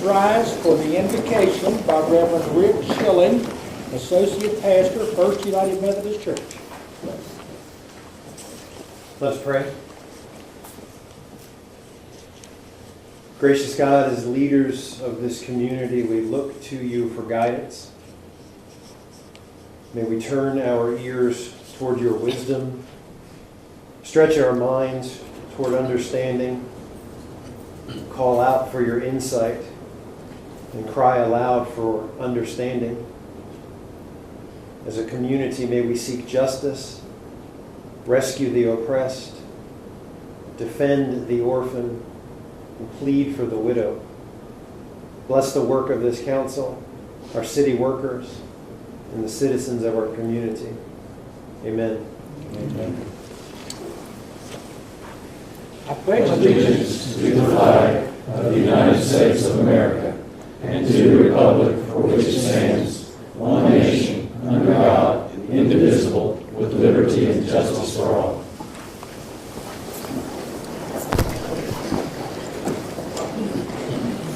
rise for the invocation by Reverend Rick Schilling, Associate Pastor, First United Methodist Church. Let's pray. Gracious God, as leaders of this community, we look to you for guidance. May we turn our ears toward your wisdom, stretch our minds toward understanding, call out for your insight, and cry aloud for understanding. As a community, may we seek justice, rescue the oppressed, defend the orphan, and plead for the widow. Bless the work of this council, our city workers, and the citizens of our community. Amen. Amen. I pledge allegiance to the flag of the United States of America and to the republic for which it stands, one nation, under God, indivisible, with liberty and justice for all.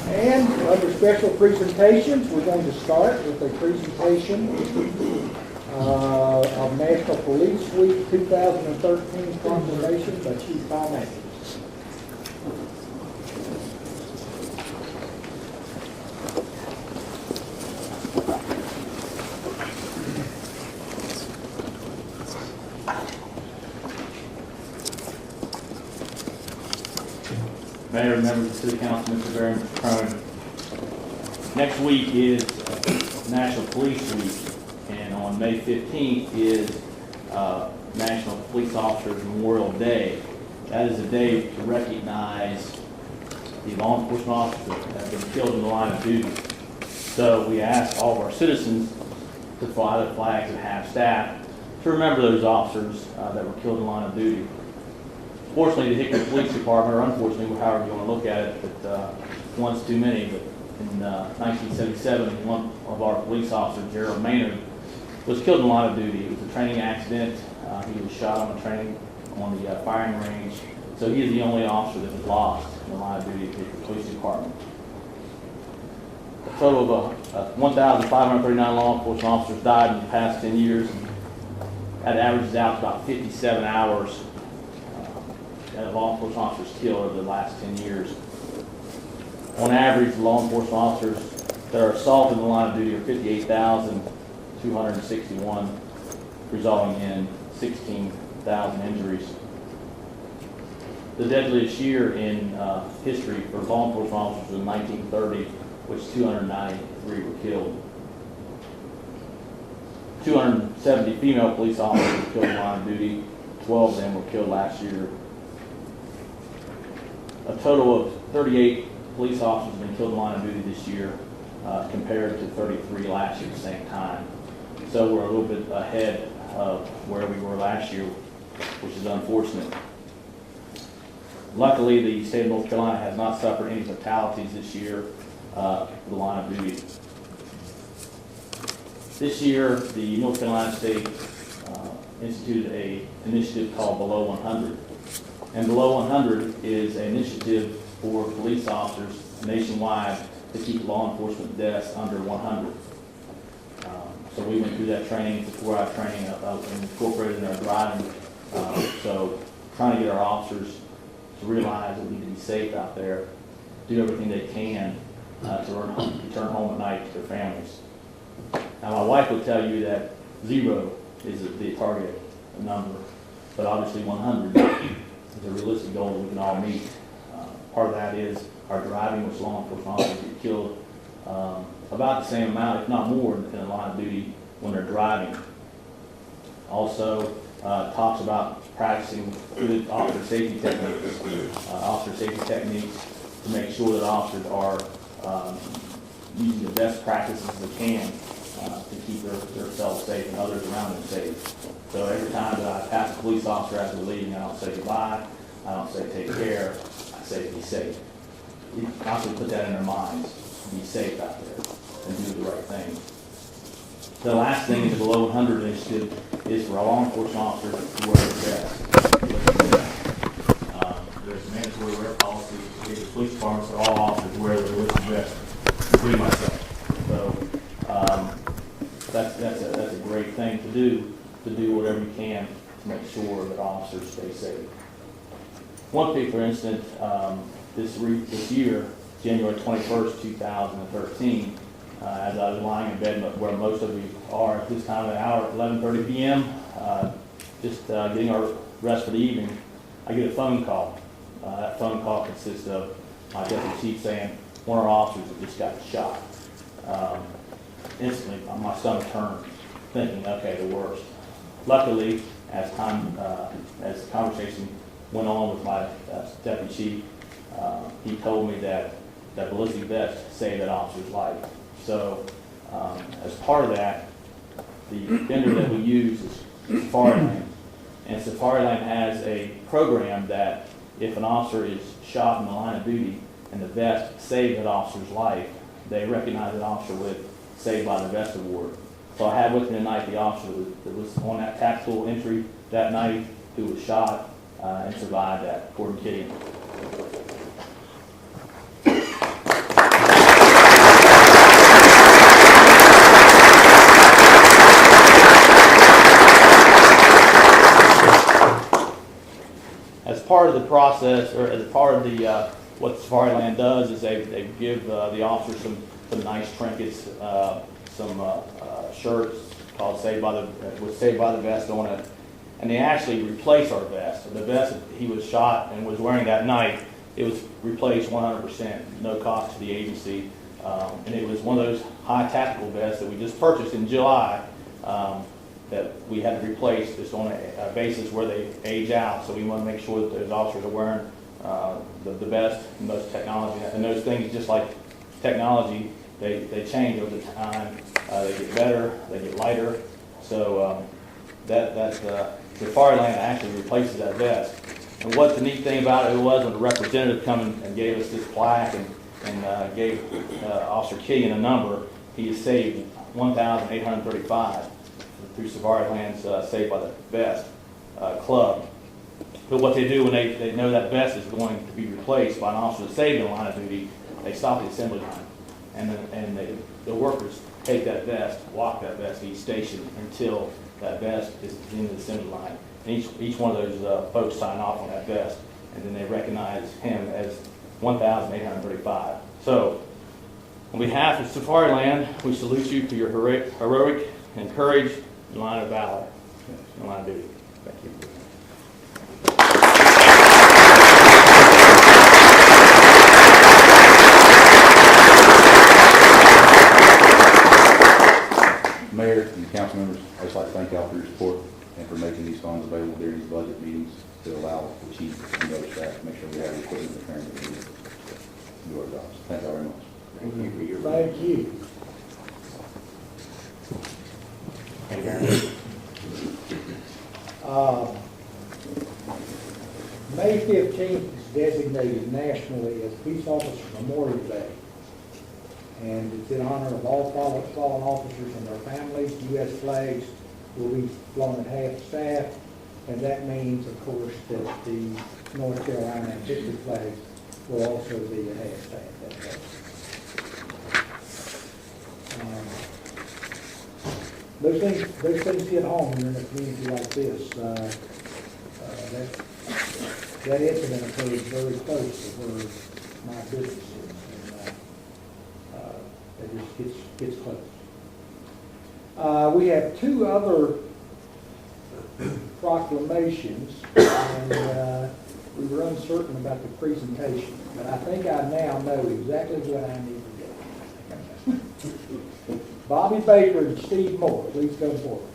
And under special presentations, we're going to start with a presentation of National Police Week 2013 proclamation by Chief Kyle Matthews. Mayor and members of the City Council, Mr. Barry Crone. Next week is National Police Week, and on May 15th is National Police Officers Memorial Day. That is a day to recognize the law enforcement officers that have been killed in the line of duty. So we ask all of our citizens to fly the flags and have staff to remember those officers that were killed in the line of duty. Fortunately, the Hickory Police Department, or unfortunately, however you want to look at it, but one's too many. But in 1977, one of our police officers, Gerald Maynard, was killed in the line of duty. It was a training accident. He was shot on the training on the firing range. So he is the only officer that was lost in the line of duty at the Hickory Police Department. A total of 1,539 law enforcement officers died in the past 10 years. That averages out to about 57 hours that law enforcement officers killed over the last 10 years. On average, law enforcement officers that are assaulted in the line of duty are 58,261, resulting in 16,000 injuries. The deadliest year in history for law enforcement officers was in 1930, which 293 were killed. 270 female police officers were killed in the line of duty. 12 of them were killed last year. A total of 38 police officers have been killed in the line of duty this year, compared to 33 last year at the same time. So we're a little bit ahead of where we were last year, which is unfortunate. Luckily, the state of North Carolina has not suffered any fatalities this year for the line of duty. This year, the North Carolina State instituted an initiative called Below 100. And Below 100 is an initiative for police officers nationwide to keep law enforcement deaths under 100. So we went through that training, the 4-hour training, and incorporated in our driving. So trying to get our officers to realize that we need to be safe out there, do everything they can to return home at night to their families. Now, my wife would tell you that 0 is the target number, but obviously 100 is a realistic goal that we can all meet. Part of that is our driving, which law enforcement officers get killed about the same amount, if not more, in the line of duty when they're driving. Also, talks about practicing good officer safety techniques, to make sure that officers are using the best practices they can to keep themselves safe and others around them safe. So every time that I pass a police officer as we're leaving, I don't say goodbye, I don't say take care, I say be safe. You constantly put that in their minds, be safe out there and do the right thing. The last thing in the Below 100 initiative is for our law enforcement officers to wear their vest. There's a mandatory wear policy for the police departments that all officers wear their religious vest be myself. So that's a great thing to do whatever you can to make sure that officers stay safe. One particular incident this year, January 21st, 2013, as I was lying in bed, where most of you are at this time of the hour, at 11:30 p.m., just getting our rest for the evening, I get a phone call. That phone call consists of my deputy chief saying one of our officers had just got shot. Instantly, my stomach turned, thinking, okay, the worst. Luckily, as the conversation went on with my deputy chief, he told me that ballistic vest saved that officer's life. So, as part of that, the vendor that we use is Safariland. And Safariland has a program that if an officer is shot in the line of duty and the vest saved that officer's life, they recognize that officer with Saved by the Vest Award. So I had with me tonight the officer that was on that tactical entry that night who was shot and survived at Gordon Kitty. As part of the process, or as part of the what Safariland does, is they give the officer some nice trinkets, some shirts called Saved by the Vest on it, and they actually replace our vest. The vest that he was shot and was wearing that night, it was replaced 100%, no cost to the agency, and it was one of those high tactical vests that we just purchased in July. That we had to replace just on a basis where they age out. So we want to make sure that those officers are wearing the best and most technology. And those things, just like technology, they change over time. They get better, they get lighter. So Safariland actually replaces that vest. And what the neat thing about it was when the representative come and gave us this plaque and gave Officer Killian a number, he has saved 1,835. Through Safariland's Saved by the Vest club. But what they do when they know that vest is going to be replaced by an officer that's saved in the line of duty, they stop the assembly line. And the workers take that vest, walk that vest to each station until that vest is in the assembly line. And each one of those folks sign off on that vest, and then they recognize him as 1,835. So, on behalf of Safariland, we salute you for your heroic and courage in line of valor, in line of duty. Thank you. Mayor and council members, I'd just like to thank y'all for your support and for making these funds available during these budget meetings to allow the chief and the other staff to make sure we have the equipment and the training that we need to do our jobs. Thank y'all very much. Thank you for your. Thank you. May 15th is designated nationally as Peace Officer Memorial Day. And it's in honor of all fallen officers and their families. U.S. flags will be flown at half staff. And that means, of course, that the North Carolina and Victory flags will also be at half staff that day. Those things hit home in a community like this. That incident occurred very close to where my business is, and it just gets close. We have two other proclamations, and we were uncertain about the presentation, but I think I now know exactly what I need to do. Bobby Baker and Steve Moore, please come forward.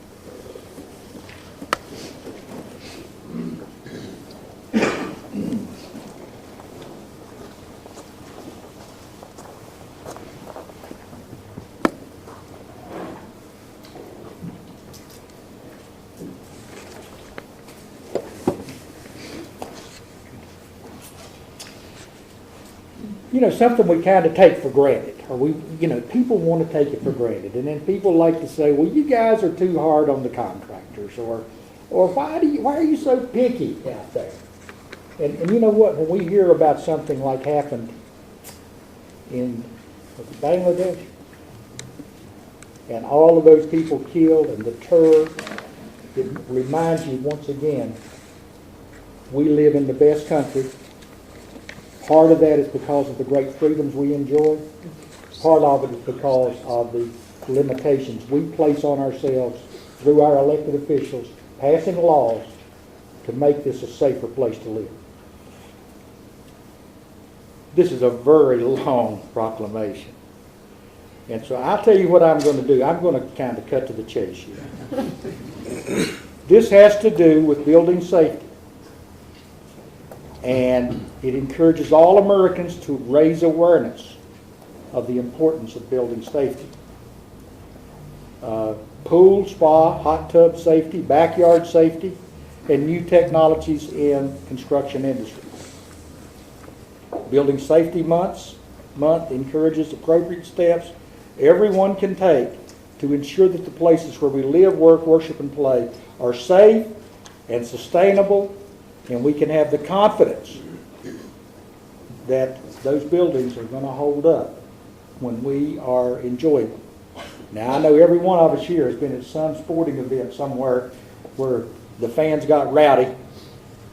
You know, something we kind of take for granted, or people want to take it for granted, and then people like to say, well, you guys are too hard on the contractors, or why are you so picky out there? And you know what, when we hear about something like happened in Was it Bangladesh? And all of those people killed and the terror, it reminds you once again, we live in the best country. Part of that is because of the great freedoms we enjoy. Part of it is because of the limitations we place on ourselves through our elected officials passing laws to make this a safer place to live. This is a very long proclamation. And so I'll tell you what I'm going to do. I'm going to kind of cut to the chase here. This has to do with building safety. And it encourages all Americans to raise awareness of the importance of building safety. Pool, spa, hot tub safety, backyard safety, and new technologies in construction industry. Building Safety Month encourages appropriate steps everyone can take to ensure that the places where we live, work, worship, and play are safe and sustainable, and we can have the confidence that those buildings are going to hold up when we are enjoying them. Now, I know every one of us here has been at some sporting event somewhere where the fans got rowdy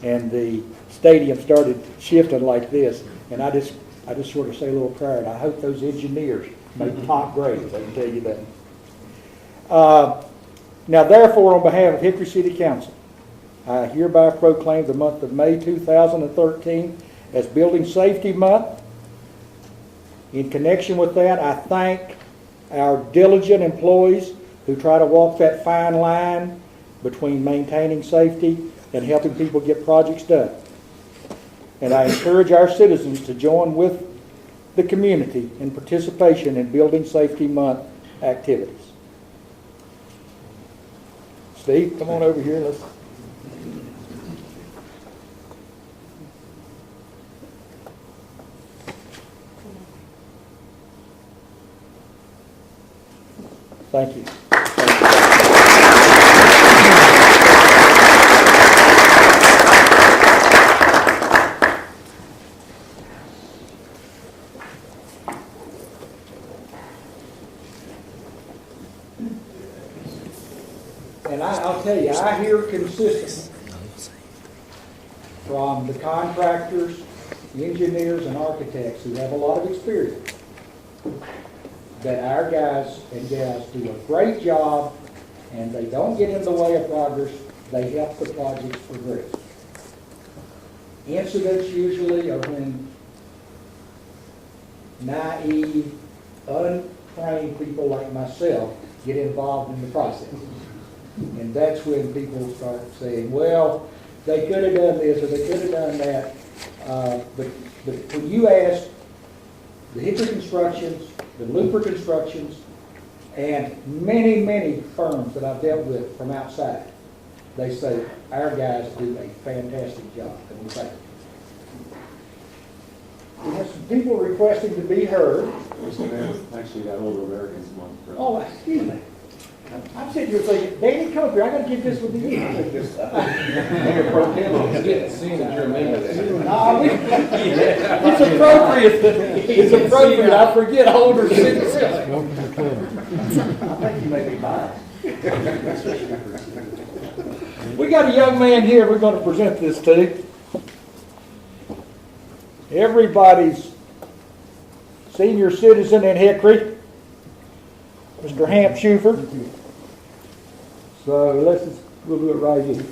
and the stadium started shifting like this, and I just sort of say a little prayer, and I hope those engineers make top grades, I can tell you that. Now, therefore, on behalf of Hickory City Council, I hereby proclaim the month of May 2013 as Building Safety Month. In connection with that, I thank our diligent employees who try to walk that fine line between maintaining safety and helping people get projects done. And I encourage our citizens to join with the community in participation in Building Safety Month activities. Steve, come on over here. Let's. Thank you. And I'll tell you, I hear consistently from the contractors, the engineers, and architects who have a lot of experience that our guys and gals do a great job, and they don't get in the way of progress. They help the projects progress. Incidents usually are when naive, untrained people like myself get involved in the process. And that's when people start saying, well, they could have done this or they could have done that. But when you ask the Hickory Constructions, the Looper Constructions, and many, many firms that I've dealt with from outside, they say our guys do a fantastic job, and we thank them. We have some people requesting to be heard. Actually, got older Americans month. Oh, excuse me. I'm sitting here thinking, Danny, come up here. I got to give this one to you. Mayor Pro Tem, it's seeing that you're a member of this. It's appropriate. It's appropriate. I forget older citizens. I think you may be biased. We got a young man here we're going to present this to. Everybody's senior citizen in Hickory, Mr. Hamp Schufer. So we'll do it right here.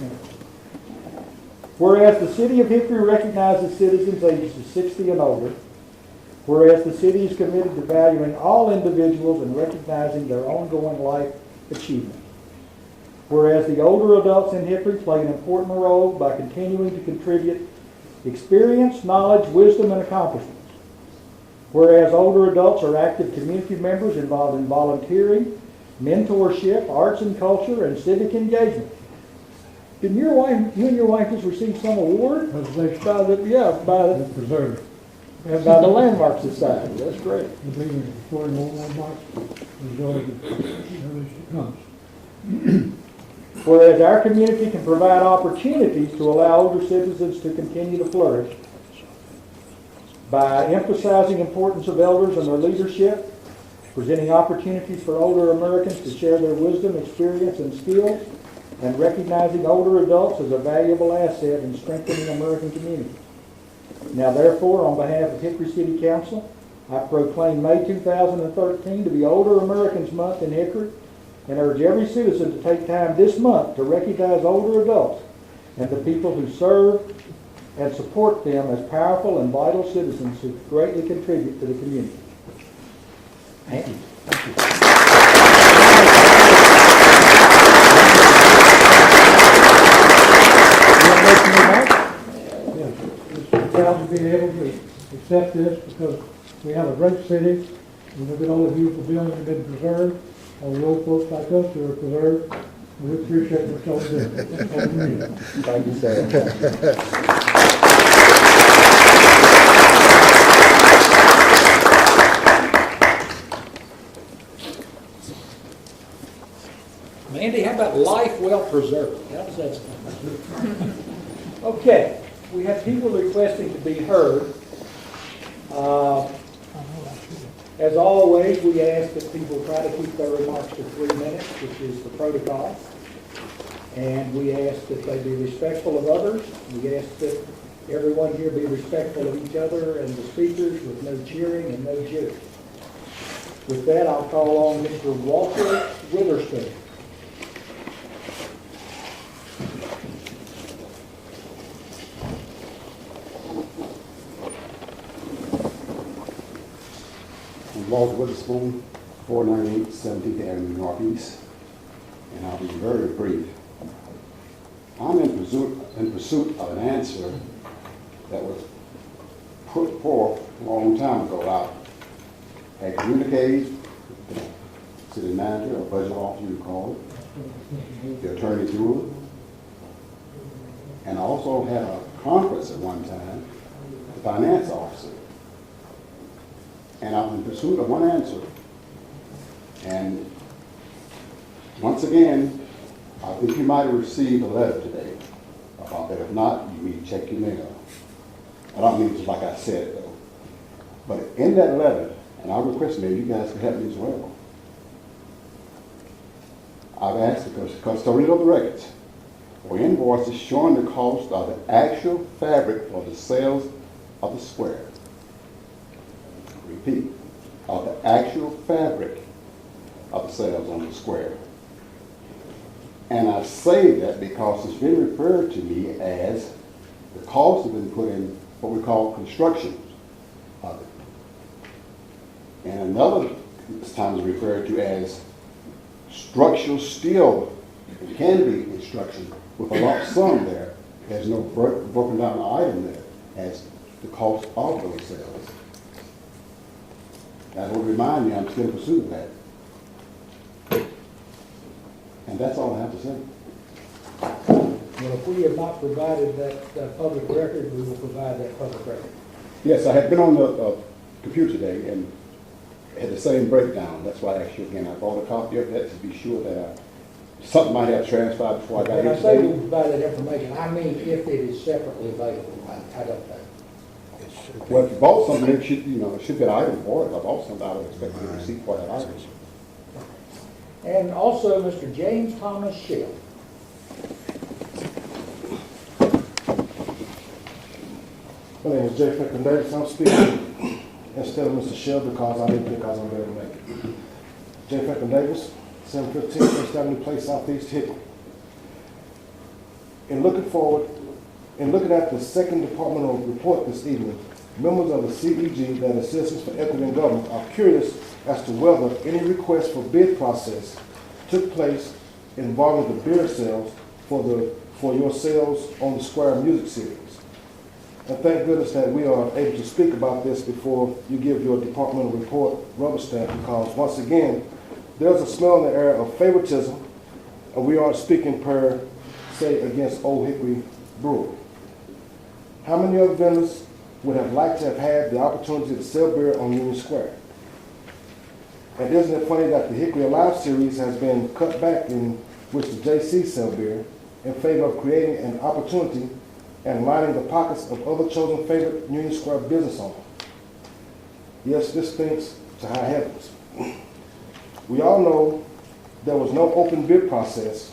Whereas the city of Hickory recognizes citizens ages 60 and older, whereas the city is committed to valuing all individuals and recognizing their ongoing life achievement. Whereas the older adults in Hickory play an important role by continuing to contribute experience, knowledge, wisdom, and accomplishments. Whereas older adults are active community members involved in volunteering, mentorship, arts and culture, and civic engagement. Didn't you and your wife just receive some award? By the Preserve. and by the Landmark Society. That's great. The being exploring more landmarks, enjoy the comes. Whereas our community can provide opportunities to allow older citizens to continue to flourish. by emphasizing importance of elders and their leadership, presenting opportunities for older Americans to share their wisdom, experience, and skills, and recognizing older adults as a valuable asset in strengthening American communities. Now therefore, on behalf of Hickory City Council, I proclaim May 2013 to be Older Americans Month in Hickory, and urge every citizen to take time this month to recognize older adults and the people who serve and support them as powerful and vital citizens who greatly contribute to the community. Thank you. It's proud to be able to accept this because we have a great city. We look at all the beautiful buildings that have been preserved, all the old folks like us who are preserved. We appreciate what y'all do. Thank you, sir. Mandy, how about life well preserved? How does that sound? Okay, we have people requesting to be heard. As always, we ask that people try to keep their remarks to 3 minutes, which is the protocol. And we ask that they be respectful of others. We ask that everyone here be respectful of each other and the speakers with no cheering and no jeering. With that, I'll call on Mr. Walter Witherspoon. Walter Witherspoon, 498 17th Avenue Northeast, and I'll be very brief. I'm in pursuit of an answer that was put forth a long time ago. I had communicated with the city manager or budget officer, you call it, the attorney through it, and I also had a conference at one time with the finance officer. And I'm in pursuit of one answer. And once again, I think you might have received a letter today about that. If not, you need to check your mail. I don't mean just like I said, though. But in that letter, and I request maybe you guys can help me as well. I've asked the custodian of the records for invoices showing the cost of the actual fabric for the sales of the square. Repeat, of the actual fabric of the sales on the square. And I say that because it's been referred to me as the cost has been put in what we call construction of it. And another times referred to as structural steel. It can be construction with a lump sum there. There's no broken down item there as the cost of those sales. That will remind me I'm still in pursuit of that. And that's all I have to say. Well, if we have not provided that public record, we will provide that public record. Yes, I had been on the computer today and had the same breakdown. That's why I asked you again. I bought a copy of that to be sure that something might have transpired before I got When here I say today. we'll provide that information, I mean if it is separately available. I don't know. Well, if you bought something, it should, it should be an item for it. If I bought something, I would expect to receipt for that item. And also Mr. James Thomas Shell. My name is Jay Franklin Davis. I'm speaking instead of Mr. Shell because I didn't think I was going to be able to make it. Jay Franklin Davis, 715 First Avenue Place, Southeast Hickory. In looking at the second departmental report this evening, members of the CEG, that is Citizens for Equity in Government, are curious as to whether any request for bid process took place involving the beer sales for your sales on the Square Music Series. And thank goodness that we are able to speak about this before you give your departmental report rubber stamp, because once again, there's a smell in the air of favoritism, and we aren't speaking per se against Old Hickory Brewery. How many other vendors would have liked to have had the opportunity to sell beer on Union Square? And isn't it funny that the Hickory Alive series has been cut back in which the JC sell beer in favor of creating an opportunity and lining the pockets of other chosen favorite Union Square business owners? Yes, this stinks to high heavens. We all know there was no open bid process.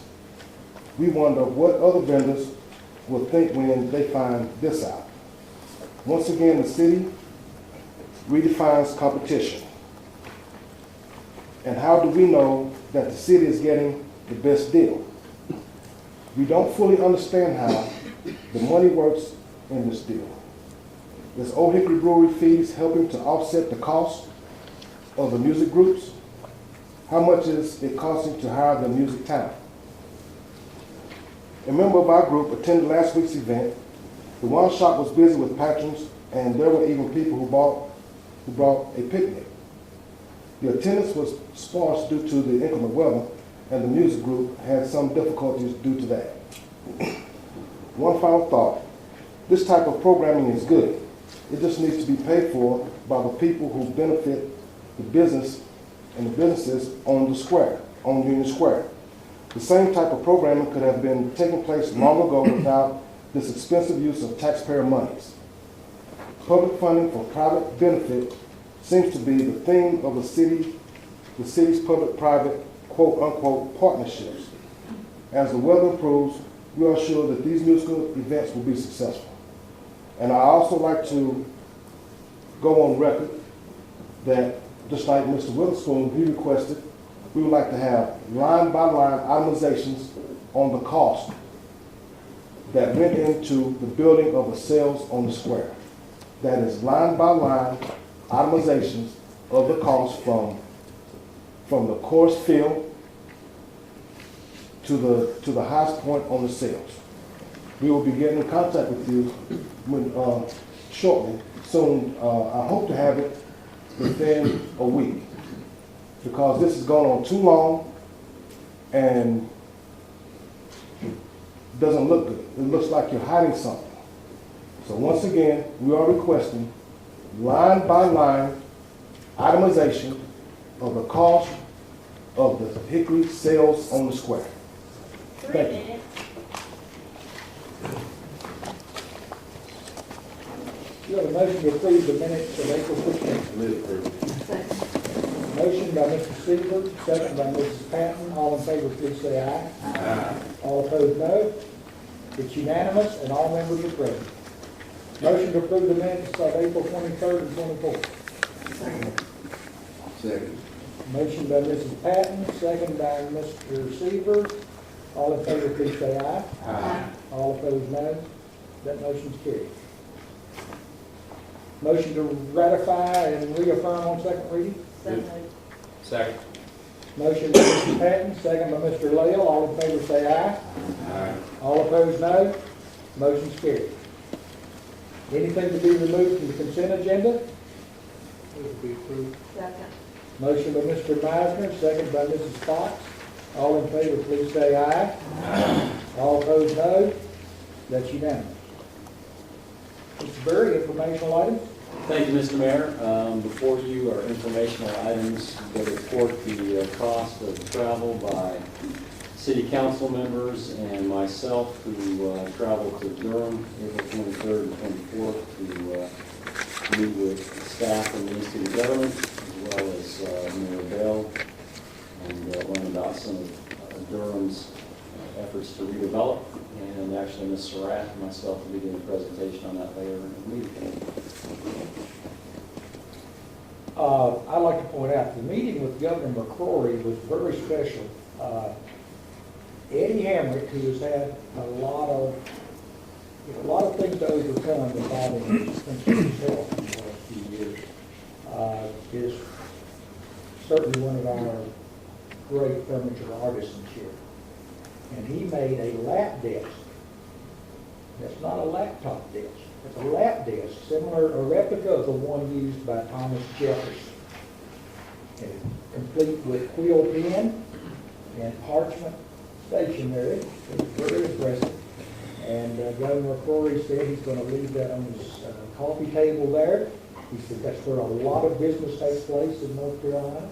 We wonder what other vendors will think when they find this out. Once again, the city redefines competition. And how do we know that the city is getting the best deal? We don't fully understand how the money works in this deal. Is Old Hickory Brewery fees helping to offset the cost of the music groups? How much is it costing to hire the music talent? A member of our group attended last week's event. The wine shop was busy with patrons, and there were even people who brought a picnic. The attendance was sparse due to the inclement weather, and the music group had some difficulties due to that. One final thought. This type of programming is good. It just needs to be paid for by the people who benefit the business and the businesses on the square, on Union Square. The same type of programming could have been taking place long ago without this expensive use of taxpayer monies. Public funding for private benefit seems to be the theme of the city's public-private quote-unquote partnerships. As the weather improves, we are sure that these musical events will be successful. And I also like to go on record that, just like Mr. Witherspoon, he requested, we would like to have line-by-line itemizations on the cost that went into the building of the sales on the square. That is line-by-line itemizations of the cost from the course field to the highest point on the sales. We will be getting in contact with you shortly, soon. I hope to have it within a week, because this has gone on too long and doesn't look good. It looks like you're hiding something. So once again, we are requesting line by line itemization of the cost of the Hickory sales on the square. Thank you. You have a motion to approve the minutes of April 15th. Motion by Mr. Seaver, second by Mrs. Patton. All in favor, please say aye. Aye. All opposed, no. It's unanimous and all members are present. Motion to approve the minutes of April 23rd and 24th. Second. Motion by Mrs. Patton, second by Mr. Seaver. All in favor, please say aye. Aye. All opposed, no. That motion's carried. Motion to ratify and reaffirm on second reading. Second. Motion by Mr. Patton, second by Mr. Lael. All in favor say aye. Aye. All opposed, no. Motion's carried. Anything to be removed from the consent agenda? It will be approved. Second. Motion by Mr. Meisner, second by Mrs. Fox. All in favor, please say aye. Aye. All opposed, no. That's unanimous. Mr. Berry, informational items? Thank you, Mr. Mayor. Before you are informational items that report the cost of travel by city council members and myself who traveled to Durham April 23rd and 24th to meet with staff from the city government, as well as Mayor Bell, and learn about some of Durham's efforts to redevelop. And actually, Ms. Surratt and myself will be doing a presentation on that later in the meeting. I'd like to point out, the meeting with Governor McCrory was very special. Eddie Hamrick, who has had a lot of things to overcome involving his health in the last few years, is certainly one of our great furniture artisans here. And he made a lap desk. That's not a laptop desk. It's a lap desk, similar, a replica of the one used by Thomas Jefferson. And it's complete with quill pen and parchment stationery. It's very impressive. And Governor McCrory said he's going to leave that on his coffee table there. He said that's where a lot of business takes place in North Carolina.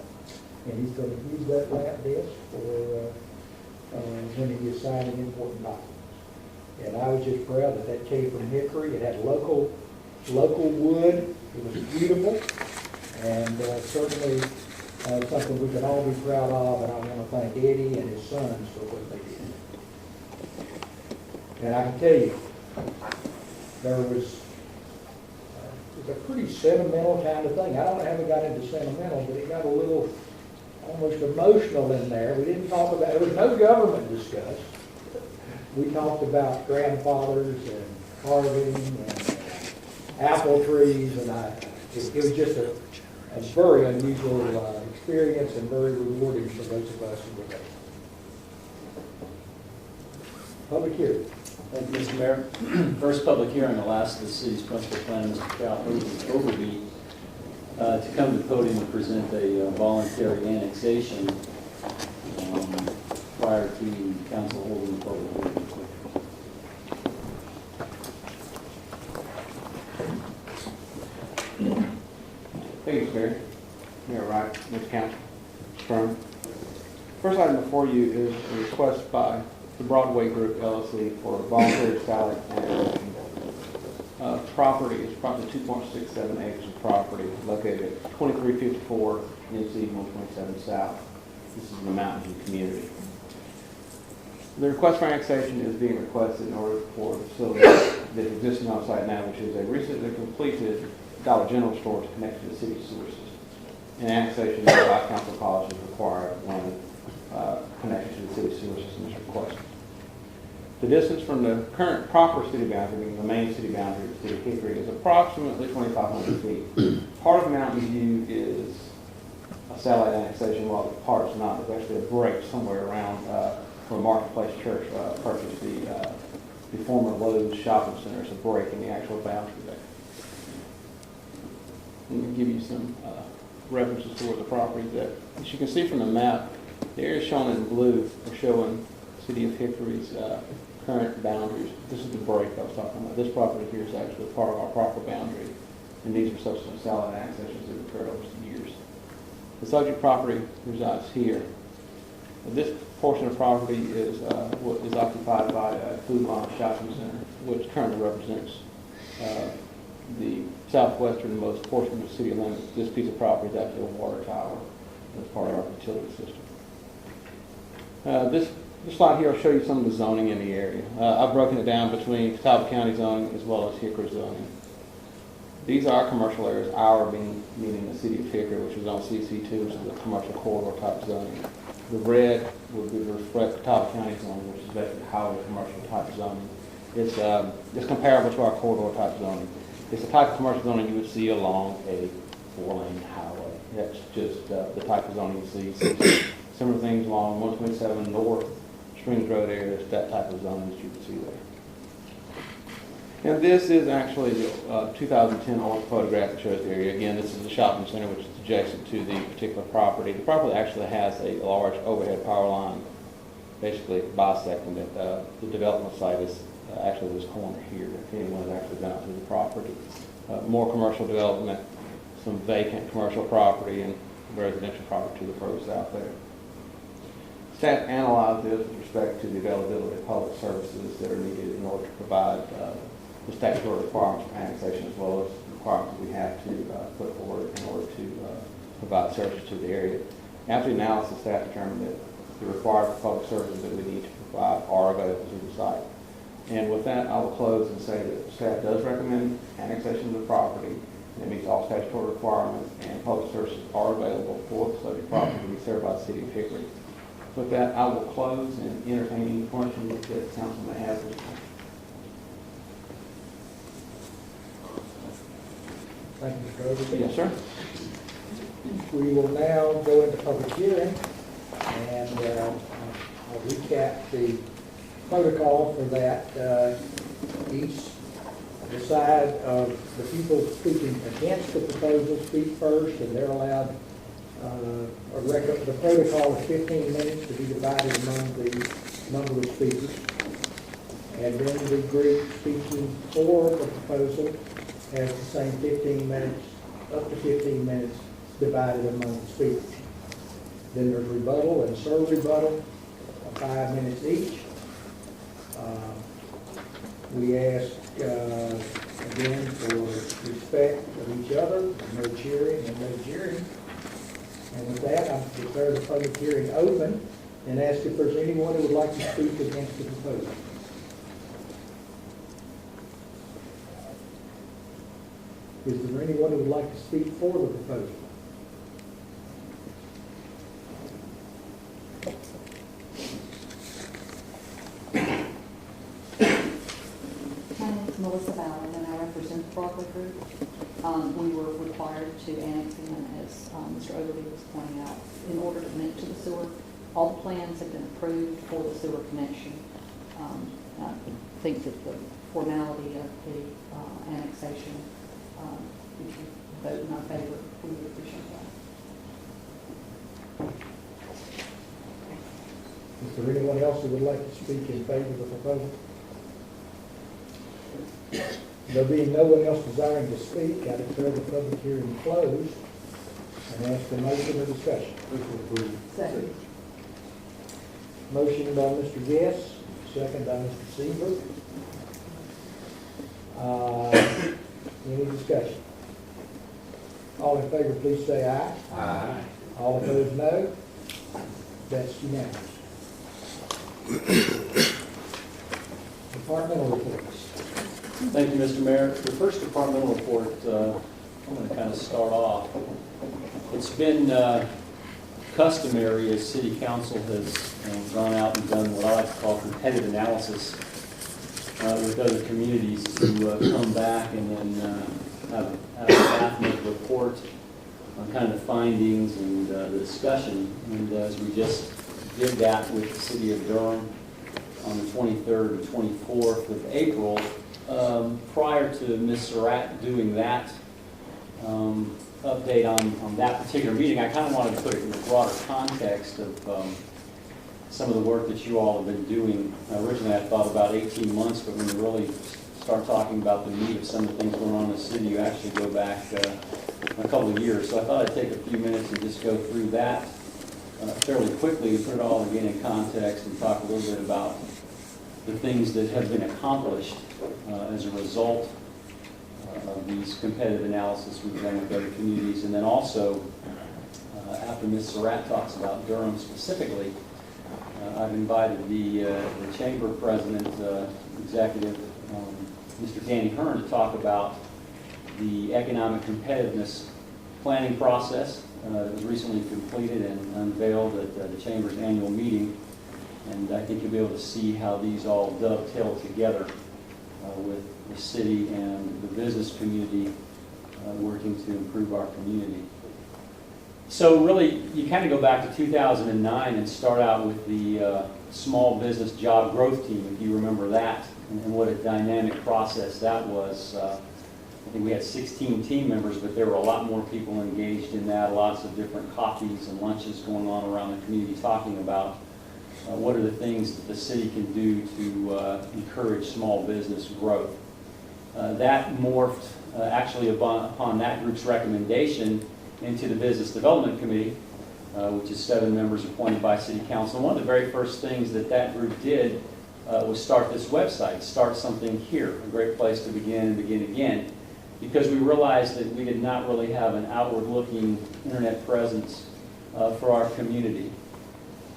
And he's going to use that lap desk for when he is signing important documents. And I was just proud that that came from Hickory. It had local wood. It was beautiful. And certainly something we can all be proud of, and I want to thank Eddie and his sons for what they did. And I can tell you, there was a pretty sentimental kind of thing. I don't know how we got into sentimental, but it got a little almost emotional in there. We didn't talk about, there was no government discussed. We talked about grandfathers and carving and apple trees, and it was just a very unusual experience and very rewarding for those of us who were there. Public hearing. Thank you, Mr. Mayor. First public hearing will ask the city's principal planner, Mr. Cal Overby, to come to the podium and present a voluntary annexation prior to council holding the public hearing. Thank you, Mr. Mayor. Mayor Wright, Mr. Council, Mr. Furman. First item before you is a request by the Broadway Group LLC for a voluntary site annexation. Property is approximately 2.67 acres of property located at 2354 NC 127 South. This is in the Mountain View community. The request for annexation is being requested in order for the facility that is existing on site now, which is a recently completed Dollar General store to connect to the city sewer system. And annexation by council policy is required when connection to the city sewer system is requested. The distance from the current proper city boundary, meaning the main city boundary of the city of Hickory, is approximately 2,500 feet. Part of Mountain View is a satellite annexation, while the part is not. There's actually a break somewhere around where Marketplace Church purchased the former Lowe's shopping center. It's a break in the actual boundary there. Let me give you some references to where the property is at. As you can see from the map, the area shown in blue are showing City of Hickory's current boundaries. This is the break I was talking about. This property here is actually part of our proper boundary, and these are subsequent satellite annexations that occurred over some years. The subject property resides here. This portion of property is what is occupied by a Food Line Shopping Center, which currently represents the southwesternmost portion of the city limits. This piece of property is actually a water tower as part of our utility system. This slide here will show you some of the zoning in the area. I've broken it down between Catawba County zoning as well as Hickory zoning. These are commercial areas, our meaning the city of Hickory, which is on CC2, which is a commercial corridor type zoning. The red would be reflect Catawba County zoning, which is basically highway commercial type zoning. It's comparable to our corridor type zoning. It's the type of commercial zoning you would see along a 4-lane highway. That's just the type of zoning you see. Similar things along 127 North Springs Road areas, that type of zoning that you can see there. And this is actually the 2010 old photograph that shows the area. Again, this is the shopping center, which is adjacent to the particular property. The property actually has a large overhead power line, basically bisecting it. The development site is actually this corner here, if anyone has actually been out to the property. More commercial development, some vacant commercial property, and residential property to the further south there. Staff analyzed this with respect to the availability of public services that are needed in order to provide the statutory requirements for annexation, as well as the requirements we have to put forward in order to provide services to the area. After the analysis, staff determined that the required public services that we need to provide are available to the site. And with that, I will close and say that staff does recommend annexation of the property. It meets all statutory requirements, and public services are available for the subject property to be served by the city of Hickory. With that, I will close and entertain any questions that the council may have. Thank you, Mr. Overby. Yes, sir. We will now go into public hearing, and I'll recap the protocol for that. Each side of the people speaking against the proposal speak first, and they're allowed the protocol is 15 minutes to be divided among the number of speakers. And then the group speaking for the proposal has the same 15 minutes, up to 15 minutes divided among the speakers. Then there's rebuttal and serve rebuttal, 5 minutes each. We ask Again, for respect of each other, no cheering and no jeering. And with that, I declare the public hearing open and ask if there's anyone who would like to speak against the proposal. Is there anyone who would like to speak for the proposal? My name is Melissa Ballard, and I represent the Broadway Group. We were required to annex in, as Mr. Overby was pointing out, in order to connect to the sewer. All the plans have been approved for the sewer connection. I think that the formality of the annexation, if you vote in our favor, we would appreciate that. Is there anyone else who would like to speak in favor of the proposal? There being no one else desiring to speak, I declare the public hearing closed and ask for motion or discussion. Second. Motion by Mr. Guess, second by Mr. Seaver. Any discussion? All in favor, please say aye. Aye. All opposed, no. That's unanimous. Departmental reports. Thank you, Mr. Mayor. The first departmental report, I'm going to kind of start off. It's been customary as City Council has gone out and done what I like to call competitive analysis with other communities to come back and then have a staff make a report on kind of the findings and the discussion. And as we just did that with the City of Durham on the 23rd and 24th of April, prior to Ms. Surratt doing that update on that particular meeting, I kind of wanted to put it in the broader context of some of the work that you all have been doing. Originally, I thought about 18 months, but when you really start talking about the meat of some of the things going on in the city, you actually go back a couple of years. So I thought I'd take a few minutes and just go through that fairly quickly to put it all again in context and talk a little bit about the things that have been accomplished as a result of these competitive analysis we've done with other communities. And then also, after Ms. Surratt talks about Durham specifically, I've invited the Chamber President, Executive, Mr. Danny Hearn, to talk about the economic competitiveness planning process that was recently completed and unveiled at the Chamber's annual meeting. And I think you'll be able to see how these all dovetail together with the city and the business community working to improve our community. So really, you kind of go back to 2009 and start out with the small business job growth team, if you remember that, and what a dynamic process that was. I think we had 16 team members, but there were a lot more people engaged in that, lots of different coffees and lunches going on around the community talking about what are the things that the city can do to encourage small business growth. That morphed actually upon that group's recommendation into the Business Development Committee, which is 7 members appointed by City Council. And one of the very first things that that group did was start this website, Start Something Here, a great place to begin and begin again, because we realized that we did not really have an outward-looking internet presence for our community.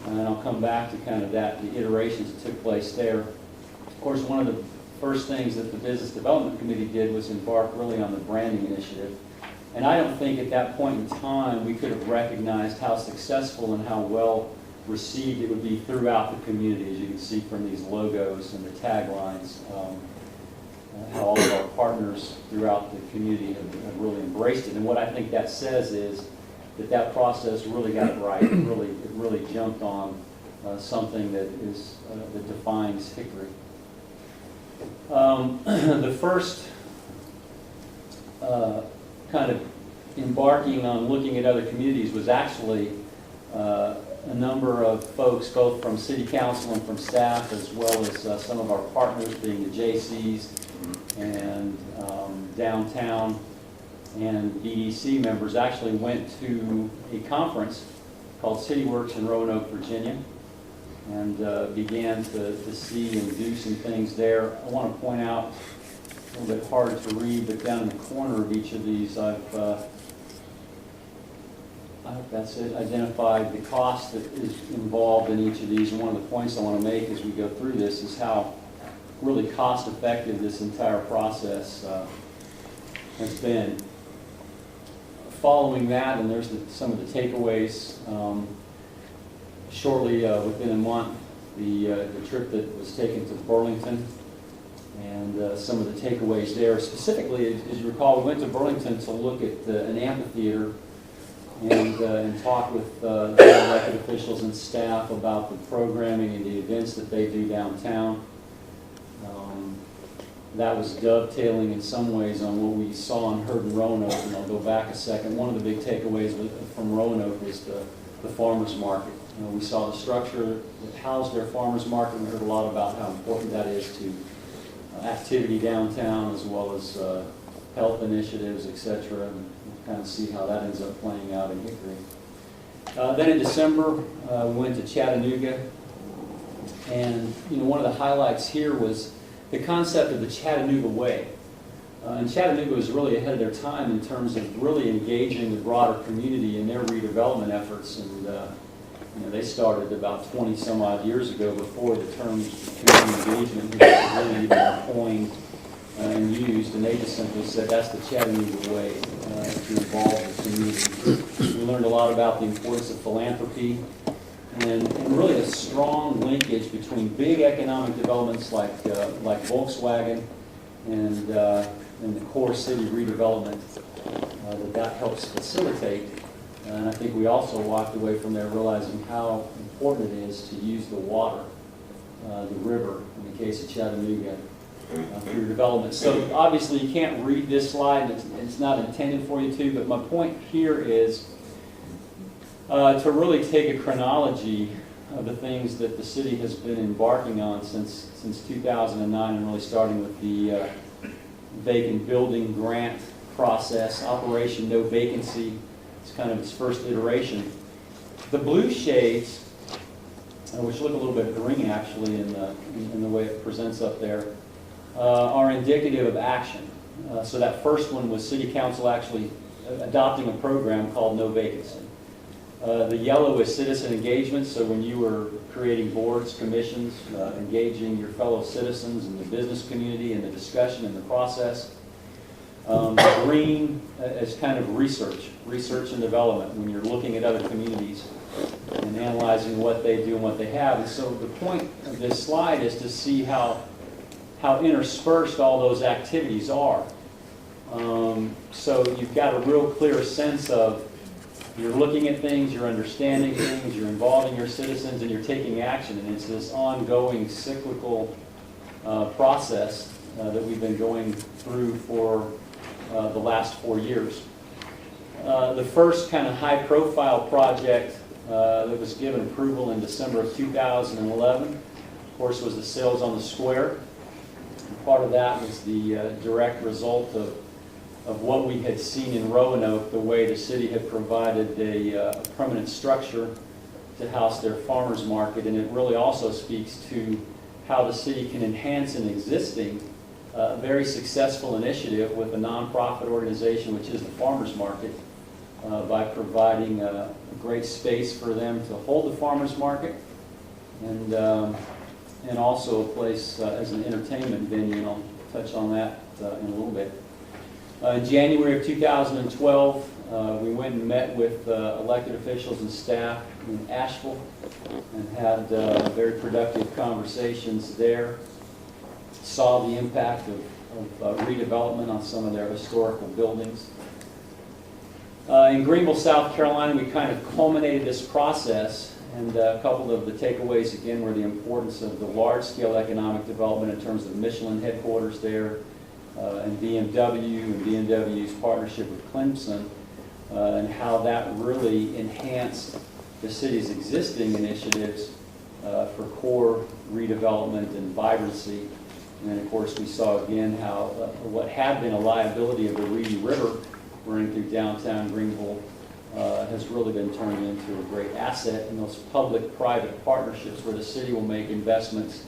And I'll come back to kind of that, the iterations that took place there. Of course, one of the first things that the Business Development Committee did was embark really on the branding initiative. And I don't think at that point in time we could have recognized how successful and how well received it would be throughout the community, as you can see from these logos and the taglines, how all of our partners throughout the community have really embraced it. And what I think that says is that process really got it right. It really jumped on something that is that defines Hickory. The first kind of embarking on looking at other communities was actually a number of folks, both from City Council and from staff, as well as some of our partners, being the J.C.'s and downtown and BDC members, actually went to a conference called CityWorks in Roanoke, Virginia, and began to see and do some things there. I want to point out a little bit hard to read, but down in the corner of each of these, I hope that's it, identified the cost that is involved in each of these. And one of the points I want to make as we go through this is how really cost-effective this entire process has been. Following that, and there's some of the takeaways, shortly within a month, the trip that was taken to Burlington, and some of the takeaways there. Specifically, as you recall, we went to Burlington to look at an amphitheater and talk with the elected officials and staff about the programming and the events that they do downtown. That was dovetailing in some ways on what we saw and heard in Roanoke, and I'll go back a second. One of the big takeaways from Roanoke was the farmers market. We saw the structure that housed their farmers market, and we heard a lot about how important that is to activity downtown, as well as health initiatives, etc., and kind of see how that ends up playing out in Hickory. Then in December, we went to Chattanooga, and one of the highlights here was the concept of the Chattanooga Way. And Chattanooga was really ahead of their time in terms of really engaging the broader community in their redevelopment efforts, and they started about 20 some odd years ago, before the term community engagement was really even coined and used, and they just simply said that's the Chattanooga way to involve the community. We learned a lot about the importance of philanthropy, and really a strong linkage between big economic developments like Volkswagen and the core city redevelopment that helps facilitate. And I think we also walked away from there realizing how important it is to use the water, the river, in the case of Chattanooga, for your development. So obviously you can't read this slide, it's not intended for you to, but my point here is to really take a chronology of the things that the city has been embarking on since 2009, and really starting with the vacant building grant process, Operation No Vacancy. It's kind of its first iteration. The blue shades, which look a little bit green actually in the way it presents up there, are indicative of action. So that first one was City Council actually adopting a program called No Vacancy. The yellow is citizen engagement, so when you were creating boards, commissions, engaging your fellow citizens and the business community in the discussion and the process. Green is kind of research and development, when you're looking at other communities and analyzing what they do and what they have. And so the point of this slide is to see how interspersed all those activities are. So you've got a real clear sense of you're looking at things, you're understanding things, you're involving your citizens, and you're taking action. And it's this ongoing cyclical process that we've been going through for the last 4 years. The first kind of high-profile project that was given approval in December of 2011, of course, was the Sales on the Square. And part of that was the direct result of what we had seen in Roanoke, the way the city had provided a permanent structure to house their farmers market, and it really also speaks to how the city can enhance an existing very successful initiative with a nonprofit organization, which is the farmers market, by providing a great space for them to hold the farmers market, and also a place as an entertainment venue, and I'll touch on that in a little bit. In January of 2012, we went and met with elected officials and staff in Asheville and had very productive conversations there. Saw the impact of redevelopment on some of their historical buildings. In Greenville, South Carolina, we kind of culminated this process, and a couple of the takeaways again were the importance of the large-scale economic development in terms of Michelin headquarters there, and BMW and BMW's partnership with Clemson, and how that really enhanced the city's existing initiatives for core redevelopment and vibrancy. And then, of course, we saw again how what had been a liability of the Reedy River running through downtown Greenville has really been turned into a great asset in those public-private partnerships where the city will make investments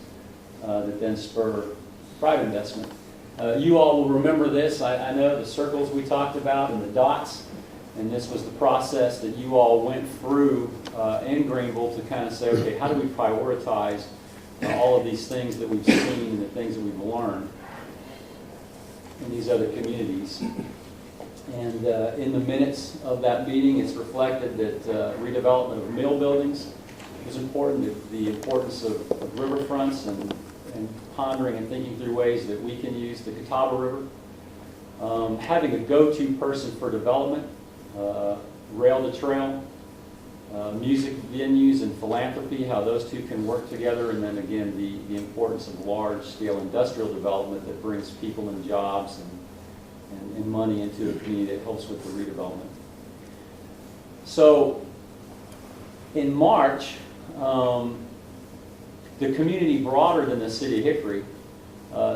that then spur private investment. You all will remember this. I know the circles we talked about and the dots, and this was the process that you all went through in Greenville to kind of say, okay, how do we prioritize all of these things that we've seen and the things that we've learned in these other communities. And in the minutes of that meeting, it's reflected that redevelopment of mill buildings was important, the importance of riverfronts and pondering and thinking through ways that we can use the Catawba River. Having a go-to person for development, rail to trail, music venues and philanthropy, how those two can work together, and then again the importance of large-scale industrial development that brings people and jobs and money into a community that helps with the redevelopment. So in March, the community broader than the city of Hickory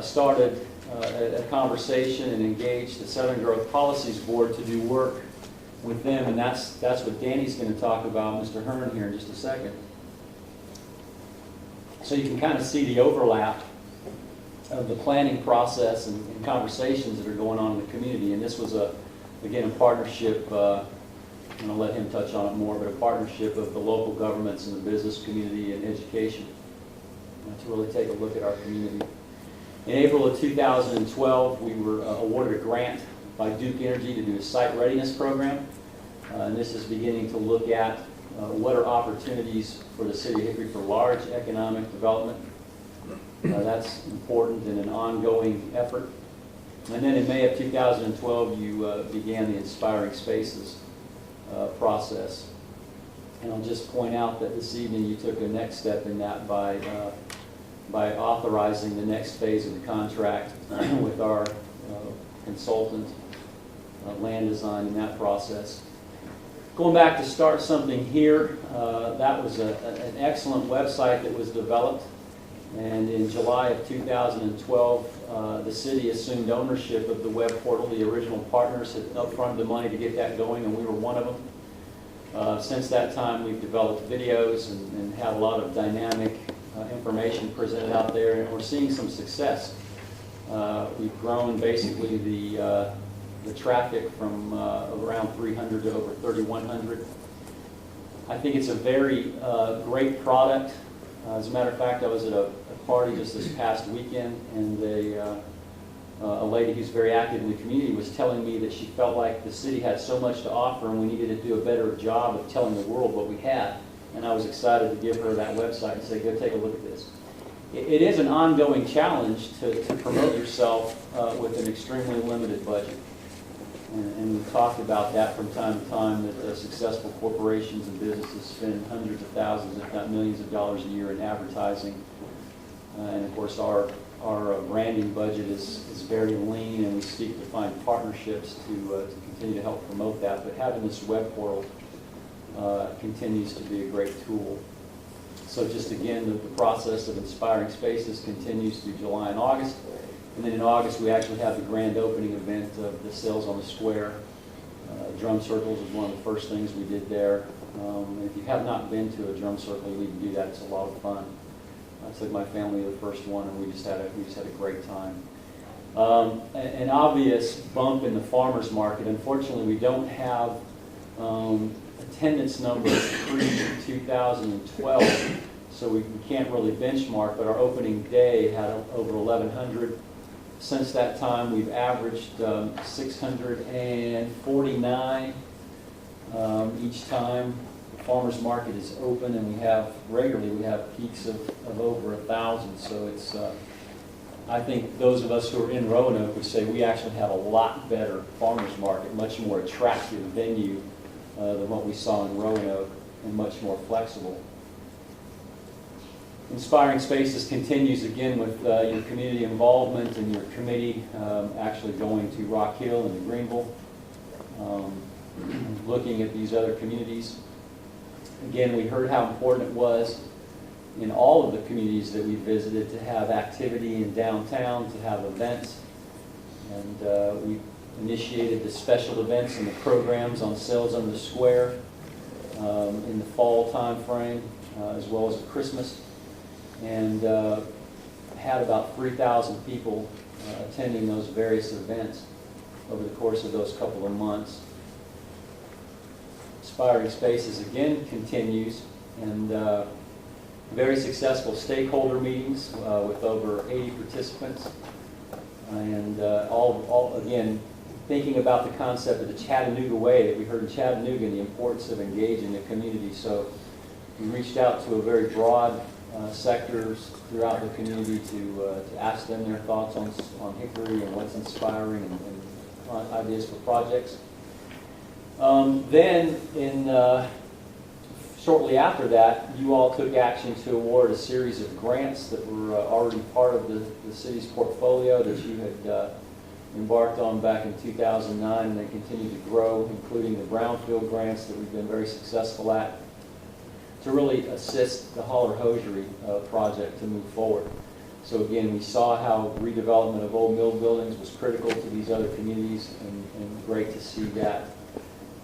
started a conversation and engaged the Southern Growth Policies Board to do work with them, and that's what Danny's going to talk about, Mr. Hearn, here in just a second. So you can kind of see the overlap of the planning process and conversations that are going on in the community. And this was, again, a partnership, and I'll let him touch on it more, but a partnership of the local governments and the business community and education to really take a look at our community. In April of 2012, we were awarded a grant by Duke Energy to do a site readiness program. And this is beginning to look at what are opportunities for the city of Hickory for large economic development. That's important in an ongoing effort. And then in May of 2012, you began the Inspiring Spaces process. And I'll just point out that this evening you took a next step in that by authorizing the next phase of the contract with our consultant, Land Design, in that process. Going back to Start Something Here, that was an excellent website that was developed. And in July of 2012, the city assumed ownership of the web portal. The original partners had upfronted the money to get that going, and we were one of them. Since that time, we've developed videos and had a lot of dynamic information presented out there, and we're seeing some success. We've grown basically the traffic from around 300 to over 3,100. I think it's a very great product. As a matter of fact, I was at a party just this past weekend, and a lady who's very active in the community was telling me that she felt like the city had so much to offer and we needed to do a better job of telling the world what we had. And I was excited to give her that website and say, go take a look at this. It is an ongoing challenge to promote yourself with an extremely limited budget. And we've talked about that from time to time, that successful corporations and businesses spend hundreds of thousands, if not millions of dollars a year in advertising. And of course, our branding budget is very lean, and we seek to find partnerships to continue to help promote that. But having this web portal continues to be a great tool. So just again, the process of Inspiring Spaces continues through July and August. And then in August, we actually have the grand opening event of the Sales on the Square. Drum circles was one of the first things we did there. If you have not been to a drum circle, you need to do that. It's a lot of fun. I took my family to the first one, and we just had a great time. An obvious bump in the farmers market. Unfortunately, we don't have attendance numbers pre-2012, so we can't really benchmark. But our opening day had over 1,100. Since that time, we've averaged 649 each time the farmers market is open, and we have peaks of over 1,000. So it's I think those of us who are in Roanoke would say we actually have a lot better farmers market, much more attractive venue than what we saw in Roanoke, and much more flexible. Inspiring Spaces continues again with your community involvement and your committee actually going to Rock Hill and to Greenville, looking at these other communities. Again, we heard how important it was in all of the communities that we visited to have activity in downtown, to have events. And we initiated the special events and the programs on Sales on the Square in the fall time frame, as well as at Christmas. And had about 3,000 people attending those various events over the course of those couple of months. Inspiring Spaces again continues, and very successful stakeholder meetings with over 80 participants, and all again thinking about the concept of the Chattanooga Way that we heard in Chattanooga and the importance of engaging the community. So we reached out to a very broad sectors throughout the community to ask them their thoughts on Hickory and what's inspiring and ideas for projects. Then, shortly after that, you all took action to award a series of grants that were already part of the city's portfolio that you had embarked on back in 2009, and they continue to grow, including the brownfield grants that we've been very successful at, to really assist the Holler Hosiery project to move forward. So again, we saw how redevelopment of old mill buildings was critical to these other communities, and great to see that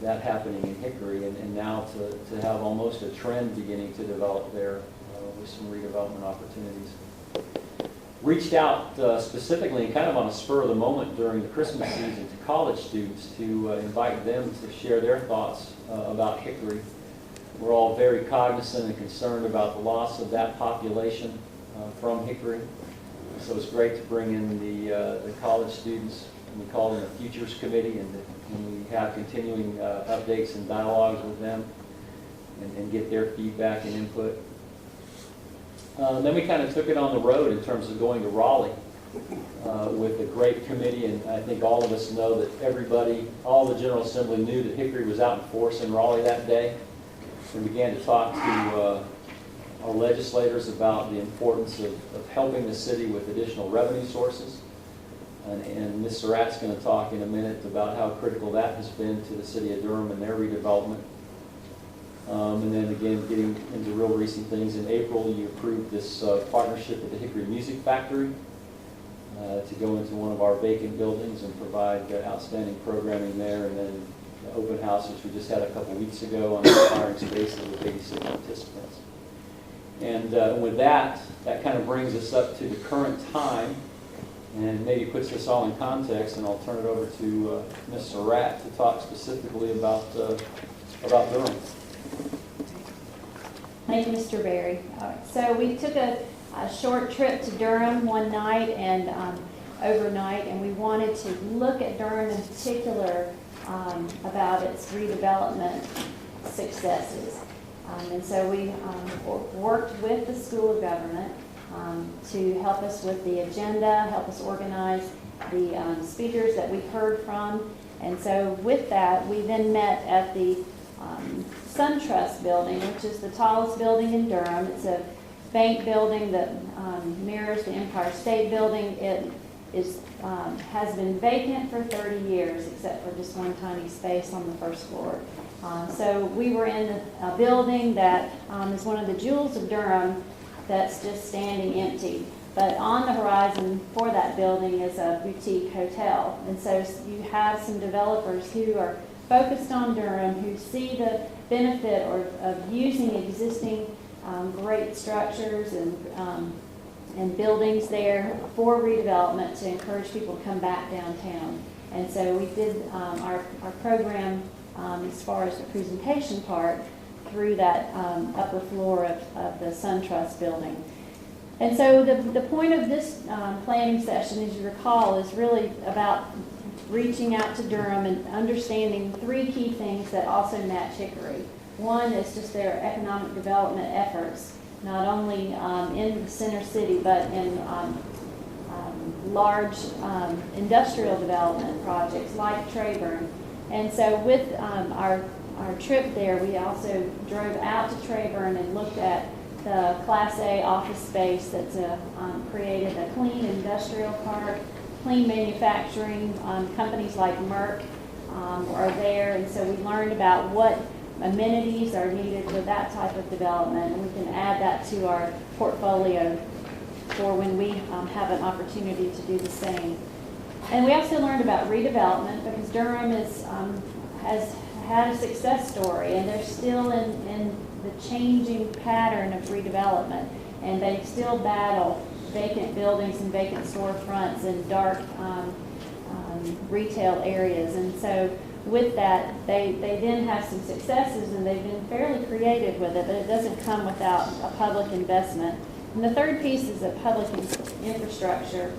happening in Hickory, and now to have almost a trend beginning to develop there with some redevelopment opportunities. Reached out specifically and kind of on a spur of the moment during the Christmas season to college students to invite them to share their thoughts about Hickory. We're all very cognizant and concerned about the loss of that population from Hickory. So it's great to bring in the college students, and we call them the Futures Committee, and we have continuing updates and dialogues with them and get their feedback and input. Then we kind of took it on the road in terms of going to Raleigh with a great committee, and I think all of us know that everybody, all the General Assembly knew that Hickory was out in force in Raleigh that day. We began to talk to our legislators about the importance of helping the city with additional revenue sources. And Ms. Surratt's going to talk in a minute about how critical that has been to the city of Durham and their redevelopment. And then again, getting into real recent things, in April you approved this partnership with the Hickory Music Factory to go into one of our vacant buildings and provide outstanding programming there, and then the open house, which we just had a couple weeks ago on Inspiring Spaces with 86 participants. And with that kind of brings us up to the current time and maybe puts this all in context, and I'll turn it over to Ms. Surratt to talk specifically about Durham. Thank you, Mr. Berry. All right, so we took a short trip to Durham one night and overnight, and we wanted to look at Durham in particular about its redevelopment successes. And so we worked with the School of Government to help us with the agenda, help us organize the speakers that we've heard from. And so with that, we then met at the SunTrust building, which is the tallest building in Durham. It's a bank building that mirrors the Empire State Building. It has been vacant for 30 years, except for just one tiny space on the first floor. So we were in a building that is one of the jewels of Durham that's just standing empty. But on the horizon for that building is a boutique hotel. And so you have some developers who are focused on Durham, who see the benefit of using existing great structures and buildings there for redevelopment to encourage people to come back downtown. And so we did our program as far as the presentation part through that upper floor of the SunTrust building. And so the point of this planning session, as you recall, is really about reaching out to Durham and understanding three key things that also match Hickory. One is just their economic development efforts, not only in the center city, but in large industrial development projects like Treyburn. And so with our trip there, we also drove out to Treyburn and looked at the Class A office space that's created a clean industrial park, clean manufacturing. Companies like Merck are there, and so we learned about what amenities are needed for that type of development, and we can add that to our portfolio for when we have an opportunity to do the same. And we also learned about redevelopment, because Durham has had a success story, and they're still in the changing pattern of redevelopment, and they still battle vacant buildings and vacant storefronts and dark retail areas. And so with that, they then have some successes, and they've been fairly creative with it, but it doesn't come without a public investment. And the third piece is the public infrastructure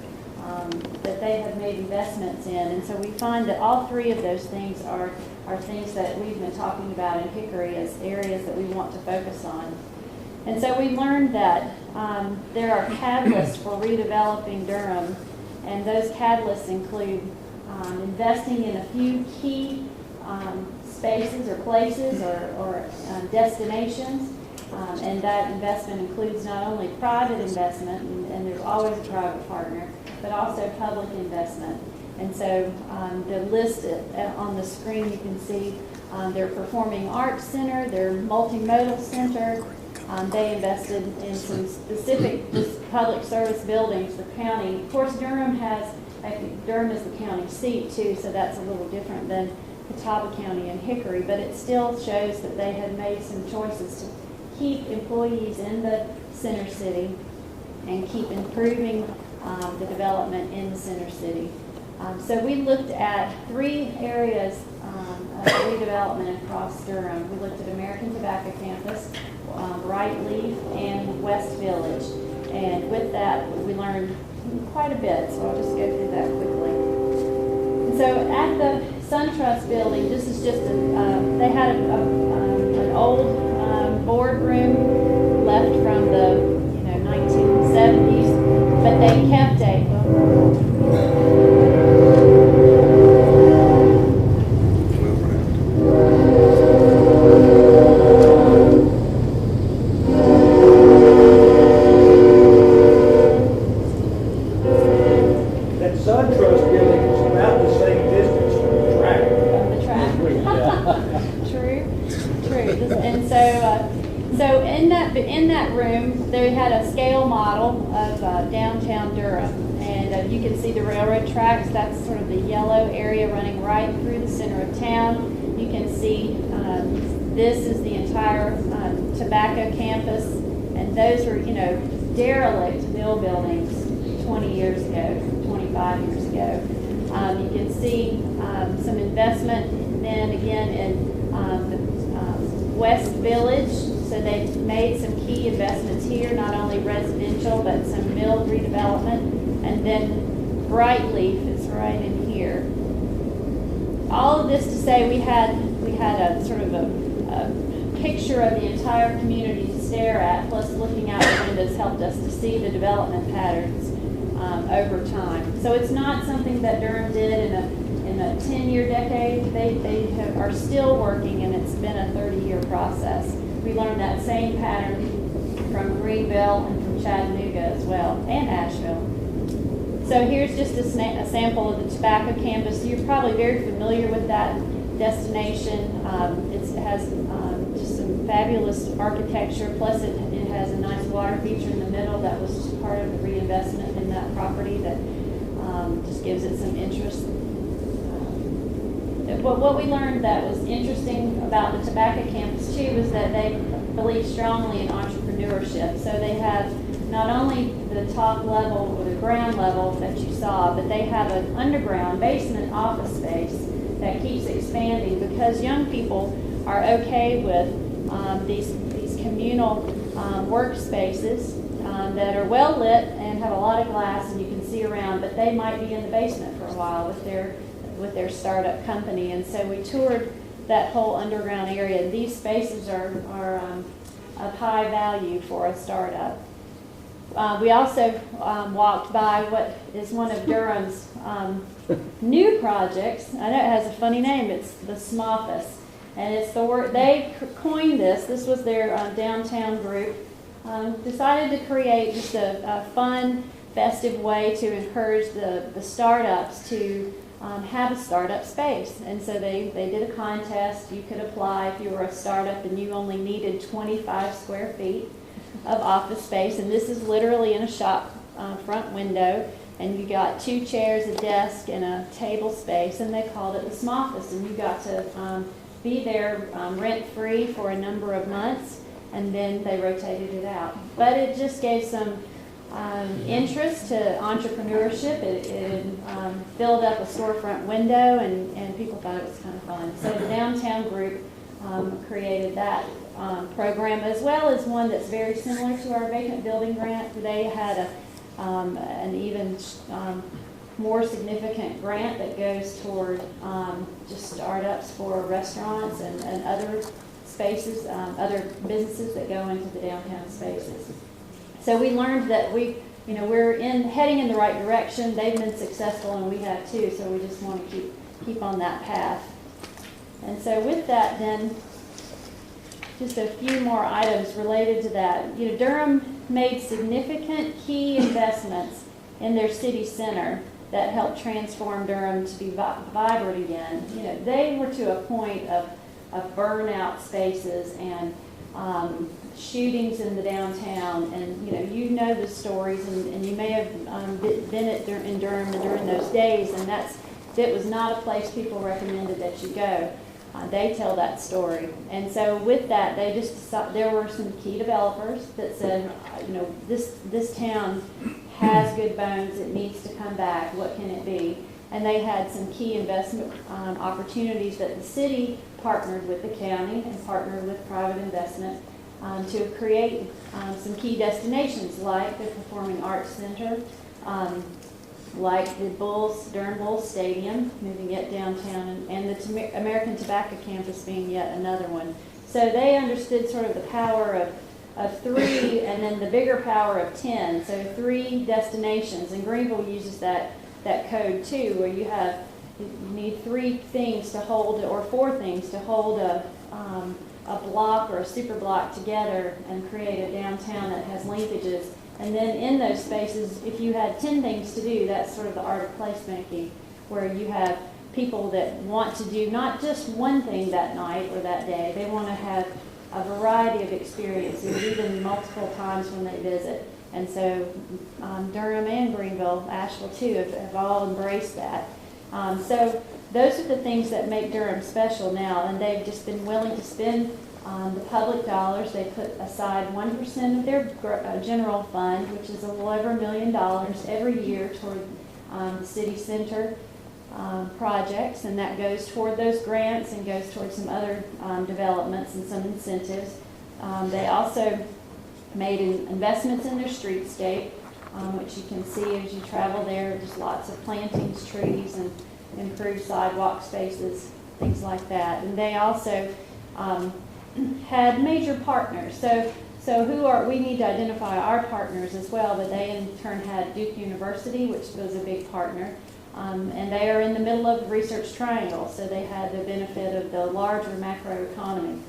that they have made investments in. And so we find that all three of those things are things that we've been talking about in Hickory as areas that we want to focus on. And so we learned that there are catalysts for redeveloping Durham, and those catalysts include investing in a few key spaces or places or destinations. And that investment includes not only private investment, and there's always a private partner, but also public investment. And so the list on the screen, you can see their Performing Arts Center, their Multimodal Center. They invested in some specific public service buildings. The county, of course, Durham is the county seat too, so that's a little different than Catawba County and Hickory, but it still shows that they had made some choices to keep employees in the center city and keep improving the development in the center city. So we looked at three areas of redevelopment across Durham. We looked at American Tobacco Campus, Brightleaf, and West Village. And with that, we learned quite a bit, so I'll just go through that quickly. And so at the SunTrust building, this is just they had an old boardroom left from the 1970s, but they kept That SunTrust building is about the same distance from the track. True. And so in that room, they had a scale model of downtown Durham, and you can see the railroad tracks. That's sort of the yellow area running right through the center of town. You can see this is the entire tobacco campus, and those were derelict mill buildings 20 years ago, 25 years ago. You can see some investment then again in the West Village. So they've made some key investments here, not only residential, but some mill redevelopment. And then Brightleaf is right in here. All of this to say we had a sort of a picture of the entire community to stare at, plus looking out the windows helped us to see the development patterns over time. So it's not something that Durham did in a 10-year decade. They are still working, and it's been a 30-year process. We learned that same pattern from Greenville and from Chattanooga as well, and Asheville. So here's just a sample of the tobacco campus. You're probably very familiar with that destination. It has just some fabulous architecture, plus it has a nice water feature in the middle that was part of the reinvestment in that property that just gives it some interest. What we learned that was interesting about the tobacco campus too was that they believe strongly in entrepreneurship. So they have not only the top level or the ground level that you saw, but they have an underground basement office space that keeps expanding because young people are okay with these communal workspaces that are well lit and have a lot of glass and you can see around, but they might be in the basement for a while with their startup company. And so we toured that whole underground area. These spaces are of high value for a startup. We also walked by what is one of Durham's new projects. I know it has a funny name. It's the SMOFIS. And it's the word, they coined this. This was their downtown group. Decided to create just a fun, festive way to encourage the startups to have a startup space. And so they did a contest. You could apply if you were a startup and you only needed 25 square feet of office space. And this is literally in a shop front window. And you got 2 chairs, a desk, and a table space. And they called it the SMOFIS. And you got to be there rent-free for a number of months. And then they rotated it out. But it just gave some interest to entrepreneurship. It filled up a storefront window, and people thought it was kind of fun. So the downtown group created that program, as well as one that's very similar to our vacant building grant. They had an even more significant grant that goes toward just startups for restaurants and other spaces, other businesses that go into the downtown spaces. So we learned that we're heading in the right direction. They've been successful, and we have too. So we just want to keep on that path. And so with that, then, just a few more items related to that. Durham made significant key investments in their city center that helped transform Durham to be vibrant again. They were to a point of burnout spaces and shootings in the downtown, and you know the stories, and you may have been in Durham during those days, and it was not a place people recommended that you go. They tell that story, and so with that, they just decided, there were some key developers that said, this town has good bones, it needs to come back. What can it be? And they had some key investment opportunities that the city partnered with the county and partnered with private investment to create some key destinations, like the Performing Arts Center, like the Durham Bulls Stadium, moving it downtown, and the American Tobacco Campus being yet another one. So they understood sort of the power of 3 and then the bigger power of 10. So 3 destinations, and Greenville uses that code too, where you need 3 things to hold, or 4 things to hold a block or a super block together and create a downtown that has linkages. And then in those spaces, if you had 10 things to do, that's sort of the art of placemaking, where you have people that want to do not just one thing that night or that day. They want to have a variety of experiences, even multiple times when they visit. And so Durham and Greenville, Asheville too, have all embraced that. So those are the things that make Durham special now, and they've just been willing to spend the public dollars. They put aside 1% of their general fund, which is a little over $1 million every year toward the city center projects, and that goes toward those grants and goes toward some other developments and some incentives. They also made investments in their streetscape, which you can see as you travel there. Just lots of plantings, trees, and improved sidewalk spaces, things like that. And they also had major partners. So we need to identify our partners as well, but they in turn had Duke University, which was a big partner. And they are in the middle of the Research Triangle, so they had the benefit of the larger macroeconomy.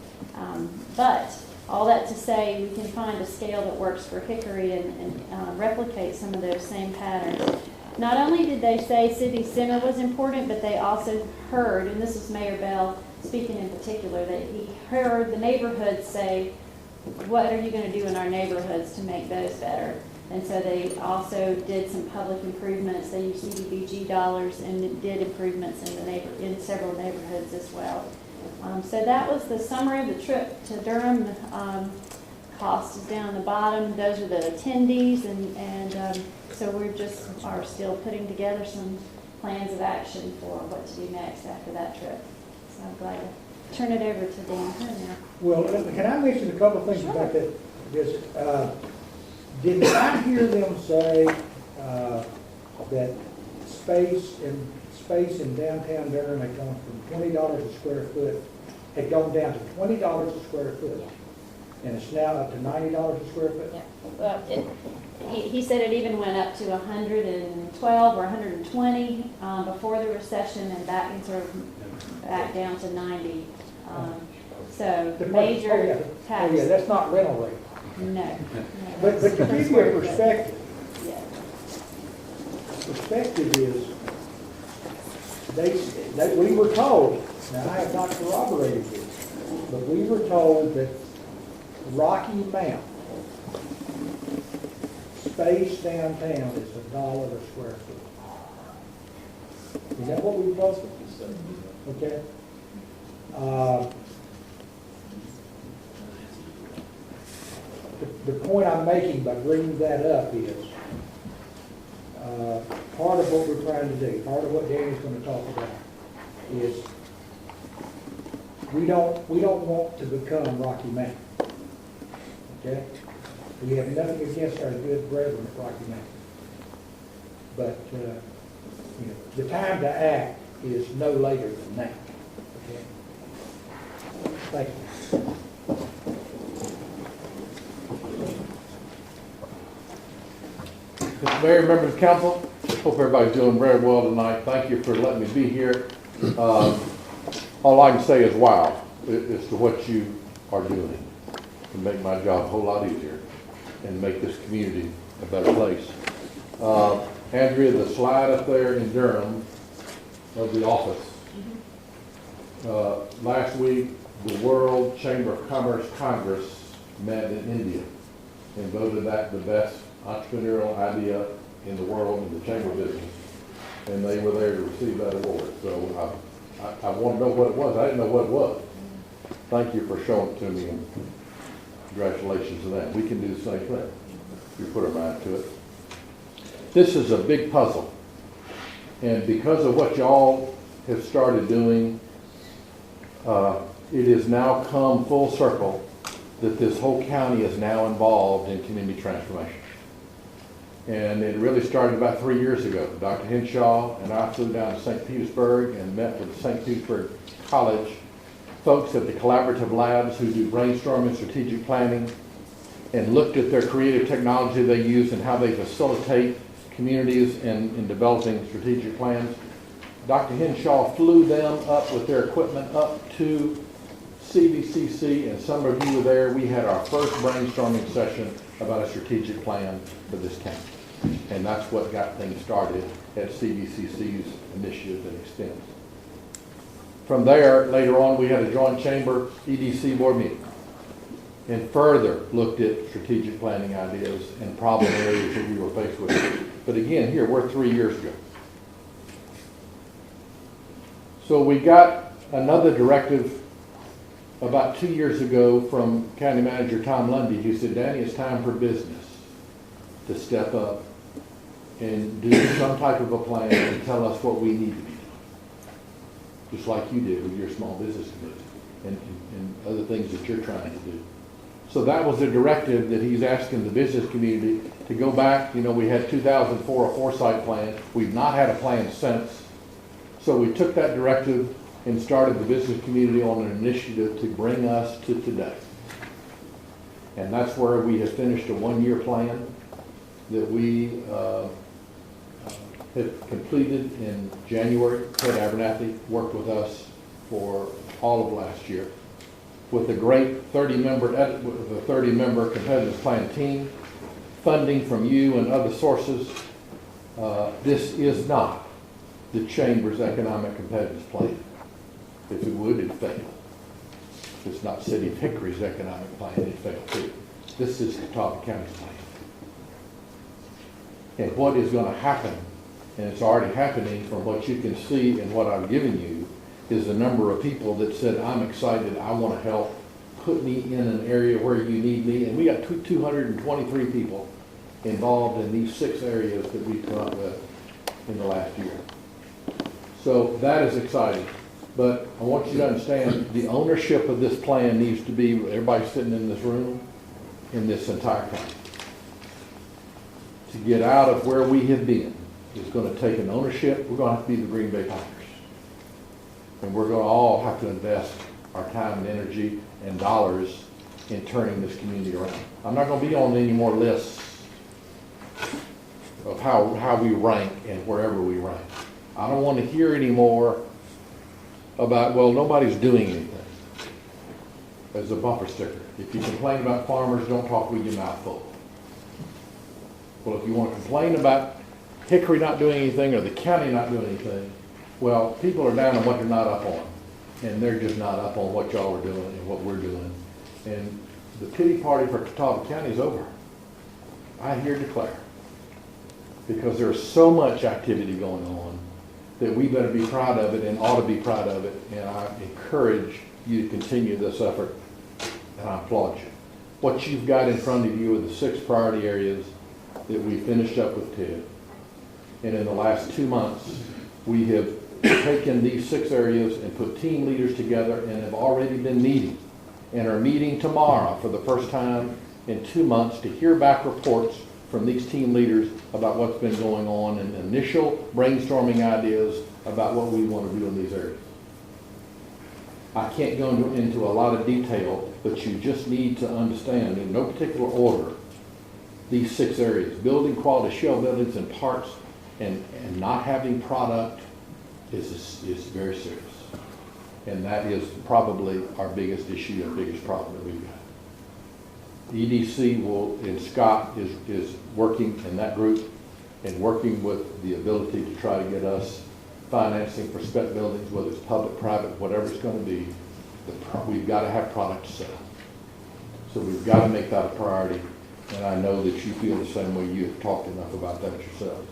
But all that to say, we can find a scale that works for Hickory and replicate some of those same patterns. Not only did they say city center was important, but they also heard, and this was Mayor Bell speaking in particular, that he heard the neighborhoods say, what are you going to do in our neighborhoods to make those better? And so they also did some public improvements. They used CDBG dollars and did improvements in several neighborhoods as well. So that was the summary of the trip to Durham. Cost is down the bottom. Those are the attendees, and so we are still putting together some plans of action for what to do next after that trip. So I'm glad to turn it over to Dan Hearn now. Well, can I mention a couple of things about that visit? Did I hear them say that space in downtown Durham had gone from $20 a square foot, had gone down to $20 a square foot, and it's now up to $90 a square foot? Yeah. Well, he said it even went up to 112 or 120 before the recession, and back down to 90. So major tax. Oh yeah, that's not rental rate. No. But to give you a perspective, Yeah. perspective is, we were told, now I have not corroborated this, but we were told that Rocky Mount space downtown is $1 a square foot. Is that what we were told? Okay. the point I'm making by bringing that up is, part of what we're trying to do, part of what Danny's gonna talk about, is we don't want to become Rocky Mountain. Okay? We have nothing against our good brethren at Rocky Mountain. But, you know, the time to act is no later than now. Okay? Thank you. Mr. Mayor, members of council, hope everybody's doing very well tonight. Thank you for letting me be here. All I can say is wow as to what you are doing to make my job a whole lot easier and make this community a better place. Andrea, the slide up there in Durham of the office. Last week, the World Chamber of Commerce Congress met in India and voted that the best entrepreneurial idea in the world in the chamber business. And they were there to receive that award. So I want to know what it was. I didn't know what it was. Thank you for showing it to me, and congratulations to them. We can do the same thing if you put our mind to it. This is a big puzzle. And because of what y'all have started doing, it has now come full circle that this whole county is now involved in community transformation. And it really started about 3 years ago. Dr. Henshaw and I flew down to St. Petersburg and met with the St. Petersburg College folks at the collaborative labs who do brainstorming, strategic planning, and looked at their creative technology they use and how they facilitate communities in developing strategic plans. Dr. Henshaw flew them up with their equipment up to CVCC, and some of you were there. We had our first brainstorming session about a strategic plan for this county. And that's what got things started at CVCC's initiative that extends. From there, later on, we had a joint chamber EDC board meeting and further looked at strategic planning ideas and problem areas that we were faced with. But again, here, we're 3 years ago. So we got another directive about 2 years ago from County Manager Tom Lundy, who said, Danny, it's time for business to step up and do some type of a plan and tell us what we need to be doing. Just like you did with your small business committee and other things that you're trying to do. So that was the directive that he's asking the business community to go back. You know, we had 2004 a foresight plan. We've not had a plan since. So we took that directive and started the business community on an initiative to bring us to today. And that's where we have finished a one-year plan that we have completed in January. Ted Abernathy worked with us for all of last year with a great 30-member competitive plan team, funding from you and other sources. This is not the Chamber's economic competitiveness plan. If it would, it'd fail. It's not City of Hickory's economic plan, it'd fail too. This is Catawba County's plan. And what is going to happen, and it's already happening from what you can see and what I've given you, is the number of people that said, I'm excited, I want to help, put me in an area where you need me. And we got 223 people involved in these 6 areas that we've come up with in the last year. So that is exciting. But I want you to understand the ownership of this plan needs to be everybody sitting in this room, in this entire county. To get out of where we have been is going to take an ownership. We're going to have to be the Green Bay Packers. And we're going to all have to invest our time and energy and dollars in turning this community around. I'm not going to be on any more lists of how we rank and wherever we rank. I don't want to hear any more about, well, nobody's doing anything as a bumper sticker. If you complain about farmers, don't talk with your mouth full. Well, if you want to complain about Hickory not doing anything or the county not doing anything, well, people are down on what they're not up on. And they're just not up on what y'all are doing and what we're doing. And the pity party for Catawba County is over. I here declare. Because there's so much activity going on that we better be proud of it and ought to be proud of it. And I encourage you to continue this effort, and I applaud you. what you've got in front of you are the 6 priority areas that we finished up with Ted. And in the last 2 months, we have taken these 6 areas and put team leaders together and have already been meeting and are meeting tomorrow for the first time in 2 months to hear back reports from these team leaders about what's been going on and initial brainstorming ideas about what we want to do in these areas. I can't go into a lot of detail, but you just need to understand in no particular order these 6 areas. Building quality shell buildings and parts and not having product is very serious. And that is probably our biggest issue and biggest problem that we've got. EDC and Scott is working in that group and working with the ability to try to get us financing for spec buildings, whether it's public, private, whatever it's going to be. We've got to have product to sell. So we've got to make that a priority. And I know that you feel the same way. You have talked enough about that yourselves.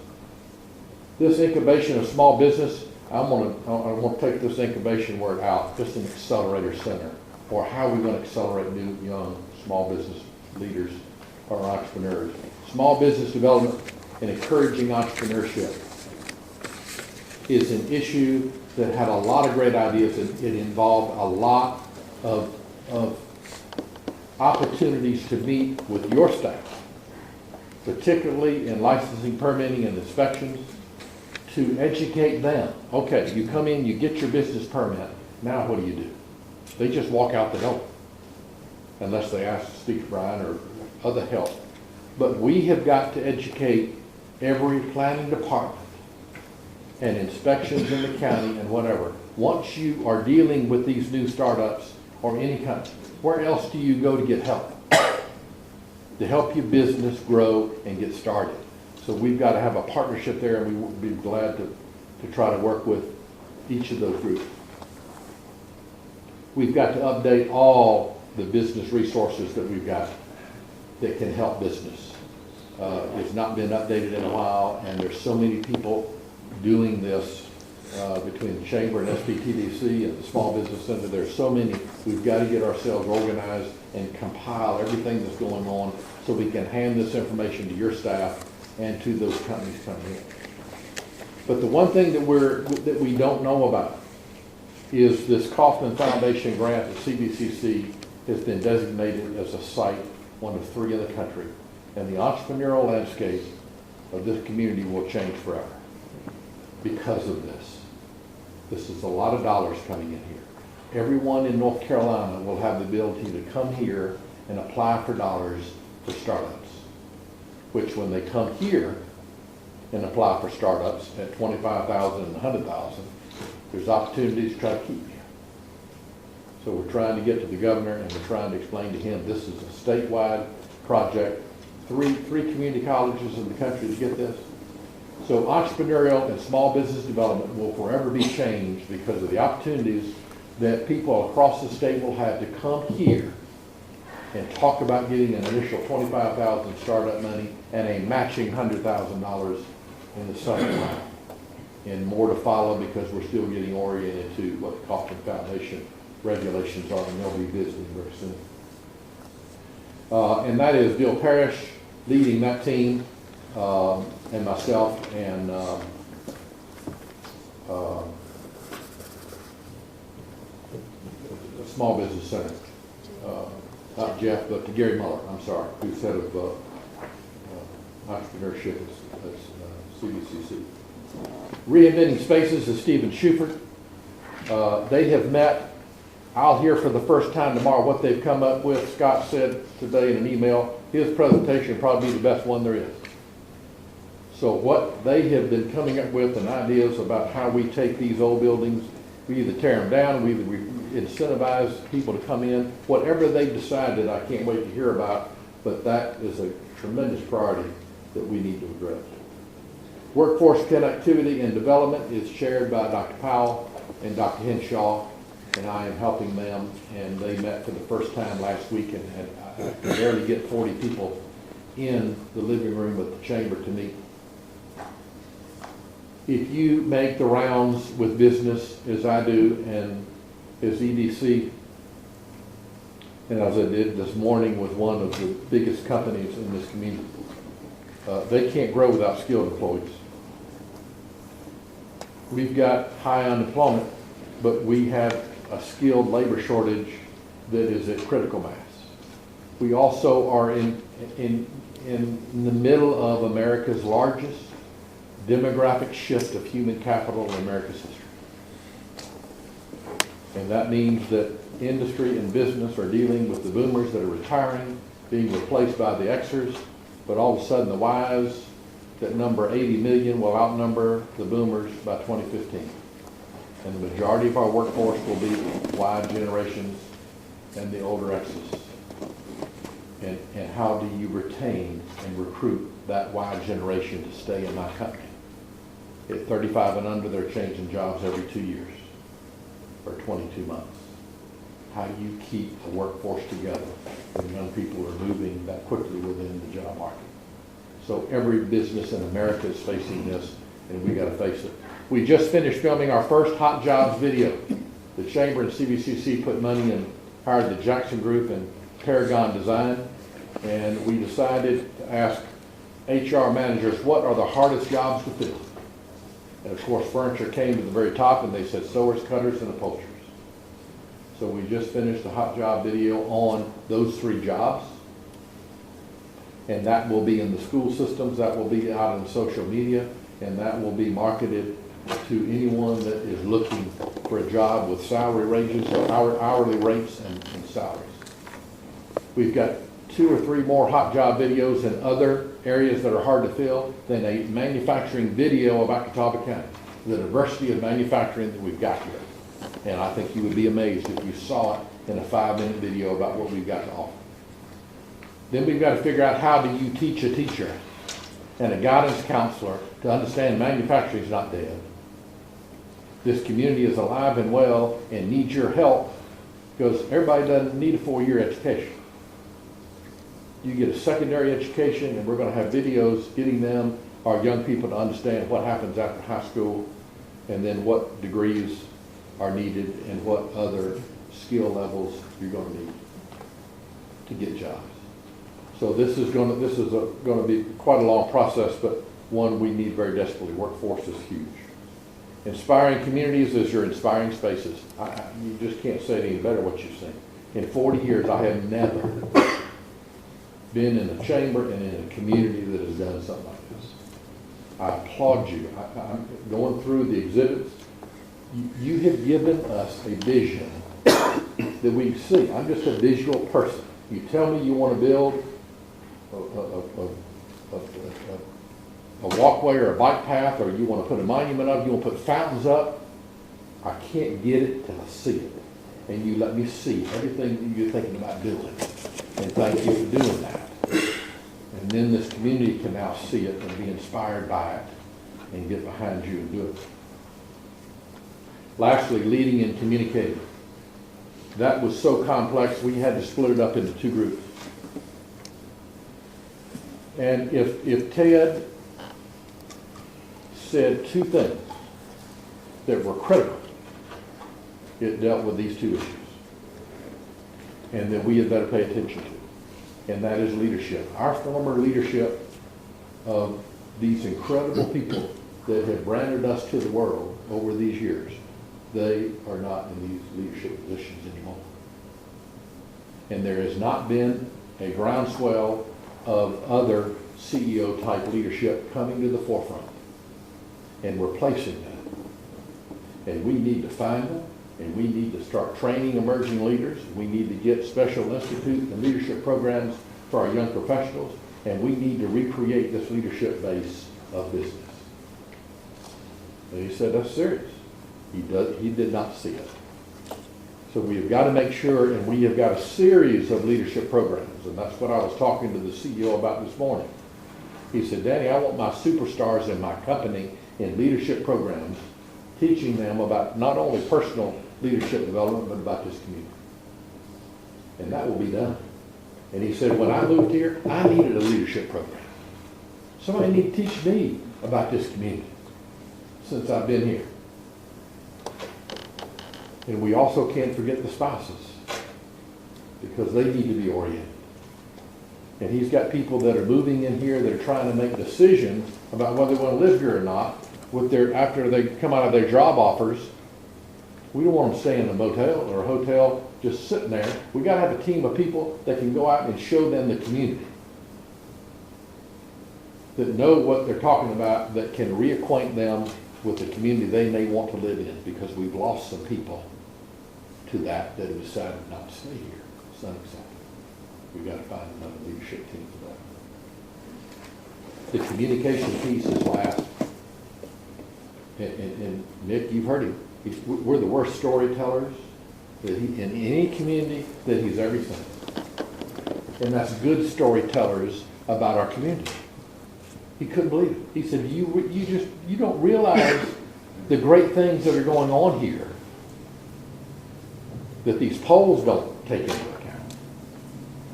This incubation of small business, I want to take this incubation word out, just an accelerator center, or how we're going to accelerate new, young, small business leaders or entrepreneurs. Small business development and encouraging entrepreneurship is an issue that had a lot of great ideas. It involved a lot of opportunities to meet with your staff, particularly in licensing, permitting, and inspections, to educate them. Okay, you come in, you get your business permit, now what do? They just walk out the door, unless they ask Steve Bryan or other help. But we have got to educate every planning department and inspections in the county and whatever. Once you are dealing with these new startups or any kind, where else do you go to get help? To help your business grow and get started. So we've got to have a partnership there, and we would be glad to try to work with each of those groups. We've got to update all the business resources that we've got that can help business. It's not been updated in a while, and there's so many people doing this between the Chamber and SPTDC and the Small Business Center. There's so many. We've got to get ourselves organized and compile everything that's going on so we can hand this information to your staff and to those companies coming in. But the one thing that we don't know about is this Kauffman Foundation grant at CBCC has been designated as a site, one of 3 in the country, and the entrepreneurial landscape of this community will change forever because of this. This is a lot of dollars coming in here. Everyone in North Carolina will have the ability to come here and apply for dollars for startups, which when they come here and apply for startups at $25,000 and $100,000, there's opportunities to try to keep you. So we're trying to get to the governor, and we're trying to explain to him this is a statewide project, three community colleges in the country to get this. So entrepreneurial and small business development will forever be changed because of the opportunities that people across the state will have to come here and talk about getting an initial $25,000 startup money and a matching $100,000 in the second round. And more to follow because we're still getting oriented to what the Kauffman Foundation regulations are, and they'll be visiting very soon. And that is Bill Parrish leading that team, and myself and Small Business Center. Not Jeff, but Gary Muller, I'm sorry, who's head of entrepreneurship at CBCC. Reinventing Spaces is Stephen Schufert. They have met. I'll hear for the first time tomorrow what they've come up with. Scott said today in an email, his presentation will probably be the best one there is. So what they have been coming up with and ideas about how we take these old buildings, we either tear them down, we incentivize people to come in, whatever they've decided, I can't wait to hear about, but that is a tremendous priority that we need to address. Workforce connectivity and development is chaired by Dr. Powell and Dr. Henshaw, and I am helping them, and they met for the first time last week, and I could barely get 40 people in the living room of the chamber to meet. If you make the rounds with business, as I do, and as EDC And as I did this morning with one of the biggest companies in this community, they can't grow without skilled employees. We've got high unemployment, but we have a skilled labor shortage that is at critical mass. We also are in the middle of America's largest demographic shift of human capital in America's history. And that means that industry and business are dealing with the boomers that are retiring, being replaced by the Xers, but all of a sudden the Ys that number 80 million will outnumber the boomers by 2015. And the majority of our workforce will be Y generations and the older Xs. And how do you retain and recruit that Y generation to stay in my company? At 35 and under, they're changing jobs every 2 years or 22 months. How do you keep the workforce together when young people are moving that quickly within the job market? So every business in America is facing this, and we got to face it. We just finished filming our first Hot Jobs video. The Chamber and CVCC put money and hired the Jackson Group and Paragon Design, and we decided to ask HR managers, what are the hardest jobs to fill? And of course, furniture came to the very top, and they said sewers, cutters, and upholsterers. So we just finished a hot job video on those 3 jobs. And that will be in the school systems, that will be out in social media, and that will be marketed to anyone that is looking for a job with salary ranges or hourly rates and salaries. We've got 2 or 3 more hot job videos in other areas that are hard to fill than a manufacturing video about Catawba County, the diversity of manufacturing that we've got here. And I think you would be amazed if you saw it in a 5-minute video about what we've got to offer. Then we've got to figure out, how do you teach a teacher and a guidance counselor to understand manufacturing is not dead. This community is alive and well and needs your help, because everybody doesn't need a 4-year education. You get a secondary education, and we're going to have videos getting them, our young people, to understand what happens after high school, and then what degrees are needed and what other skill levels you're going to need to get jobs. So this is going to be quite a long process, but one we need very desperately. Workforce is huge. Inspiring communities is your inspiring spaces. You just can't say it any better what you've seen. In 40 years, I have never been in a chamber and in a community that has done something like this. I applaud you. I'm going through the exhibits. You have given us a vision that we see. I'm just a visual person. You tell me you want to build a walkway or a bike path, or you want to put a monument up, you want to put fountains up. I can't get it till I see it. And you let me see everything that you're thinking about doing. And thank you for doing that. And then this community can now see it and be inspired by it and get behind you and do it. Lastly, leading and communicating. That was so complex, we had to split it up into 2 groups. And if Ted said 2 things that were critical, it dealt with these 2 issues, and that we had better pay attention to. And that is leadership. Our former leadership of these incredible people that have branded us to the world over these years, they are not in these leadership positions anymore. And there has not been a groundswell of other CEO-type leadership coming to the forefront and replacing that. And we need to find them, and we need to start training emerging leaders. We need to get special institute and leadership programs for our young professionals, and we need to recreate this leadership base of business. And he said, that's serious. He did not see it. So we have got to make sure, and we have got a series of leadership programs, and that's what I was talking to the CEO about this morning. He said, Danny, I want my superstars in my company in leadership programs, teaching them about not only personal leadership development, but about this community. And that will be done. And he said, when I moved here, I needed a leadership program. Somebody need to teach me about this community since I've been here. And we also can't forget the spouses. because they need to be oriented. And he's got people that are moving in here that are trying to make decisions about whether they want to live here or not after they come out of their job offers. We don't want them staying in a motel or a hotel just sitting there. We got to have a team of people that can go out and show them the community, that know what they're talking about, that can reacquaint them with the community they may want to live in, because we've lost some people to that have decided not to stay here. It's unacceptable. We've got to find another leadership team for that. The communication piece is last. And Nick, you've heard him. We're the worst storytellers in any community that he's ever seen. And that's good storytellers about our community. He couldn't believe it. He said, you don't realize the great things that are going on here that these polls don't take into account.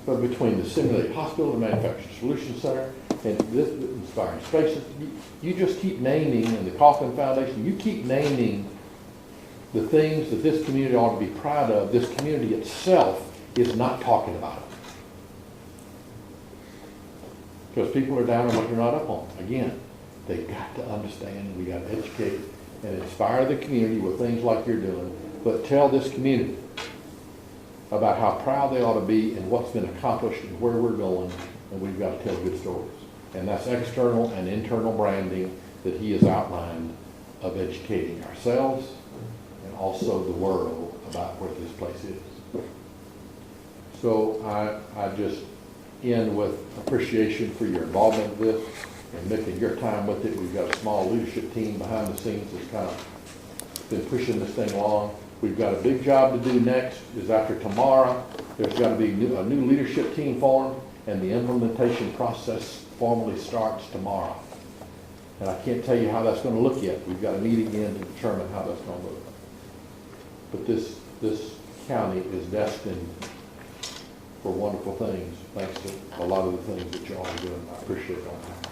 But between the Simulated Hospital, the Manufacturing Solutions Center, and this Inspiring Spaces, you just keep naming, and the Kaufman Foundation, you keep naming the things that this community ought to be proud of. This community itself is not talking about it. Because people are down on what they're not up on. Again, they've got to understand, we got to educate and inspire the community with things like you're doing, but tell this community about how proud they ought to be and what's been accomplished and where we're going, and we've got to tell good stories. And that's external and internal branding that he has outlined of educating ourselves and also the world about where this place is. So I just end with appreciation for your involvement with this and making your time with it. We've got a small leadership team behind the scenes that's kind of been pushing this thing along. We've got a big job to do next, is after tomorrow. There's got to be a new leadership team formed, and the implementation process formally starts tomorrow. And I can't tell you how that's going to look yet. We've got to meet again to determine how that's going to look. But this county is destined for wonderful things, thanks to a lot of the things that y'all are doing. I appreciate all that.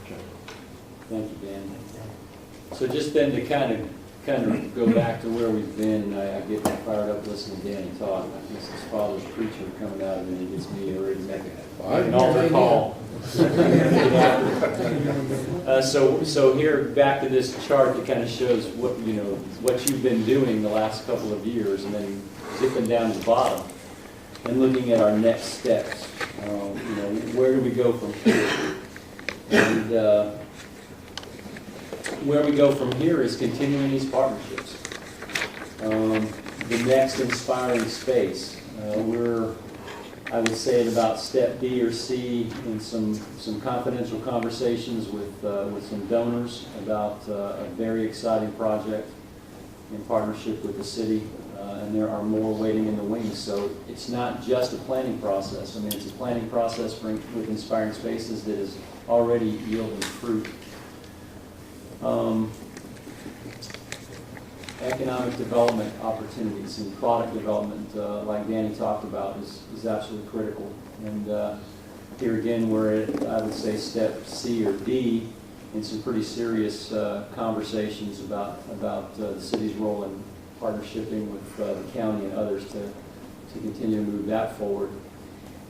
Thank you, Dan. So just then to kind of go back to where we've been, I get fired up listening to Danny talk. I guess his father's preacher coming out of me, and he gets me ready to make an altar call. So here, back to this chart that kind of shows what you've been doing the last couple of years, and then zipping down to the bottom and looking at our next steps. Where do we go from here? And where we go from here is continuing these partnerships. The next Inspiring Space, we're, I would say, at about step B or C in some confidential conversations with some donors about a very exciting project in partnership with the city, and there are more waiting in the wings. So it's not just a planning process. I mean, it's a planning process with Inspiring Spaces that is already yielding fruit. Economic development opportunities and product development, like Danny talked about, is absolutely critical. And here again, we're at, I would say, step C or D in some pretty serious conversations about the city's role in partnershiping with the county and others to continue to move that forward.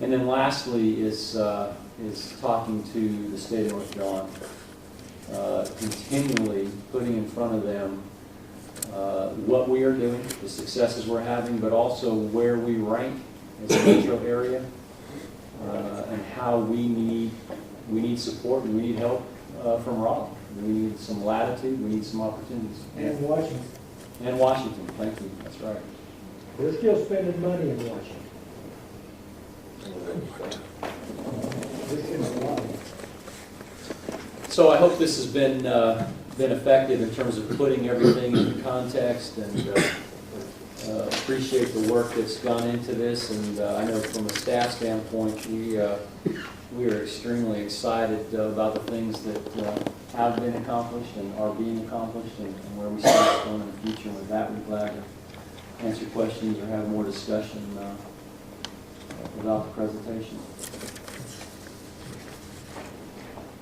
And then lastly is talking to the state of North Carolina, continually putting in front of them what we are doing, the successes we're having, but also where we rank as a metro area, and how we need support and we need help from Raleigh. We need some latitude, we need some opportunities. And Washington. And Washington, thank you, that's right. We're still spending money in Washington. So I hope this has been effective in terms of putting everything into context, and appreciate the work that's gone into this. And I know from a staff standpoint, we are extremely excited about the things that have been accomplished and are being accomplished, and where we see it going in the future. And with that, we're glad to answer questions or have more discussion about the presentation.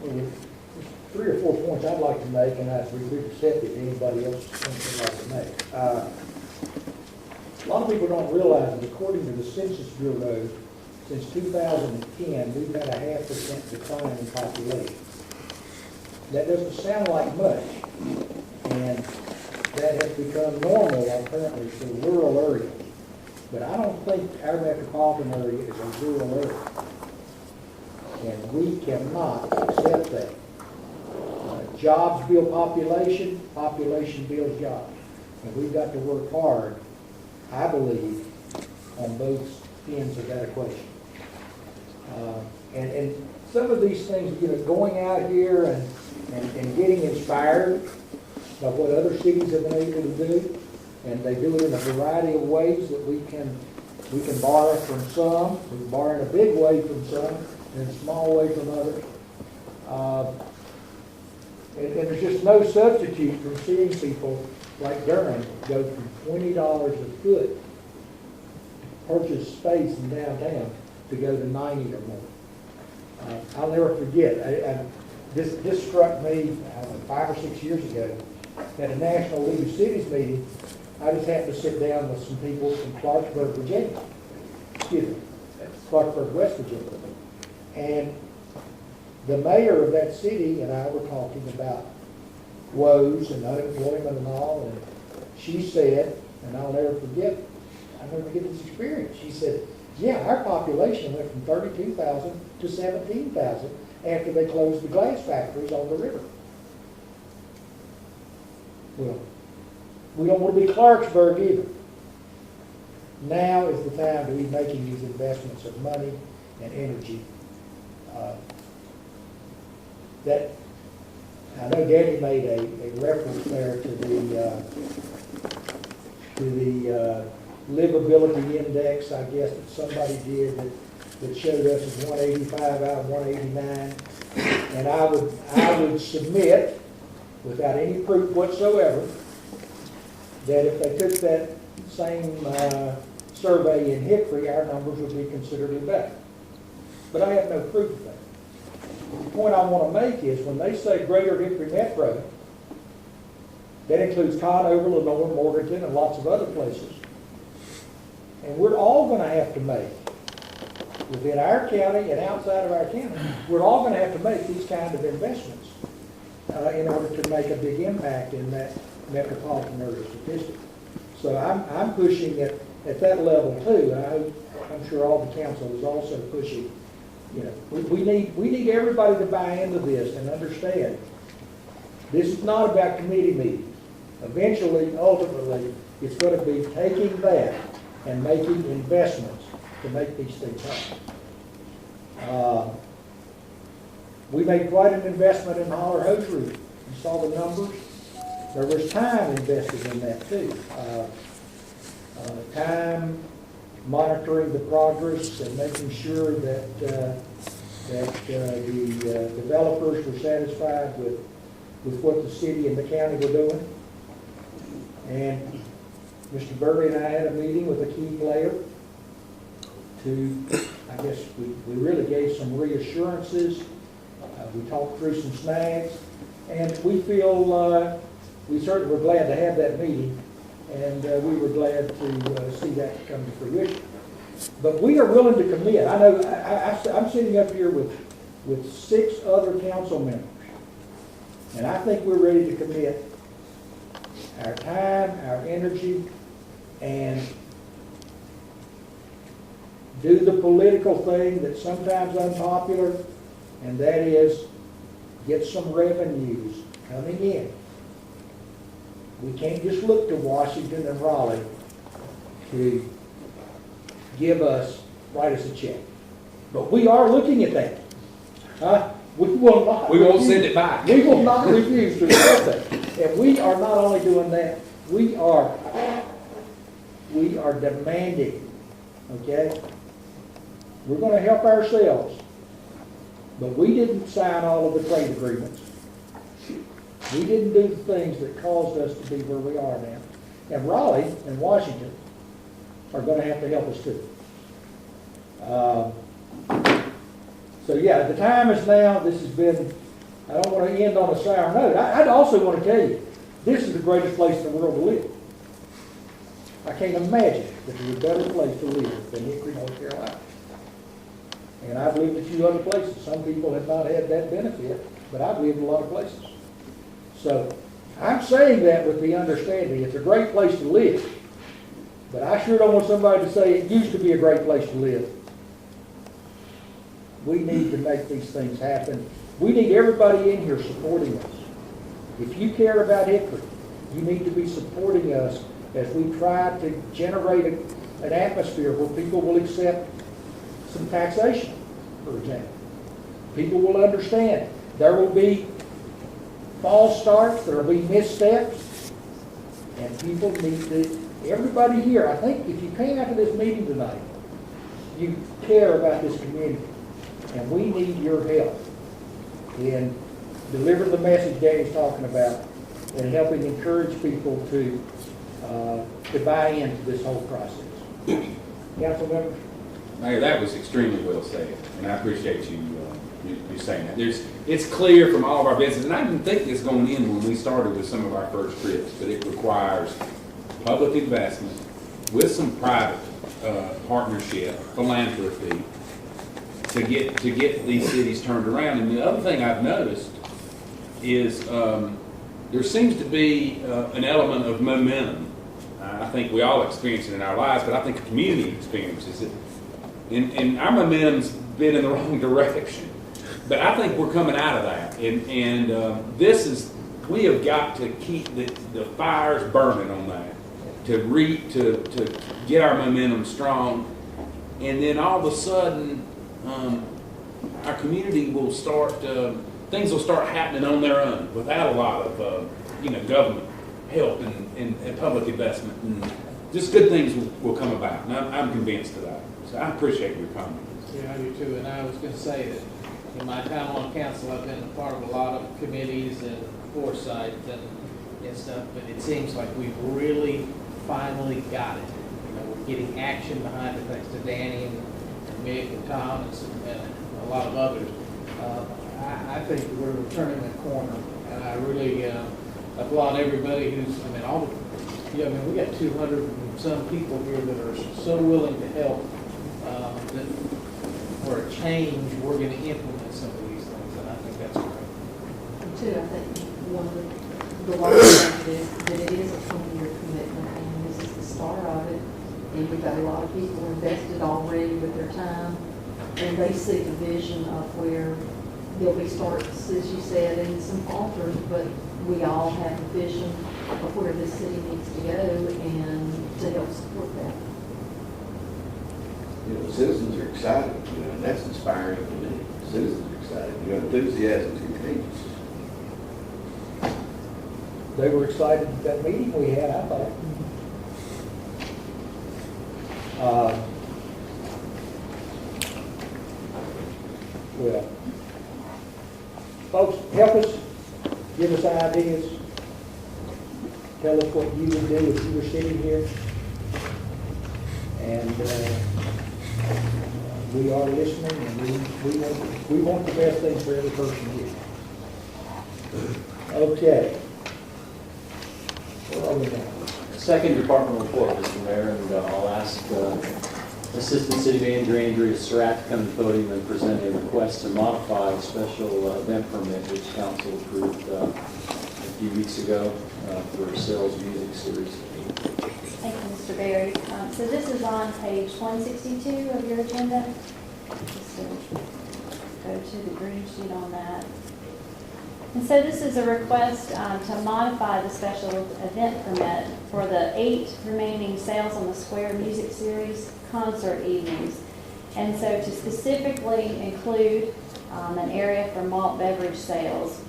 Well, 3 or 4 points I'd like to make, and I'd be receptive to anybody else would like to make. A lot of people don't realize that according to the Census Bureau, since 2010, we've had a 0.5% decline in population. That doesn't sound like much, and that has become normal apparently for rural areas. But I don't think our metropolitan area is a rural area. And we cannot accept that. Jobs build population, population builds jobs. And we've got to work hard, I believe, on both ends of that equation. And some of these things, going out here and getting inspired by what other cities have been able to do, and they do it in a variety of ways that we can borrow from some, we can borrow in a big way from some, and in a small way from others. And there's just no substitute for seeing people like Durham go from $20 a foot to purchase space in downtown to go to 90 or more. I'll never forget, this struck me 5 or 6 years ago at a National League of Cities meeting. I just happened to sit down with some people from Clarksburg, Virginia. Clarksburg, West Virginia. And the mayor of that city and I were talking about woes and unemployment and all, and she said, and I'll never forget this experience. She said, yeah, our population went from 32,000 to 17,000 after they closed the glass factories on the river. Well, we don't want to be Clarksburg either. Now is the time to be making these investments of money and energy. That I know Danny made a reference there to the livability index, I guess, that somebody did that showed us as 185 out of 189. And I would submit, without any proof whatsoever, that if they took that same survey in Hickory, our numbers would be considerably better. But I have no proof of that. The point I want to make is when they say Greater Hickory Metro, that includes Conover, Lenore, Morganton, and lots of other places. And we're all going to have to make, within our county and outside of our county, we're all going to have to make these kind of investments in order to make a big impact in that metropolitan area statistic. So I'm pushing it at that level too. I'm sure all the council is also pushing. We need everybody to buy into this and understand this is not about committee meetings. Eventually, ultimately, it's going to be taking that and making investments to make these things happen. We made quite an investment in Holler Hose Roof. You saw the numbers. There was time invested in that too. Time monitoring the progress and making sure that the developers were satisfied with what the city and the county were doing. And Mr. Burley and I had a meeting with a key player to, I guess we really gave some reassurances. We talked through some snags, and we feel we certainly were glad to have that meeting, and we were glad to see that come to fruition. But we are willing to commit. I know I'm sitting up here with 6 other council members, and I think we're ready to commit our time, our energy, and do the political thing that's sometimes unpopular, and that is get some revenues coming in. We can't just look to Washington and Raleigh to give us, write us a check. But we are looking at that. We will not. We won't send it back. We will not refuse to accept that. And we are not only doing that, we are demanding, okay? We're going to help ourselves, but we didn't sign all of the trade agreements. We didn't do the things that caused us to be where we are now. And Raleigh and Washington are going to have to help us too. So yeah, the time is now. This has been, I don't want to end on a sour note. I'd also want to tell you, this is the greatest place in the world to live. I can't imagine that there's a better place to live than Hickory, North Carolina. And I've lived a few other places. Some people have not had that benefit, but I've lived a lot of places. So I'm saying that with the understanding it's a great place to live. But I sure don't want somebody to say it used to be a great place to live. We need to make these things happen. We need everybody in here supporting us. If you care about Hickory, you need to be supporting us as we try to generate an atmosphere where people will accept some taxation, for example. People will understand. There will be false starts, there will be missteps, and people need to, everybody here, I think if you came out of this meeting tonight, you care about this community, and we need your help in delivering the message Danny's talking about and helping encourage people to buy into this whole process. Council members? Mayor, that was extremely well said, and I appreciate you saying that. It's clear from all of our business, and I didn't think this going in when we started with some of our first trips, but it requires public investment with some private partnership, philanthropy, to get these cities turned around. And the other thing I've noticed is there seems to be an element of momentum. I think we all experience it in our lives, but I think the community experiences it. And our momentum's been in the wrong direction. But I think we're coming out of that. And we have got to keep the fires burning on that, to get our momentum strong. And then all of a sudden, our community will start, things will start happening on their own without a lot of, government help and public investment. And just good things will come about. And I'm convinced of that. So I appreciate your comments. Yeah, I do too. And I was going to say that in my time on council, I've been a part of a lot of committees and foresight and stuff, but it seems like we've really finally got it. We're getting action behind it thanks to Danny and Mick and Tom and a lot of others. I think we're turning the corner, and I really applaud everybody who's, we got 200 and some people here that are so willing to help, that for a change, we're going to implement some of these things, and I think that's great. Too, I think one of the largest things is that it is a 20-year commitment, and this is the start of it. And we've got a lot of people invested already with their time, and they see the vision of where there'll be starts, as you said, and some falters, but we all have a vision of where this city needs to go and to help support that. The citizens are excited, and that's inspiring to me. Citizens are excited. Enthusiasm is contagious. They were excited at that meeting we had, I thought. Well, folks, help us, give us ideas, tell us what you would do if you were sitting here. And we are listening, and we want the best things for every person here. Okay. Where are we now? Second department report, Mr. Mayor, and I'll ask Assistant City Manager Andrea Surratt to come to the podium and present a request to modify a special event permit which council approved a few weeks ago for Sales Music Series. Thank you, Mr. Berry. So this is on page 162 of your agenda. Just go to the green sheet on that. And so this is a request to modify the special event permit for the 8 remaining Sales on the Square Music Series concert evenings. And so to specifically include an area for malt beverage sales.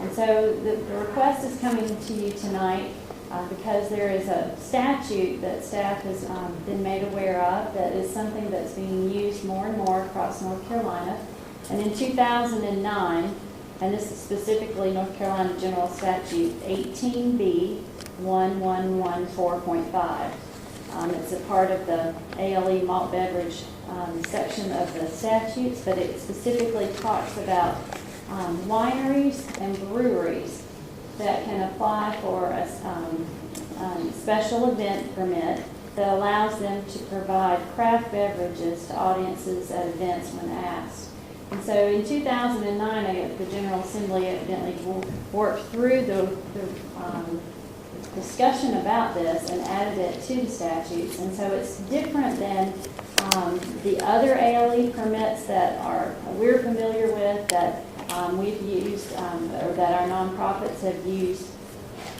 And so the request is coming to you tonight because there is a statute that staff has been made aware of that is something that's being used more and more across North Carolina. And in 2009, and this is specifically North Carolina General Statute 18B 1114.5. It's a part of the ALE malt beverage section of the statutes, but it specifically talks about wineries and breweries that can apply for a special event permit that allows them to provide craft beverages to audiences at events when asked. And so in 2009, the General Assembly evidently worked through the discussion about this and added it to the statutes. And so it's different than the other ALE permits that we're familiar with, that we've used, or that our nonprofits have used.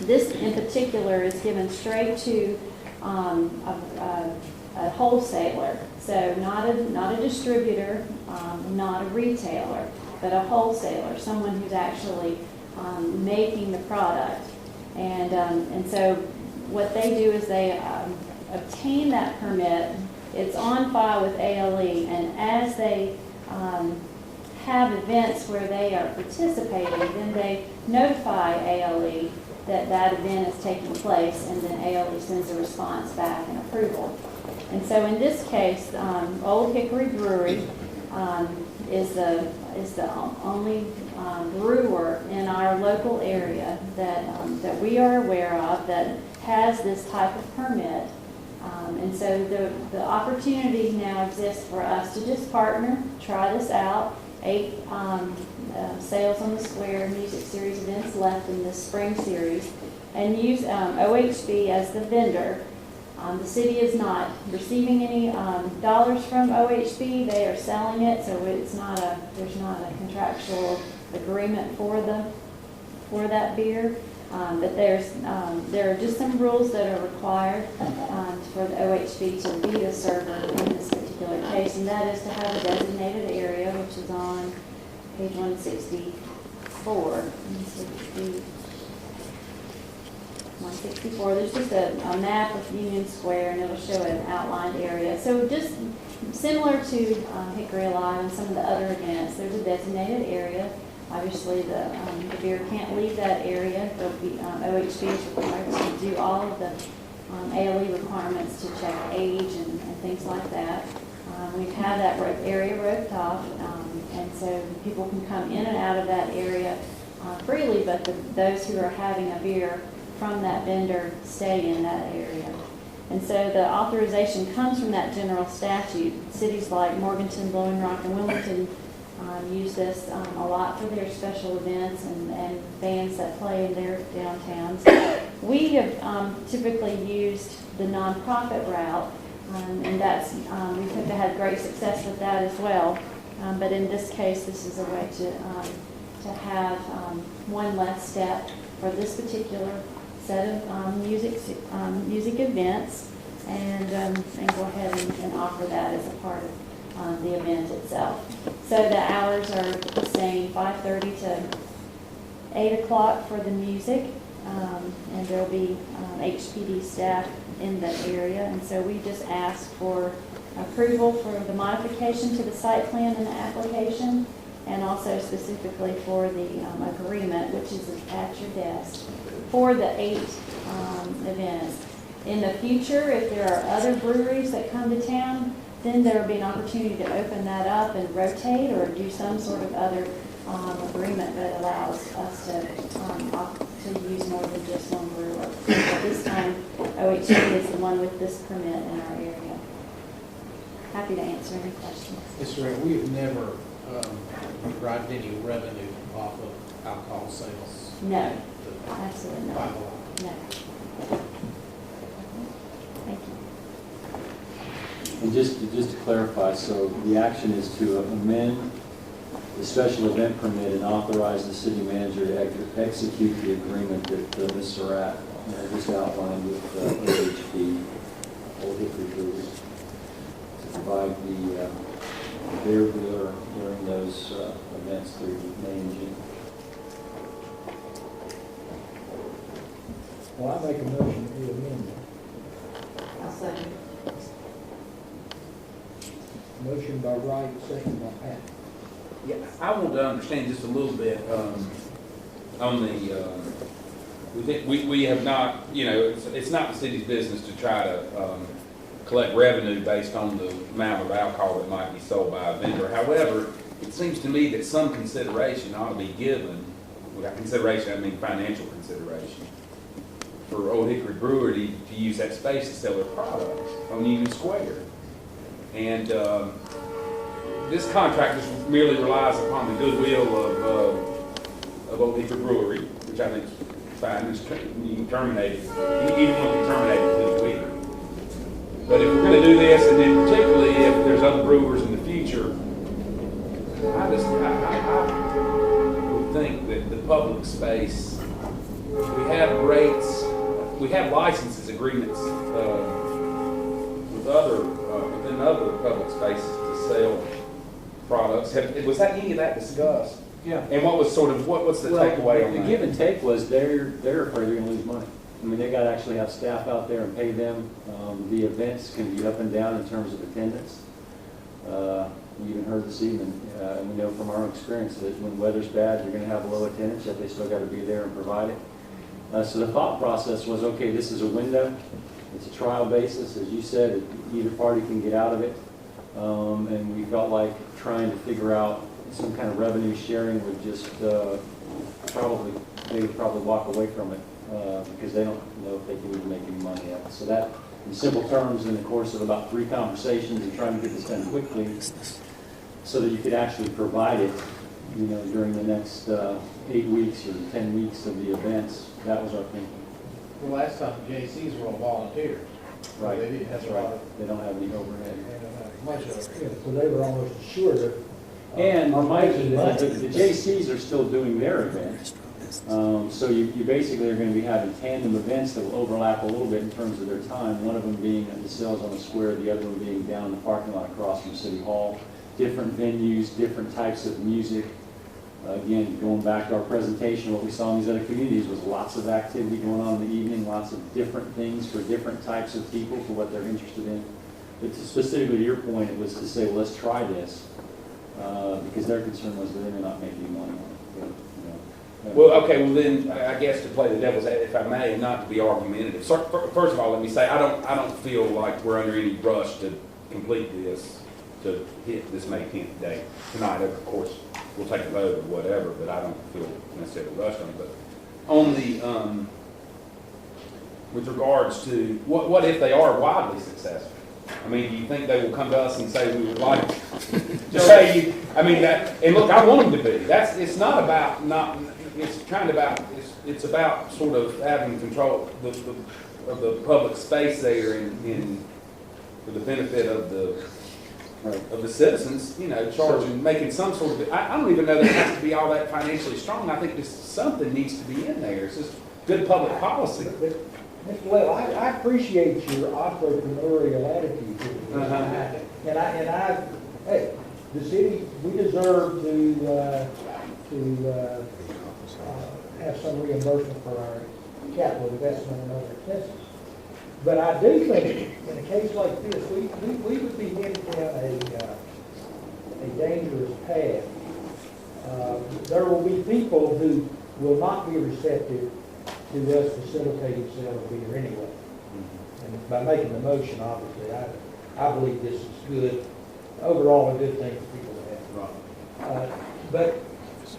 This in particular is given straight to a wholesaler, so not a distributor, not a retailer, but a wholesaler, someone who's actually making the product. And so what they do is they obtain that permit. It's on file with ALE, and as they have events where they are participating, then they notify ALE that that event is taking place, and then ALE sends a response back and approval. And so in this case, Old Hickory Brewery is the only brewer in our local area that we are aware of that has this type of permit. And so the opportunity now exists for us to just partner, try this out. 8 Sales on the Square Music Series events left in this spring series, and use OHB as the vendor. The city is not receiving any dollars from OHB. They are selling it, so there's not a contractual agreement for that beer. But there are just some rules that are required for the OHB to be the server in this particular case, and that is to have a designated area, which is on page 164. 164. There's just a map of Union Square, and it'll show an outlined area. So just similar to Hickory Alive and some of the other events, there's a designated area. Obviously, the beer can't leave that area. OHB is required to do all of the ALE requirements to check age and things like that. We've had that area roped off, and so people can come in and out of that area freely, but those who are having a beer from that vendor stay in that area. And so the authorization comes from that general statute. Cities like Morganton, Blowing Rock, and Wilmington use this a lot for their special events and bands that play in their downtowns. We have typically used the nonprofit route, and that's we've had great success with that as well. But in this case, this is a way to have one less step for this particular set of music events, and go ahead and offer that as a part of the event itself. So the hours are the same, 5:30 to 8 o'clock for the music, and there'll be HPD staff in the area. And so we just asked for approval for the modification to the site plan and the application, and also specifically for the agreement, which is at your desk, for the 8 events. In the future, if there are other breweries that come to town, then there will be an opportunity to open that up and rotate or do some sort of other agreement that allows us to use more than just one brewer. At this time, OHB is the one with this permit in our area. Happy to answer any questions. Mr. Ray, we have never derived any revenue off of alcohol sales. No, absolutely not. No. Thank you. And just to clarify, so the action is to amend the special event permit and authorize the city manager to execute the agreement that Ms. Surratt just outlined with OHB, Old Hickory Brewery, to provide the beer cooler during those events through May and June. Well, I make a motion to amend it. I'll second. Motion by Wright, second by Pat. Yeah, I want to understand just a little bit on the, we have not, it's not the city's business to try to collect revenue based on the amount of alcohol that might be sold by a vendor. However, it seems to me that some consideration ought to be given. Without consideration, I mean financial consideration, for Old Hickory Brewery to use that space to sell their products on Union Square. And this contract just merely relies upon the goodwill of Old Hickory Brewery, which I think is fine. You can terminate it. Either one can terminate it to the week. But if we're going to do this, and then particularly if there's other brewers in the future, I would think that the public space, we have rates, we have licenses agreements within other public spaces to sell products. Was that any of that discussed? Yeah. And what's the takeaway on The that? give and take was they're afraid they're going to lose money. I mean, they got to actually have staff out there and pay them. The events can be up and down in terms of attendance. We even heard this evening, and we know from our own experience that when weather's bad, you're going to have low attendance, yet they still got to be there and provide it. So the thought process was, okay, this is a window. It's a trial basis. As you said, either party can get out of it. And we felt like trying to figure out some kind of revenue sharing would just they would probably walk away from it because they don't know if they can even make any money at it. So that, in simple terms, in the course of about 3 conversations and trying to get this done quickly so that you could actually provide it, during the next 8 weeks or 10 weeks of the events, that was our thinking. The last time the JCs were all volunteers. Right. They didn't have That's a lot of, They don't have any overhead. much of it. So they were almost assured of. And Mike, making money. the JCs are still doing their events. So you basically are going to be having tandem events that will overlap a little bit in terms of their time. One of them being at the Sales on the Square, the other one being down in the parking lot across from City Hall. Different venues, different types of music. Again, going back to our presentation, what we saw in these other communities was lots of activity going on in the evening, lots of different things for different types of people for what they're interested in. But specifically to your point, it was to say, well, let's try this, because their concern was that they may not make any money on it. Well, okay, well then, I guess to play the devil's advocate, if I may, and not to be argumentative. So, first of all, let me say, I don't feel like we're under any rush to complete this, to hit this May 10th date. Tonight, of course, we'll take a vote or whatever, but I don't feel necessarily rushed on it. But on the, with regards to, what if they are wildly successful? I mean, do you think they will come to us and say we would like to say that, and look, I want them to be. It's not about it's kind of about, it's about sort of having control of the public space there in for the benefit of the citizens, charging, making some sort of, I don't even know that it has to be all that financially strong. I think just something needs to be in there. It's just good public policy. But, Mr. Well, I appreciate your entrepreneurial attitude to this. And hey, the city, we deserve to have some reimbursement for our capital investment and other expenses. But I do think in a case like this, we would be heading down a dangerous path. There will be people who will not be receptive to us facilitating sale of beer anyway. And by making the motion, obviously, I believe this is good, overall a good thing for people to have. But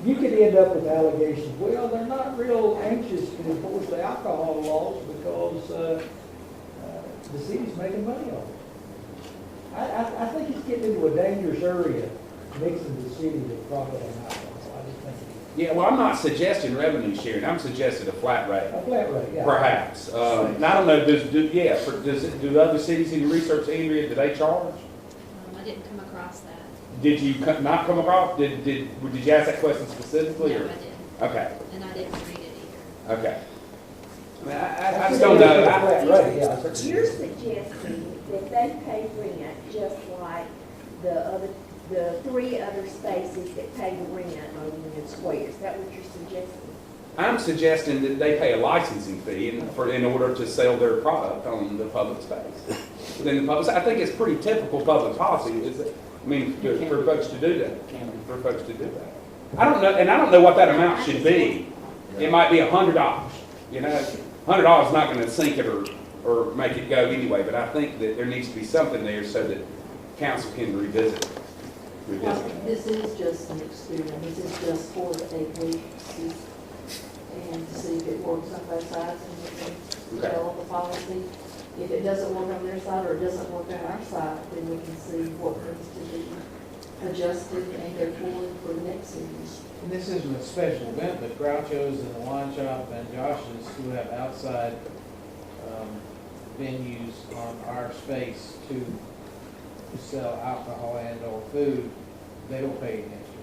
you could end up with allegations, well, they're not real anxious to enforce the alcohol laws because the city's making money on it. I think it's getting into a dangerous area, mixing the city with profit on alcohol. I just think Yeah, well, I'm not suggesting revenue sharing. I'm suggesting a flat rate. a flat rate, yeah. Perhaps. And I don't know, do other cities in your research, Andrea, do they charge? I didn't come across that. Did you not come across, did you ask that question specifically? No, or? I didn't. Okay, And I didn't read it either. okay. I mean, I just don't know. You're suggesting that they pay rent just like the 3 other spaces that pay rent on Union Square. Is that what you're suggesting? I'm suggesting that they pay a licensing fee in order to sell their product on the public space. I think it's pretty typical public policy, for folks to do that. I don't know, and I don't know what that amount should be. It might be $100. $100 is not going to sink it or make it go anyway. But I think that there needs to be something there so that council can revisit. This is just an experiment. This is just 4 to 8 weeks, and to see if it works on both sides. And develop a policy. If it doesn't work on their side or it doesn't work on our side, then we can see what needs to be adjusted and go forward for the next season. And this isn't a special event, but Groucho's and the Wine Shop and Josh's, who have outside venues on our space to sell alcohol and or food, they don't pay any extra.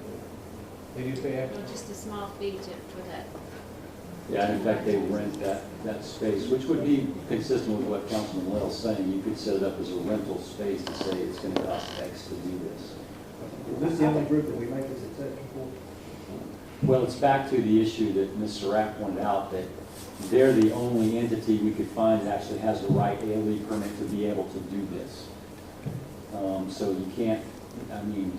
They do pay extra. Well, just a small fee for that. Yeah, and in fact, they rent that space, which would be consistent with what Councilman Little's saying. You could set it up as a rental space to say it's going to cost X to do this. Is this the only group that we make this exception for? Well, it's back to the issue that Ms. Surratt pointed out, that they're the only entity we could find that actually has the right ALE permit to be able to do this. So you can't, I mean,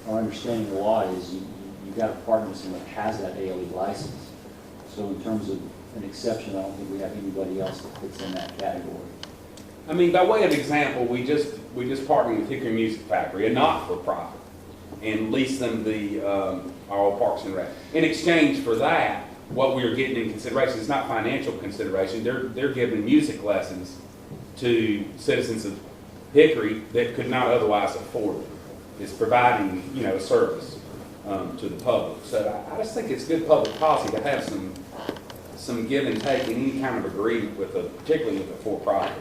our understanding of the law is you've got to partner with someone that has that ALE license. So in terms of an exception, I don't think we have anybody else that fits in that category. I mean, by way of example, we just partnered with Hickory Music Factory, a not-for-profit, and leased them the our old Parks and Rec. In exchange for that, what we're getting in consideration is not financial consideration. They're giving music lessons to citizens of Hickory that could not otherwise afford it. It's providing, a service to the public. So I just think it's good public policy to have some give and take in any kind of agreement with particularly with a for-profit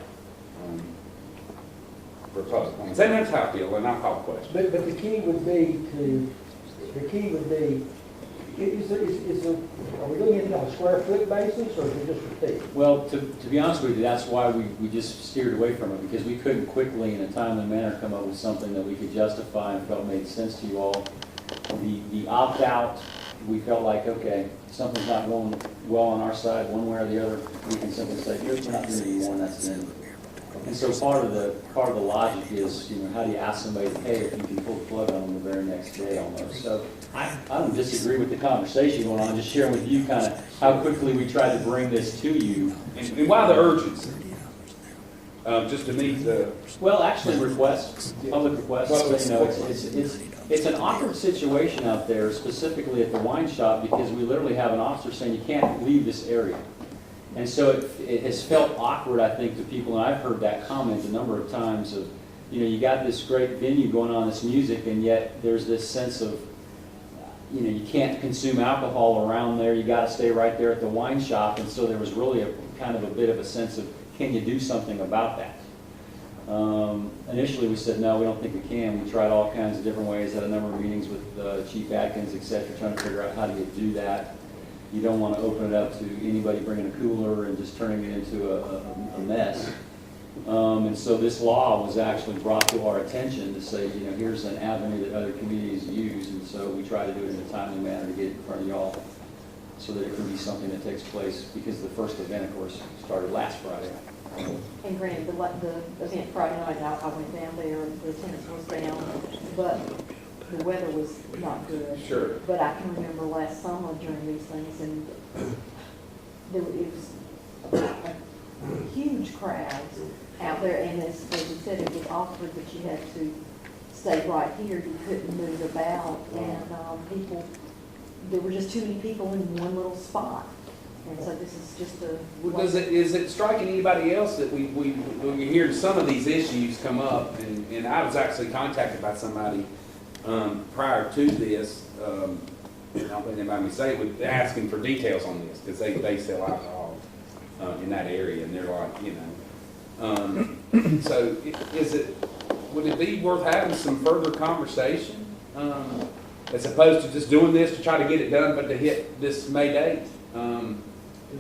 for public lands. And that's how I feel, and I'll call the question. But the key would be, are we doing it on a square foot basis, or is it just a fee? Well, to be honest with you, that's why we just steered away from it, because we couldn't quickly, in a timely manner, come up with something that we could justify and felt made sense to you all. The opt-out, we felt like, okay, something's not going well on our side, one way or the other, we can simply say, here's, we're not doing it anymore, and that's the end. And so part of the logic is, how do you ask somebody to pay if you can pull the plug on them the very next day almost? So I don't disagree with the conversation going on, just sharing with you kind of how quickly we tried to bring this to you. And why the urgency? Just to meet the... Well, actually requests, public requests, it's an awkward situation out there, specifically at the wine shop, because we literally have an officer saying you can't leave this area. And so it has felt awkward, I think, to people, and I've heard that comment a number of times of, you got this great venue going on, this music, and yet there's this sense of, you can't consume alcohol around there, you got to stay right there at the wine shop, and so there was really a kind of a bit of a sense of, can you do something about that? Initially we said, no, we don't think we can. We tried all kinds of different ways, had a number of meetings with Chief Atkins, et cetera, trying to figure out how do you do that. You don't want to open it up to anybody bringing a cooler and just turning it into a mess. And so this law was actually brought to our attention to say, here's an avenue that other communities use, and so we try to do it in a timely manner to get it in front of y'all so that it can be something that takes place, because the first event, of course, started last Friday. And granted, the event Friday night, I went down there, the attendance was down, but the weather was not good. Sure. But I can remember last summer during these things, and it was huge crowds out there, and as you said, it was awkward that you had to stay right here, you couldn't move about, and there were just too many people in one little spot. And so this is just Is it striking anybody else that we hear some of these issues come up, and I was actually contacted by somebody prior to this, I don't think anybody would say it, asking for details on this, because they sell alcohol in that area, and they're like, so would it be worth having some further conversation, as opposed to just doing this to try to get it done, but to hit this May date?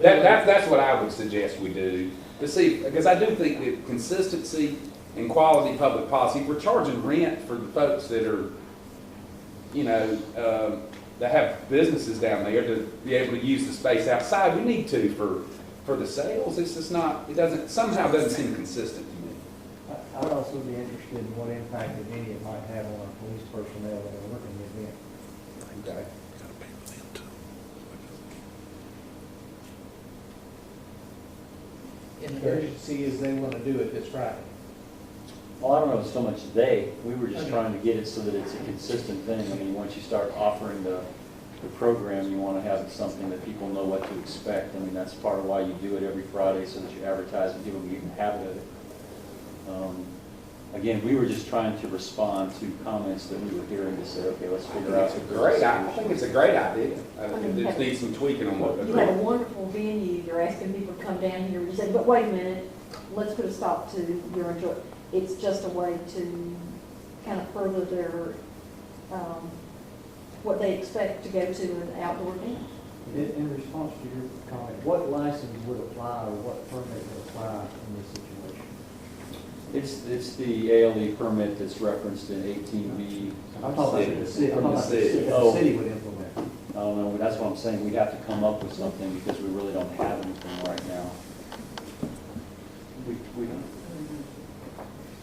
That's what I would suggest we do, to see, because I do think that consistency and quality public policy, if we're charging rent for the folks that are, that have businesses down there to be able to use the space outside, we need to for the sales. It's just not, somehow doesn't seem consistent to me. I'd also be interested in what impact, if any, it might have on our police personnel that are working the event. Okay. And the urgency is they want to do it this Friday. Well, I don't know so much we were just trying to get it so that it's a consistent thing. I mean, once you start offering the the program, you want to have something that people know what to expect. I mean, that's part of why you do it every Friday, so that you advertise and people get in the habit of it. Again, we were just trying to respond to comments that we were hearing to say, okay, let's figure out. I think it's a great idea. There just needs some tweaking on what. You had a wonderful venue, you're asking people to come down here, you said, but wait a minute, let's put a stop to your enjoy. It's just a way to kind of further their, what they expect to go to an outdoor event. In response to your comment, what license would apply or what permit would apply in this situation? It's the ALE permit that's referenced in 18B. I'm talking about the city. From the city. The Oh. city would implement. I don't know, that's what I'm saying, we'd have to come up with something because we really don't have anything right now. We don't.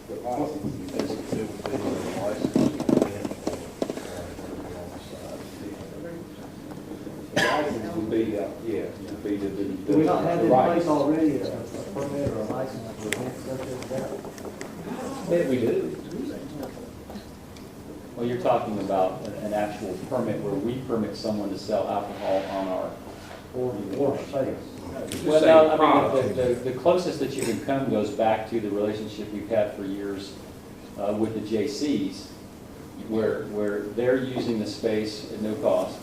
The license would be, would be the. Do we not have in place already a permit or a license for events such as that? Yeah, we do. Well, you're talking about an actual permit where we permit someone to sell alcohol on our. Or sales? Well, no, I mean, the closest that you can come goes back to the relationship we've had for years with the JCs, where they're using the space at no cost.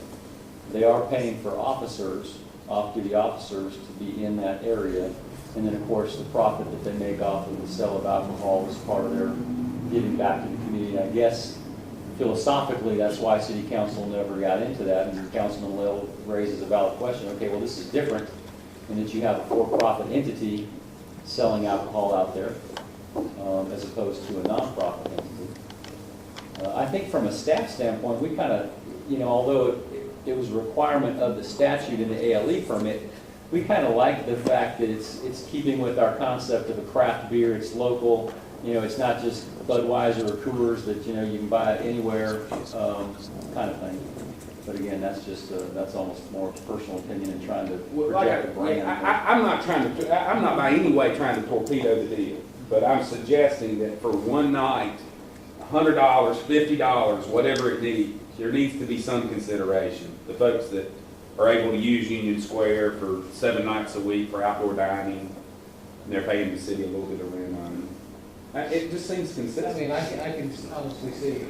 They are paying for officers, off-duty officers, to be in that area. And then, of course, the profit that they make off of the sale of alcohol is part of their giving back to the community. I guess philosophically, that's why City Council never got into that. And Councilman Lill raises a valid question. Okay, well, this is different in that you have a for-profit entity selling alcohol out there as opposed to a nonprofit entity. I think from a staff standpoint, we kind of, although it was a requirement of the statute in the ALE permit, we kind of like the fact that it's keeping with our concept of a craft beer. It's local. It's not just Budweiser or Coors that, you can buy it anywhere, kind of thing. But again, that's almost more personal opinion and trying to project a brand. I'm not by any way trying to torpedo the deal, but I'm suggesting that for one night, $100, $50, whatever it needs, there needs to be some consideration. The folks that are able to use Union Square for 7 nights a week for outdoor dining, and they're paying the city a little bit of rent on it. It just seems consistent. I mean, I can honestly see,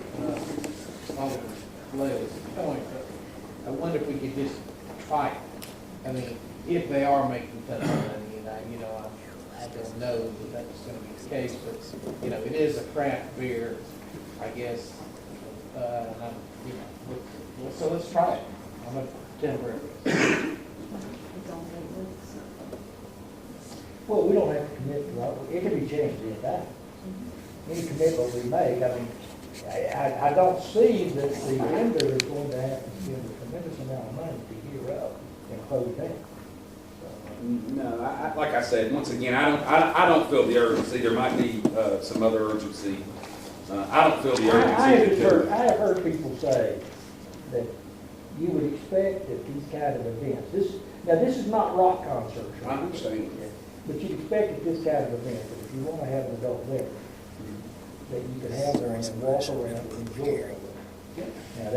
Alderman Lail's point, but I wonder if we could just try it. I mean, if they are making tons of money, I don't know that that's going to be the case, but, it is a craft beer, I guess. So let's try it. I'm a temporary. Well, we don't have to commit to that. It can be changed anytime. Any commitment we make, I mean, I don't see that the vendor is going to have to spend a tremendous amount of money to gear up and close down. No, like I said, once again, I don't feel the urgency. There might be some other urgency. I don't feel the urgency. I have heard people say that you would expect that these kind of events, this is not rock concerts. I understand. But you'd expect at this kind of event, that if you want to have an adult beverage, that you could have there and walk around and enjoy it. Now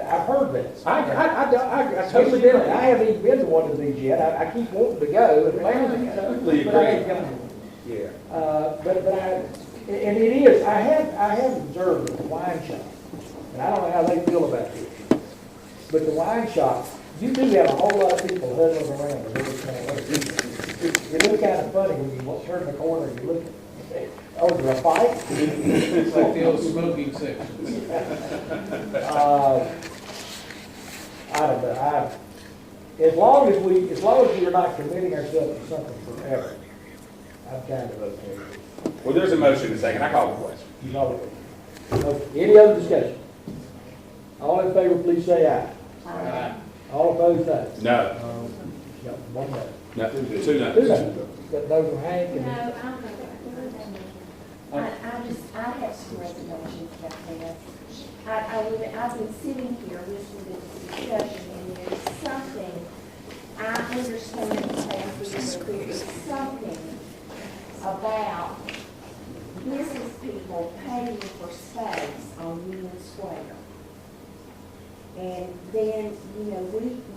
I've heard that. I totally agree. I haven't even been to one of these yet. I keep wanting to go and planning to go. Totally But I agree. ain't gone. Yeah. And it is, I have observed at the wine shop, and I don't know how they feel about this, but the wine shop, you do have a whole lot of people huddling around. It looks kind of funny when you turn the corner and you look at, oh, is there a fight? It's like the old smoking section. I don't know. As long as we are not committing ourselves to something forever, I'm kind of okay. Well, there's a motion in a second. I call the question. You know it. Any other discussion? All in favor, please say aye. Aye. All opposed, say. No. No, one no. No. 2 no. Two no. Got those from Hank and. No, I have some reservations about that. I've been sitting here listening to this discussion, and there's something, I understand there is something about business people paying for space on Union Square. And then,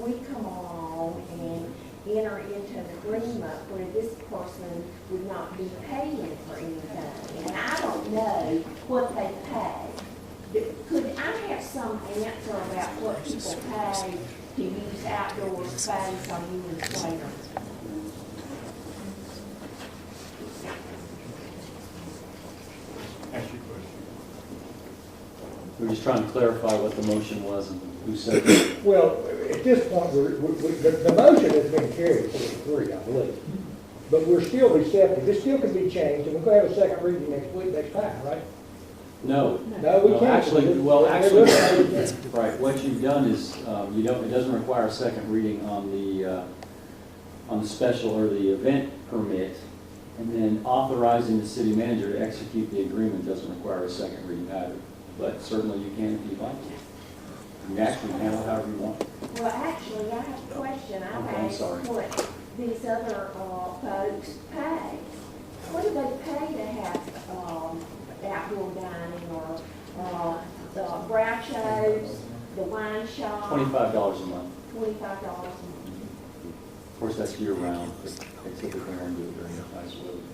we come along and enter into an agreement where this person would not be paying for anything. And I don't know what they pay. Could I have some answer about what people pay to use outdoor space on Union Square? We're just trying to clarify what the motion was and who said it. Well, at this point, the motion has been carried 4-3, I believe. But we're still receptive. This still can be changed, and we're going to have a second reading next time, right? No. No, we can't. Actually, right, what you've done is, it doesn't require a second reading on the special or the event permit, and then authorizing the city manager to execute the agreement doesn't require a second reading either. But certainly you can if you'd like to. You can actually handle it however you want. Well, actually, I have a question. I've Okay, I'm asked sorry. what these other folks pay. What do they pay to have outdoor dining or the Groucho's, the wine shop? $25 a month. $25 a month. Of course, that's year round, but they typically only do it during the nice weather.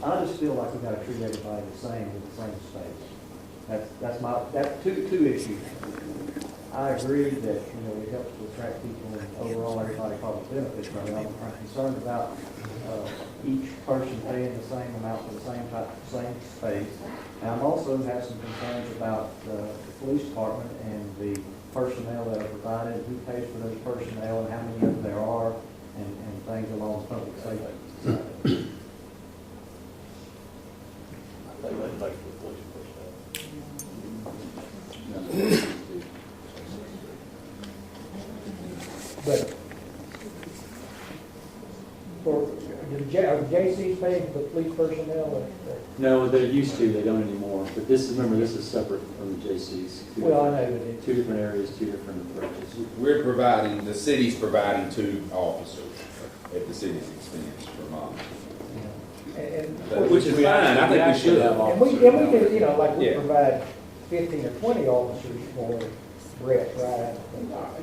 I just feel like we gotta treat everybody the same in the same space. That's two issues. I agree that, it helps to attract people and overall everybody probably benefits from it. I'm concerned about, each person paying the same amount for the same space. And I'm also have some concerns about the police department and the personnel that are provided, who pays for those personnel and how many of them there are, and things along the public safety. But for the J.C.'s paying for the police personnel? No, they used to, they don't anymore. But this is separate from the J.C.'s. Well, I know, but Two different areas, two different approaches. The city's providing 2 officers at the city's expense per month. Which is fine, I think we should have And we officers. can, like we Yeah. provide 15 or 20 officers for Brett, right?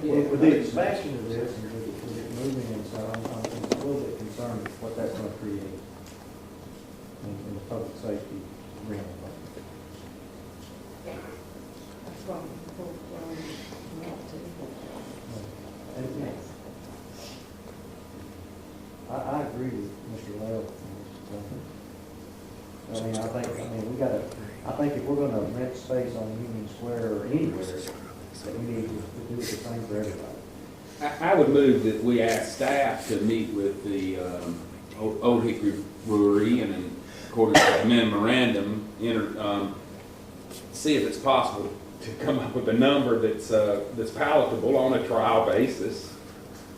With the expansion of this and with it moving and so I'm a little bit concerned with what that's going to create in the public safety realm. I agree with Mr. Lell. I think if we're going to rent space on Union Square or anywhere, that we need to do the same for everybody. I would move that we ask staff to meet with the Old Hickory Brewery and in accordance with the memorandum, see if it's possible to come up with a number that's palatable on a trial basis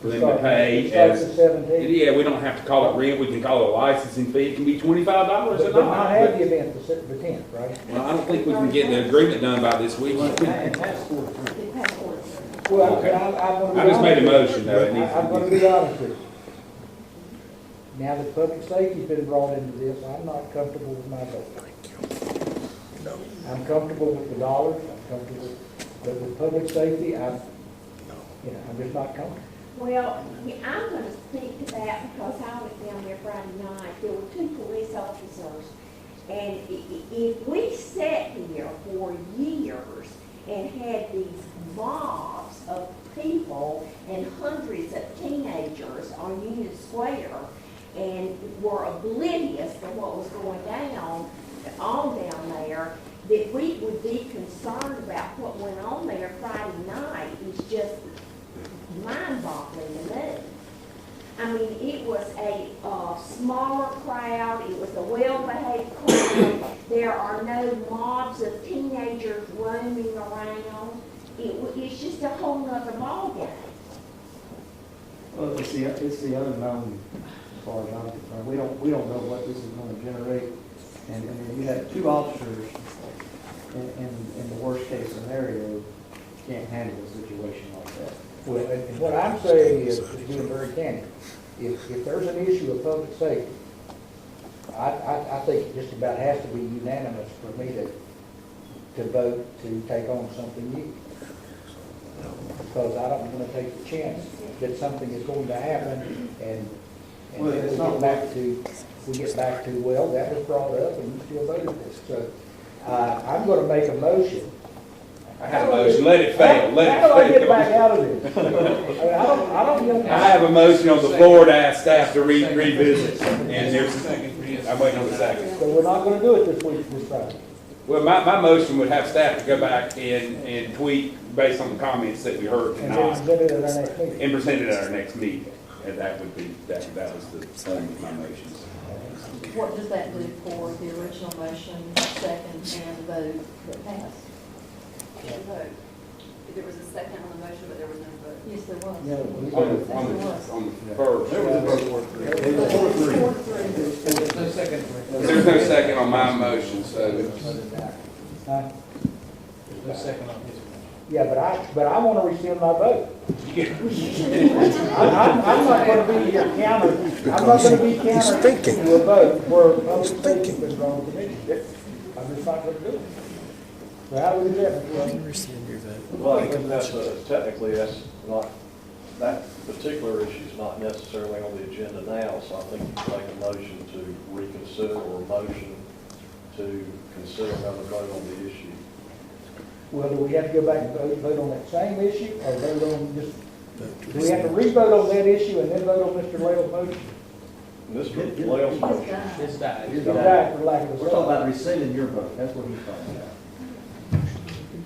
for them to pay. Starts at 17. Yeah, we don't have to call it rent, we can call it a licensing fee, it can be $25 a But not have night. the event the 10th, right? Well, I don't think we can get the agreement done by this week. Well, Okay. I'm going to be I just made a honest. motion, though, it needs to I'm be- going to be honest with you. Now that public safety's been brought into this, I'm not comfortable with my vote. I'm comfortable with the dollars, I'm comfortable, but with public safety, I'm just not comfortable. Well, I'm going to speak to that because I went down there Friday night. There were 2 police officers. And if we sat here for years and had these mobs of people and hundreds of teenagers on Union Square and were oblivious to what was going down there, that we would be concerned about what went on there Friday night is just mind-boggling to me. I mean, it was a smaller crowd, it was a well-behaved crowd, there are no mobs of teenagers roaming around. It's just a whole nother ballgame. Well, it's the unknown as far as I'm concerned. We don't know what this is going to generate. And you have 2 officers in the worst case scenario can't handle a situation like that. Well, and what I'm saying is being very candid. If there's an issue of public safety, I think it just about has to be unanimous for me to vote to take on something new. Because I don't want to take the chance that something is going to happen and Well, then it's we not get back to, well, that was brought up and you still voted this. So, I'm going to make a motion. I have a motion, let it fail, let it fail. How do I get back out of this? I don't know. I have a motion on the floor to ask staff to revisit, and there's, I'm waiting on the second. So we're not going to do it this week, this Friday. Well, my motion would have staff to go back and tweak based on the comments that we heard And then tonight, present it at our next meeting. and present it at our next meeting. And that would be, that was the sum of my motions. What does that do for the original motion, second, and vote that passed? Vote. There was a second on the motion, but there was no vote. Yes, there was. No, On the first. There was a vote for it. It was 4-3. There's no second. There's no second on my motion, so. Huh? There's no second on his. Yeah, but I want to rescind my vote. I'm not going to be your counter, I'm not going to be counter to a vote where public safety's been wrong to me. I'm just not going to do it. So how do we do that? Well, I think that's, technically, that's not, that particular issue is not necessarily on the agenda now, so I think you can make a motion to reconsider or a motion to consider another vote on the issue. Well, do we have to go back and vote on that same issue, or vote on just, do we have to re-vote on that issue and then vote on Mr. Lael's motion? Mr. Lael's motion. It's died. It's died for lack of a We're talking about rescinding your vote, that's what he's talking about.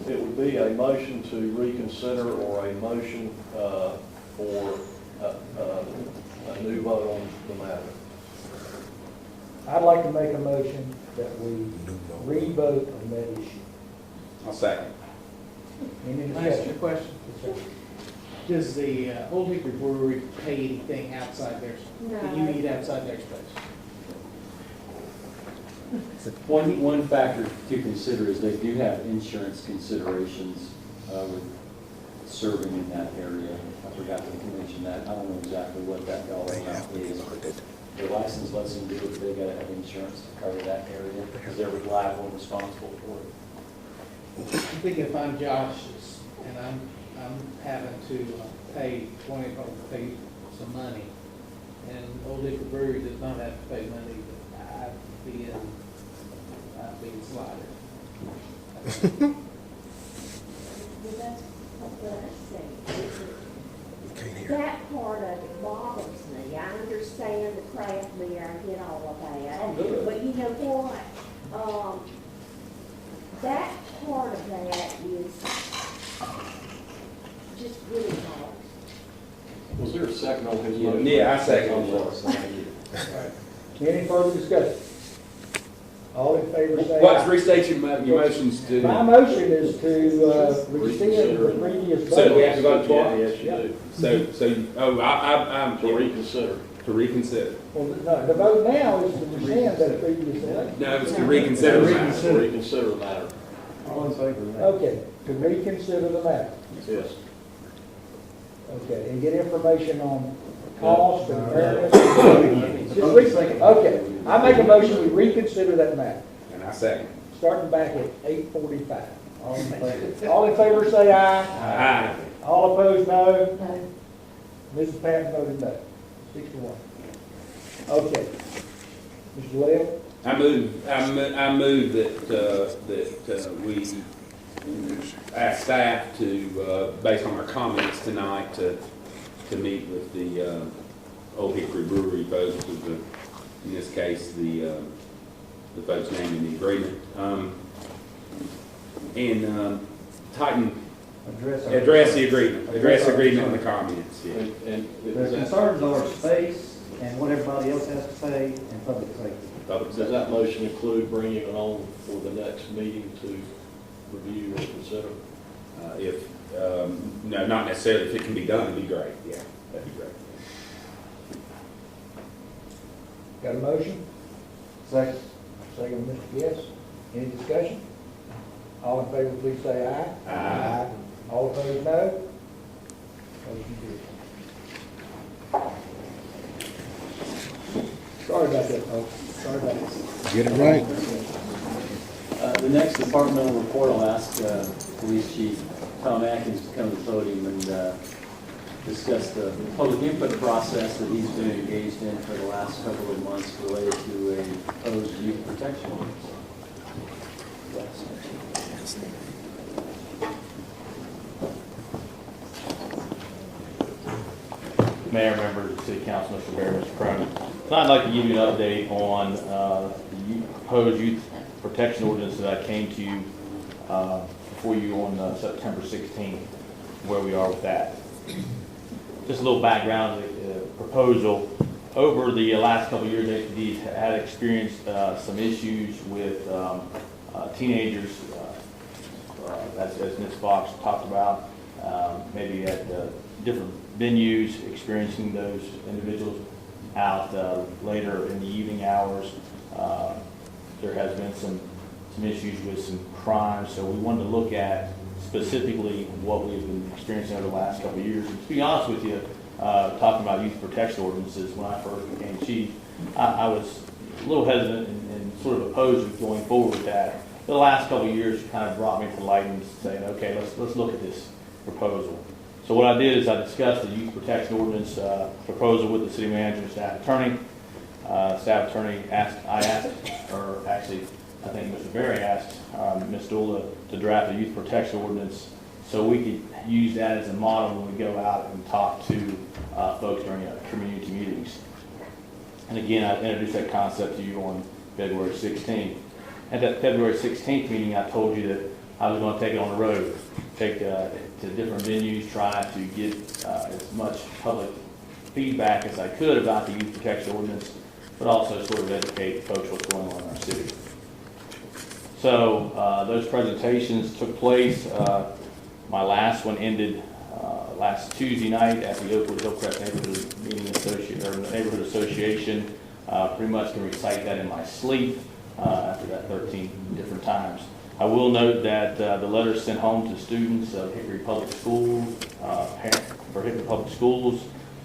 It would be a motion to reconsider or a motion for a new vote on the matter. I'd like to make a motion that we re-vote on that issue. I'll second. Any Can I ask you a discussion? question? Yes, sir. Does the Old Hickory Brewery pay anything outside their, that you eat outside their space? One factor to consider is they do have insurance considerations with serving in that area. I forgot to mention that. I don't know exactly what that dollar amount is. Their license lets them do it, but they gotta have insurance to cover that area because they're liable and responsible for it. I think if I'm Josh's and I'm having to pay pay some money, and Old Hickory Brewery does not have to pay money, but I'd be slaughtered. Well, that's what I say. That part of it bothers me. I understand the craft beer, I get all of that. Oh, good. But you know what? That part of that is just really hard. Was there a second on his motion? Yeah, I second on that. Any further discussion? All in favor say What's aye. restate your motions to? My motion is to rescind the previous vote. So we have to vote twice? Yes, you do. I'm. To reconsider. To reconsider. Well, no, the vote now is to rescind that previous election. No, it's to reconsider. To reconsider the matter. All in favor of that? Okay, to reconsider the matter. Yes. Okay, and get information on cost and fairness. Okay, I make a motion, we reconsider that matter, And I second. starting back at 8:45. All in favor say aye. Aye. All opposed, no. No. Mrs. Patton voted no. 6-1. Okay. Mr. Lael? I move that we ask staff to, based on our comments tonight, to meet with the Old Hickory Brewery folks, in this case, the folks named in the agreement, and tighten, address the agreement in the comments, yeah. And The concerns are space and what everybody else has to pay and public safety. Public does safety. that motion include bringing it on for the next meeting to review or consider? No, not necessarily. If it can be done, it'd be great. Yeah, that'd be great. Got a motion? Second. Second, Mr. Guest. Any discussion? All in favor, please say aye. Aye. All opposed, no. Motion carries. Sorry about that, folks. Sorry about that. Get it right. The next departmental report, I'll ask Police Chief Tom Atkins to come to the podium and discuss the public input process that he's been engaged in for the last couple of months related to a proposed youth protection ordinance. Mayor, members of the City Council, Mr. Bear, Mr. Cronin. So I'd like to give you an update on the proposed youth protection ordinance that I came to you before you on September 16th, where we are with that. Just a little background, the proposal. Over the last couple of years, APD had experienced some issues with teenagers, as Ms. Fox talked about, maybe at different venues, experiencing those individuals out later in the evening hours. There has been some issues with some crime, so we wanted to look at specifically what we've been experiencing over the last couple of years. And to be honest with you, talking about youth protection ordinances, when I first became chief, I was a little hesitant and sort of opposed with going forward with that. But the last couple of years kind of brought me to light and saying, okay, let's look at this proposal. So what I did is I discussed the youth protection ordinance proposal with the city manager and staff attorney. Staff attorney I think Mr. Berry asked Ms. Dula to draft a youth protection ordinance so we could use that as a model when we go out and talk to folks during community meetings. And again, I introduced that concept to you on February 16th. At that February 16th meeting, I told you that I was going to take it on the road, take to different venues, try to get as much public feedback as I could about the youth protection ordinance, but also sort of educate folks what's going on in our city. So those presentations took place. My last one ended last Tuesday night at the Oakwood Hillcrest Neighborhood Association. Pretty much can recite that in my sleep after that 13 different times. I will note that the letters sent home to students of Hickory Public Schools, for Hickory Public Schools,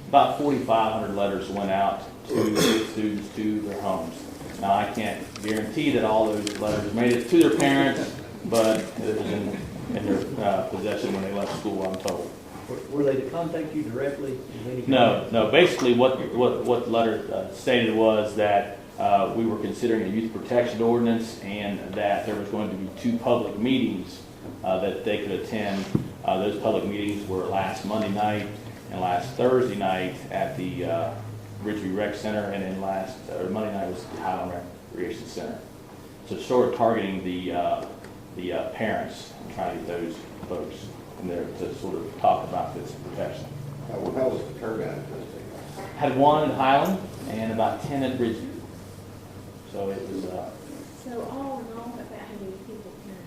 about 4,500 letters went out to students to their homes. Now, I can't guarantee that all those letters made it to their parents, but it was in their possession when they left school, I'm told. Were they to contact you directly? No. Basically, what the letter stated was that we were considering a youth protection ordinance and that there was going to be 2 public meetings that they could attend. Those public meetings were last Monday night and last Thursday night at the Ridgeview Rec Center, and then Monday night was the Highland Recreation Center. So sort of targeting the parents and trying to get those folks in there to sort of talk about this protection. How was the turnout? Had 1 at Highland and about 10 at Ridgeview. So it was So all in all, about how many people came?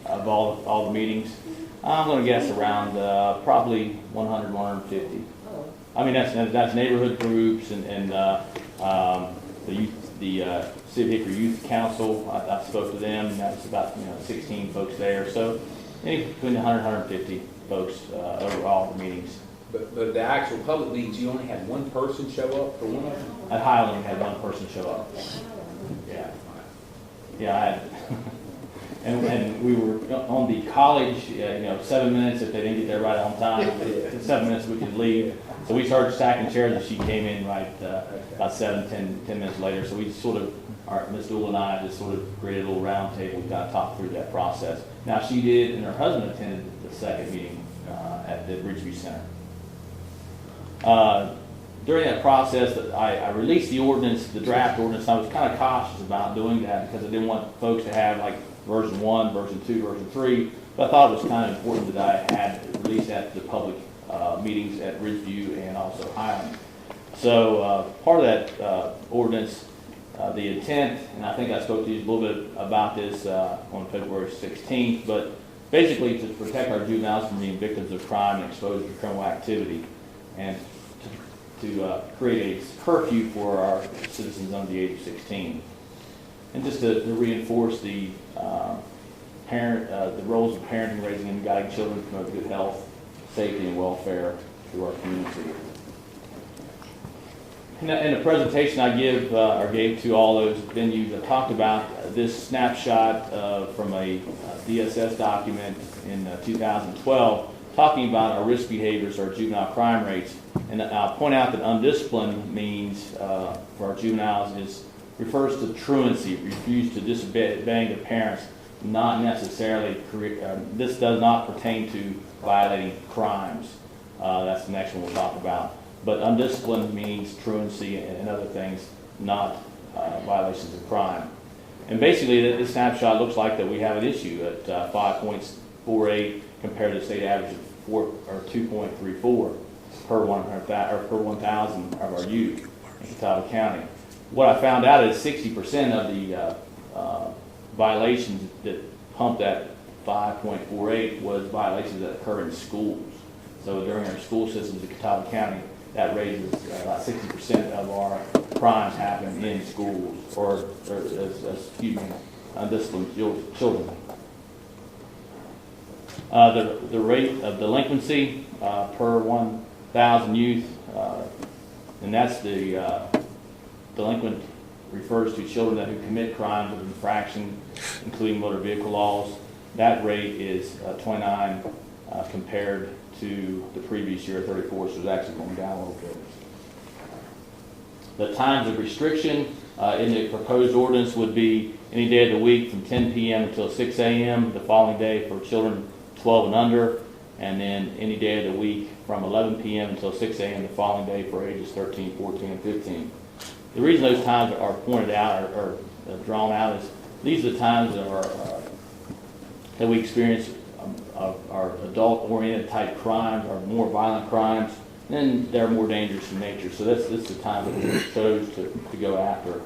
of all the meetings. I'm going to guess around probably 100, 150. I mean, that's neighborhood groups and the City of Hickory Youth Council. I spoke to them, and that's about 16 folks there. So between 100 and 150 folks over all the meetings. But the actual public meetings, you only had one person show up for one of them? At Highland, we had 1 person show up. Yeah, I had. And we were on the college, 7 minutes if they didn't get there right on time. In 7 minutes we could leave. So we started stacking chairs and she came in right about 10 minutes later. So we just sort of, Ms. Dool and I just sort of created a little round table. We kind of talked through that process. Now she did, and her husband attended the second meeting at the Ridgeview Center. During that process, I released the ordinance, the draft ordinance. I was kind of cautious about doing that because I didn't want folks to have like version 1, version 2, version 3. But I thought it was kind of important that I had released that to the public meetings at Ridgeview and also Highland. So part of that ordinance, the intent, and I think I spoke to you a little bit about this on February 16th, but basically to protect our juveniles from being victims of crime and exposure to criminal activity, and to create a curfew for our citizens under the age of 16. And just to reinforce the roles of parenting, raising, and guiding children to promote good health, safety, and welfare through our community. In the presentation I gave to all those venues, I talked about this snapshot from a DSS document in 2012, talking about our risk behaviors, our juvenile crime rates. And I'll point out that undisciplined means for our juveniles refers to truancy, refuse to disobey the parents, not necessarily, this does not pertain to violating crimes. That's the next one we'll talk about. But undisciplined means truancy and other things, not violations of crime. And basically, this snapshot looks like that we have an issue at 5.48 compared to the state average of 2.34 per 1,000 of our youth in Catawba County. What I found out is 60% of the violations that pumped at 5.48 was violations that occur in schools. So during our school systems in Catawba County, that raises about 60% of our crimes happen in schools or undisciplined children. The rate of delinquency per 1,000 youth, and that's the delinquent refers to children who commit crimes of infraction, including motor vehicle laws. That rate is 29 compared to the previous year, 34, so it's actually going down a little bit. The times of restriction in the proposed ordinance would be any day of the week from 10 p.m. until 6 a.m. the following day for children 12 and under, and then any day of the week from 11 p.m. until 6 a.m. the following day for ages 13, 14, and 15. The reason those times are pointed out or drawn out is these are the times that we experience our adult-oriented type crimes, our more violent crimes, and they're more dangerous in nature. So this is the time that we chose to go after.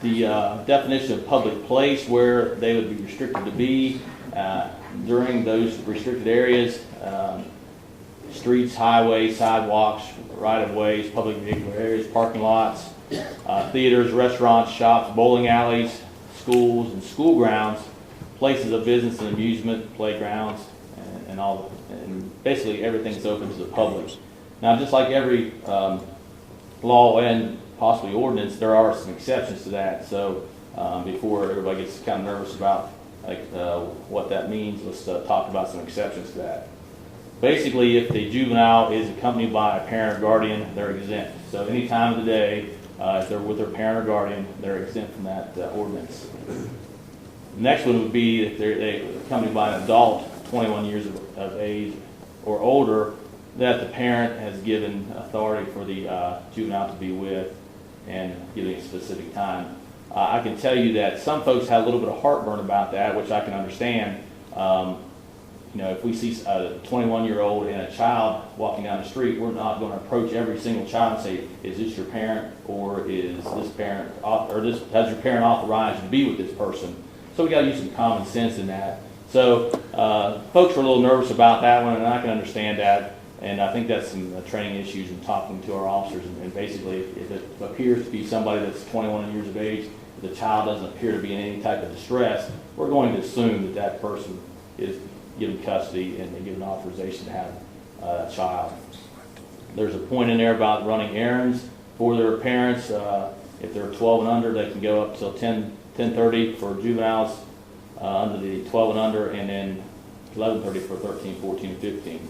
The definition of public place where they would be restricted to be during those restricted areas, streets, highways, sidewalks, right-of-ways, public vehicle areas, parking lots, theaters, restaurants, shops, bowling alleys, schools and school grounds, places of business and amusement, playgrounds, and basically everything that's open to the public. Now, just like every law and possibly ordinance, there are some exceptions to that. So before everybody gets kind of nervous about what that means, let's talk about some exceptions to that. Basically, if the juvenile is accompanied by a parent or guardian, they're exempt. So any time of the day, if they're with their parent or guardian, they're exempt from that ordinance. The next one would be if they're accompanied by an adult, 21 years of age or older, that the parent has given authority for the juvenile to be with and giving a specific time. I can tell you that some folks have a little bit of heartburn about that, which I can understand. If we see a 21-year-old and a child walking down the street, we're not going to approach every single child and say, is this your parent, or is this parent, or has your parent authorized to be with this person? So we got to use some common sense in that. So folks were a little nervous about that one, and I can understand that. And I think that's some training issues in talking to our officers. And basically, if it appears to be somebody that's 21 years of age, if the child doesn't appear to be in any type of distress, we're going to assume that that person is given custody and given authorization to have a child. There's a point in there about running errands for their parents. If they're 12 and under, they can go up till 10:30 for juveniles under the 12 and under, and then 11:30 for 13, 14, and 15.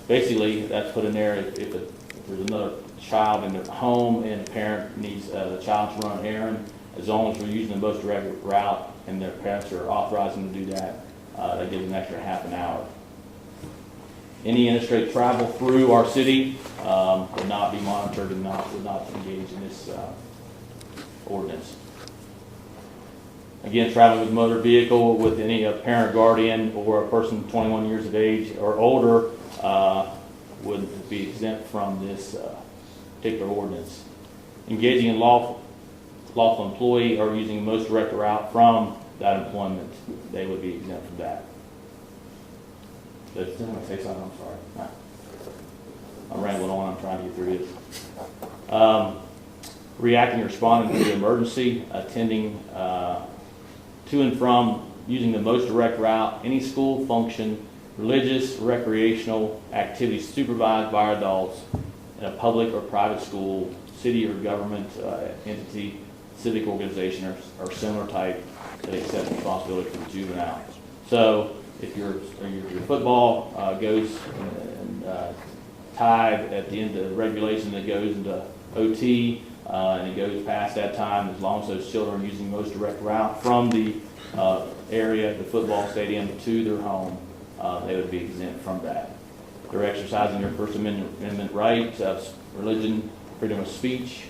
Basically, that's put in there if there's another child in the home and a parent needs the child to run an errand, as long as we're using the most direct route and their parents are authorizing to do that, that gives an extra half an hour. Any interstate travel through our city would not be monitored and would not engage in this ordinance. Again, traveling with a motor vehicle with any parent, guardian, or a person 21 years of age or older would be exempt from this particular ordinance. Engaging in lawful employee or using the most direct route from that employment, they would be exempt from that. Did I say something? I'm sorry. No. I'm rambling on. I'm trying to get through this. Reacting or responding to the emergency, attending to and from, using the most direct route, any school function, religious, recreational activities supervised by adults in a public or private school, city or government entity, civic organization, or similar type that accepts responsibility for the juvenile. So if your football goes and tied at the end of the regulation that goes into OT, and it goes past that time, as long as those children are using the most direct route from the area, the football stadium, to their home, they would be exempt from that. They're exercising their First Amendment right of religion, freedom of speech,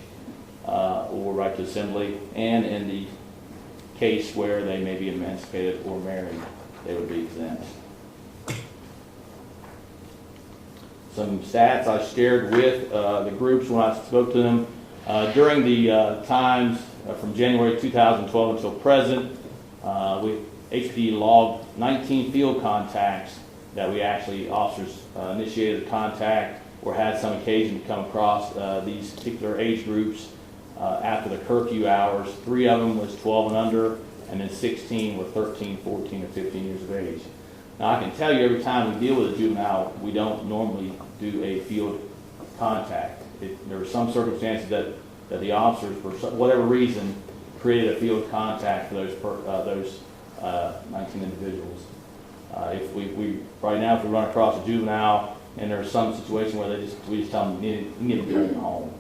or right to assembly, and in the case where they may be emancipated or married, they would be exempt. Some stats I shared with the groups when I spoke to them. During the times from January 2012 until present, HPD logged 19 field contacts that we actually, officers initiated a contact or had some occasion to come across these particular age groups after the curfew hours. 3 of them was 12 and under, and then 16 were 13, 14, and 15 years of age. Now I can tell you every time we deal with a juvenile, we don't normally do a field contact. There were some circumstances that the officers, for whatever reason, created a field contact for those 19 individuals. If we right now, if we run across a juvenile and there's some situation where we just tell them you need to go home,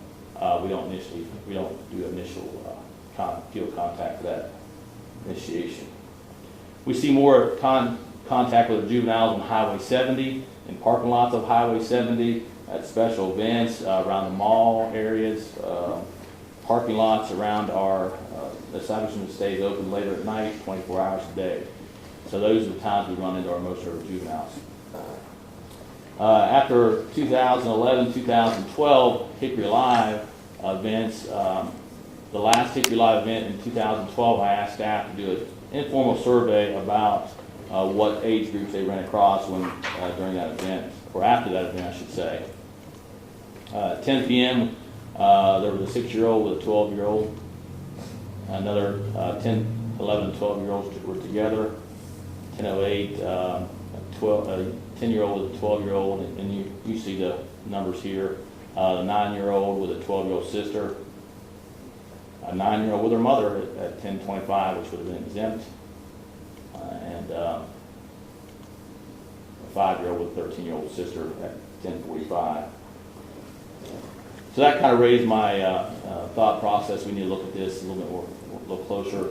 we don't do initial field contact for that initiation. We see more contact with the juveniles on Highway 70, in parking lots of Highway 70, at special events around the mall areas, parking lots around our establishment that stays open later at night, 24 hours a day. So those are the times we run into most of our juveniles. After 2011, 2012 Hickory Live events, the last Hickory Live event in 2012, I asked staff to do an informal survey about what age groups they ran across during that event, or after that event, I should say. At 10 p.m., there was a 6-year-old with a 12-year-old. Another 10, 11, and 12-year-olds were together. 10:08, a 10-year-old with a 12-year-old, and you see the numbers here. The 9-year-old with a 12-year-old sister. A 9-year-old with her mother at 10:25, which would have been exempt. And a 5-year-old with a 13-year-old sister at 10:45. So that kind of raised my thought process. We need to look at this a little bit more, a little closer.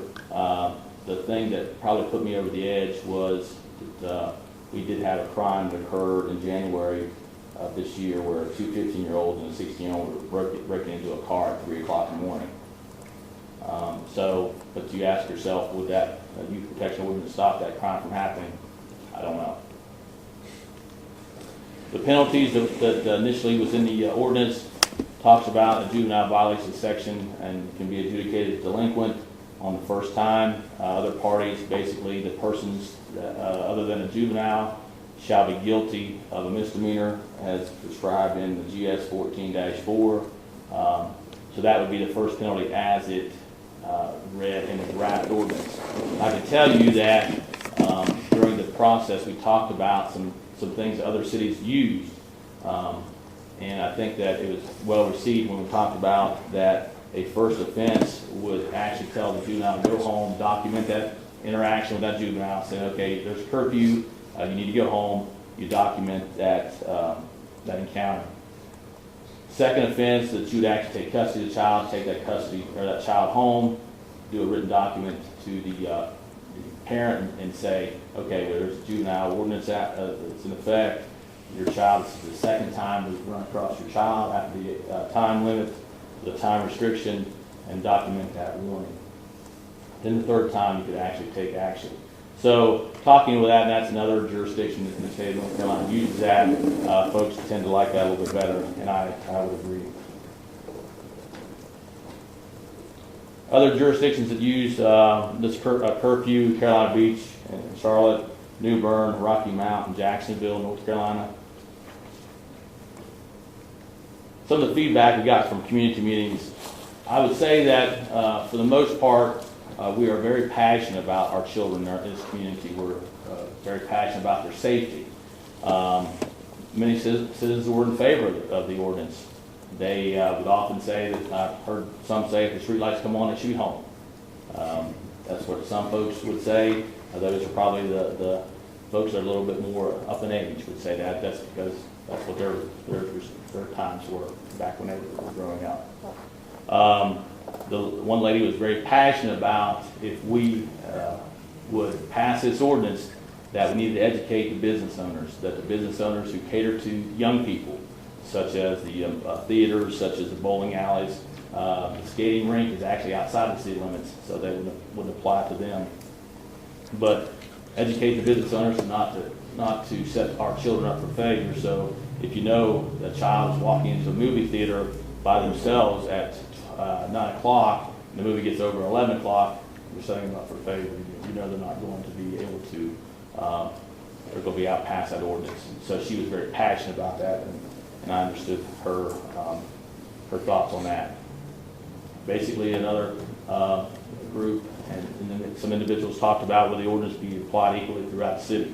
The thing that probably put me over the edge was that we did have a crime that occurred in January of this year where 2 15-year-olds and a 16-year-old were breaking into a car at 3 o'clock in the morning. But you ask yourself, would that youth protection ordinance stop that crime from happening? I don't know. The penalties that initially was in the ordinance talks about a juvenile violation section and can be adjudicated as delinquent on the first time. Other parties, basically the persons other than a juvenile, shall be guilty of a misdemeanor as prescribed in the GS 14-4. So that would be the first penalty as it read in the draft ordinance. I can tell you that during the process we talked about some things that other cities used. And I think that it was well received when we talked about that a first offense would actually tell the juvenile to go home, document that interaction with that juvenile, say, okay, there's a curfew, you need to go home, you document that encounter. Second offense, that you would actually take custody of the child, take that custody or that child home, do a written document to the parent and say, okay, well, there's a juvenile ordinance that's in effect. Your child, this is the second time we've run across your child after the time limit, the time restriction, and document that warning. Then the third time you could actually take action. So talking with that, and that's another jurisdiction in the state of North Carolina uses that. Folks tend to like that a little bit better, and I would agree. Other jurisdictions that use this curfew: Carolina Beach, and Charlotte, New Bern, Rocky Mount, and Jacksonville, North Carolina. Some of the feedback we got from community meetings, I would say that for the most part, we are very passionate about our children in this community. We're very passionate about their safety. Many citizens were in favor of the ordinance. They would often say that, I've heard some say, if the streetlights come on, they should be home. That's what some folks would say. Those are probably the folks that are a little bit more up in age would say that. That's because that's what their times were back when they were growing up. The one lady was very passionate about if we would pass this ordinance, that we needed to educate the business owners, that the business owners who cater to young people, such as the theaters, such as the bowling alleys, the skating rink is actually outside the city limits, so they wouldn't apply to them. But educate the business owners not to set our children up for failure. So if you know a child is walking into a movie theater by themselves at 9 o'clock, and the movie gets over 11 o'clock, you're setting them up for failure. You know they're not going to be able to, they're going to be out past that ordinance. So she was very passionate about that, and I understood her thoughts on that. Basically, another group and then some individuals talked about will the ordinance be applied equally throughout the city.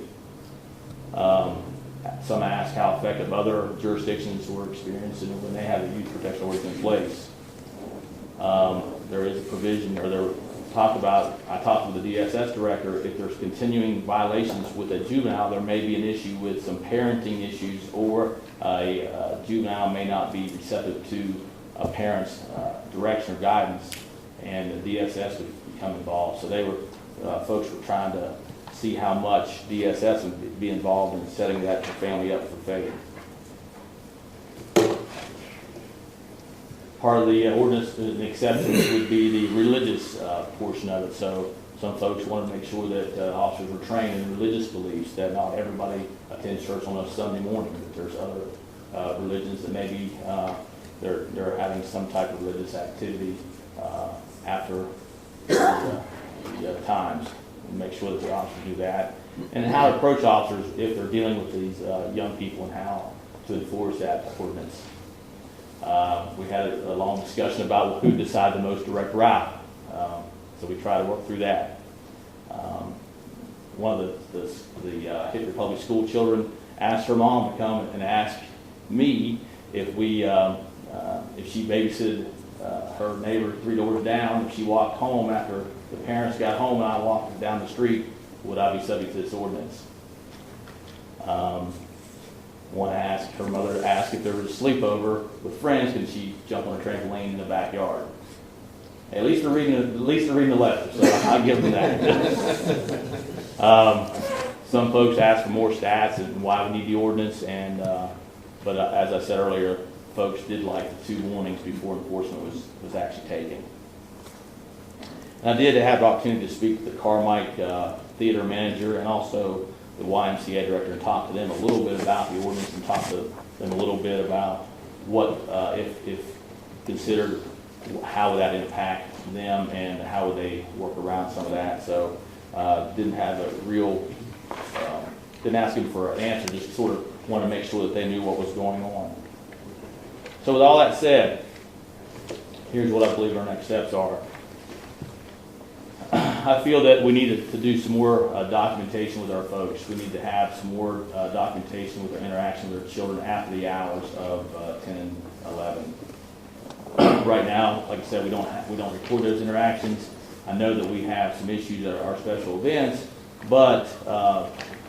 Some asked how effective other jurisdictions were experiencing when they have a youth protection ordinance in place. There is a provision, or I talked with the DSS director, if there's continuing violations with a juvenile, there may be an issue with some parenting issues, or a juvenile may not be receptive to a parent's direction or guidance, and the DSS would become involved. So folks were trying to see how much DSS would be involved in setting that family up for failure. Part of the ordinance, an exception would be the religious portion of it. So some folks want to make sure that officers are trained in religious beliefs, that not everybody attends church on a Sunday morning, that there's other religions that maybe they're having some type of religious activity after the times, and make sure that the officers do that. And how to approach officers if they're dealing with these young people, and how to enforce that ordinance. We had a long discussion about who decided the most direct route, so we try to work through that. One of the Hickory Public School children asked her mom to come and ask me if she babysitted her neighbor 3 doors down. If she walked home after the parents got home and I walked down the street, would I be subject to this ordinance? Her mother asked if there was a sleepover with friends, could she jump on a trampoline in the backyard? At least they're reading the letter, so I'll give them that. Some folks ask for more stats and why we need the ordinance, but as I said earlier, folks did like the 2 warnings before enforcement was actually taken. And I did have the opportunity to speak to the Carmike theater manager and also the YMCA director and talk to them a little bit about the ordinance, and talk to them a little bit about what, if considered, how would that impact them and how would they work around some of that. So didn't have a real, didn't ask them for an answer, just sort of want to make sure that they knew what was going on. So with all that said, here's what I believe our next steps are. I feel that we need to do some more documentation with our folks. We need to have some more documentation with our interaction with our children after the hours of 10 and 11. Right now, like I said, we don't record those interactions. I know that we have some issues at our special events, but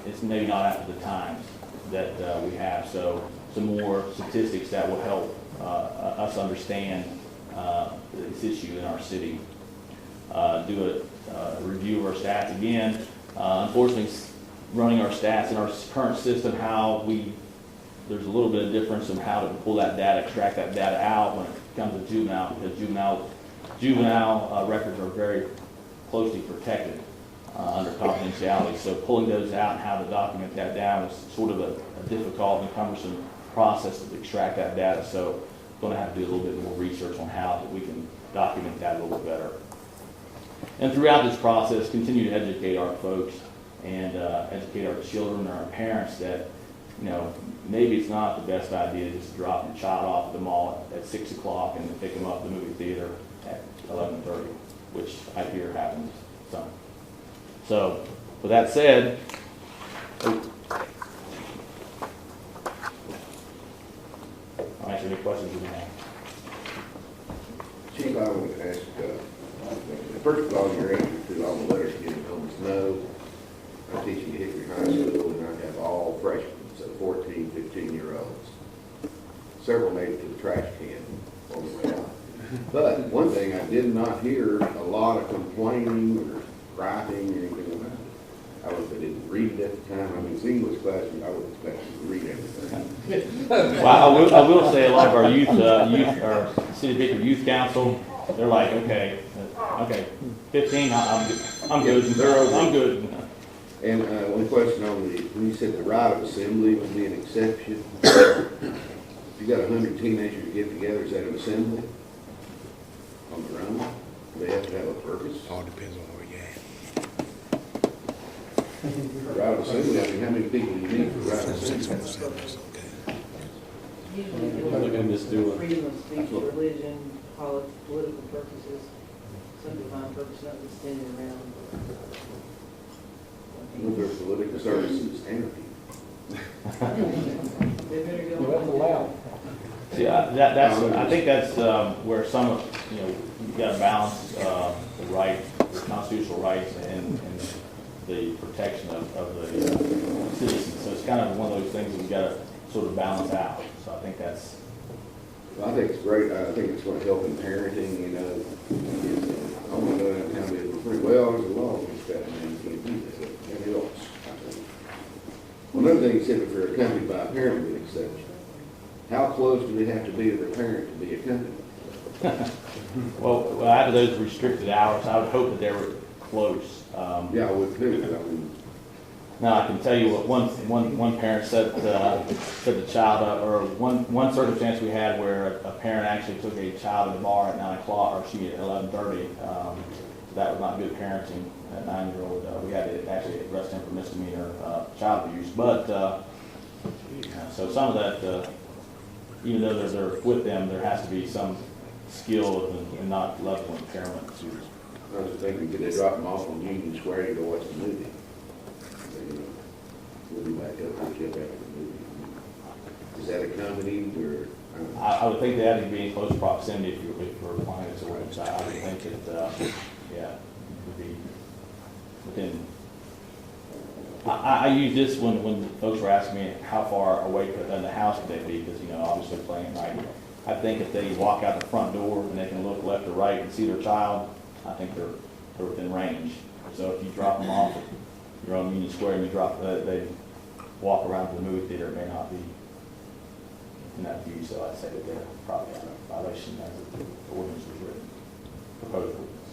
it's maybe not after the times that we have. So some more statistics that will help us understand this issue in our city. Do a review of our stats again. Unfortunately, running our stats in our current system, there's a little bit of difference in how to pull that data, extract that data out when it comes to juvenile, because juvenile records are very closely protected under confidentiality. So pulling those out and how to document that down is sort of a difficult and cumbersome process to extract that data. So going to have to do a little bit more research on how we can document that a little bit better. And throughout this process, continue to educate our folks and educate our children and our parents that, maybe it's not the best idea just to drop your child off at the mall at 6 o'clock and then pick them up at the movie theater at 11:30, which I hear happens some. So, with that said, answer any questions you may have. Chief, I wanted to ask, first of all, your answer to all the letters getting home is no. I'm teaching at Hickory High School, and I have all freshmen, so 14, 15-year-olds. Several made it to the trash can on the way out. But one thing, I did not hear a lot of complaining or griping or anything about it. I didn't read it at the time. I mean, it's English class, and I would expect you to read everything. Well, I will say a lot of our our City of Hickory Youth Council, they're like, okay, 15, I'm good. They're over. I'm good. And one question on when you said the right of assembly would be an exception. If you got 100 teenagers to get together, is that an assembly? On the run? Do they have to have a purpose? All depends on where you're at. Right of assembly, I mean, how many people do you need for right of assembly? Look at this duel. Freedom of speech, religion, political purposes, some divine purpose, not just standing around. Well, their political services anarchy. They better go. Well, that's allowed. See, I think that's where some of, you've got to balance the constitutional rights and the protection of the citizens. So it's kind of one of those things that we've got to sort of balance out. So I think that's. Well, I think it's great. I think it's going to help in parenting, I want to go down and tell me pretty well, there's a law against that, and you can't do that. That helps, I think. Well, another thing, you said if they're accompanied by a parent with exception. How close do they have to be to their parent to be accompanied? Well, out of those restricted hours, I would hope that they were close. Yeah, I would too, but I mean. Now, I can tell you what one parent set the child up, or one circumstance we had where a parent actually took a child to the bar at 9 o'clock, or at 11:30. That was not good parenting. That 9-year-old, we had to actually arrest him for misdemeanor child abuse. But so some of that, even though they're with them, there has to be some skill and not level impairment to. I was thinking, could they drop them off on Union Square to go watch the movie? We'll be back up and get back to the movie. Is that accompanied or? I would think they had to be in close proximity if we're applying this ordinance. I would think that, it would be within. I use this when folks were asking me how far away in the house could they be, because, obviously playing at night. I think if they walk out the front door and they can look left or right and see their child, I think they're within range. So if you drop them off at your own Union Square and they walk around to the movie theater, it may not be in that view. So I'd say that they're probably in a violation as the ordinance was written, proposed ordinance.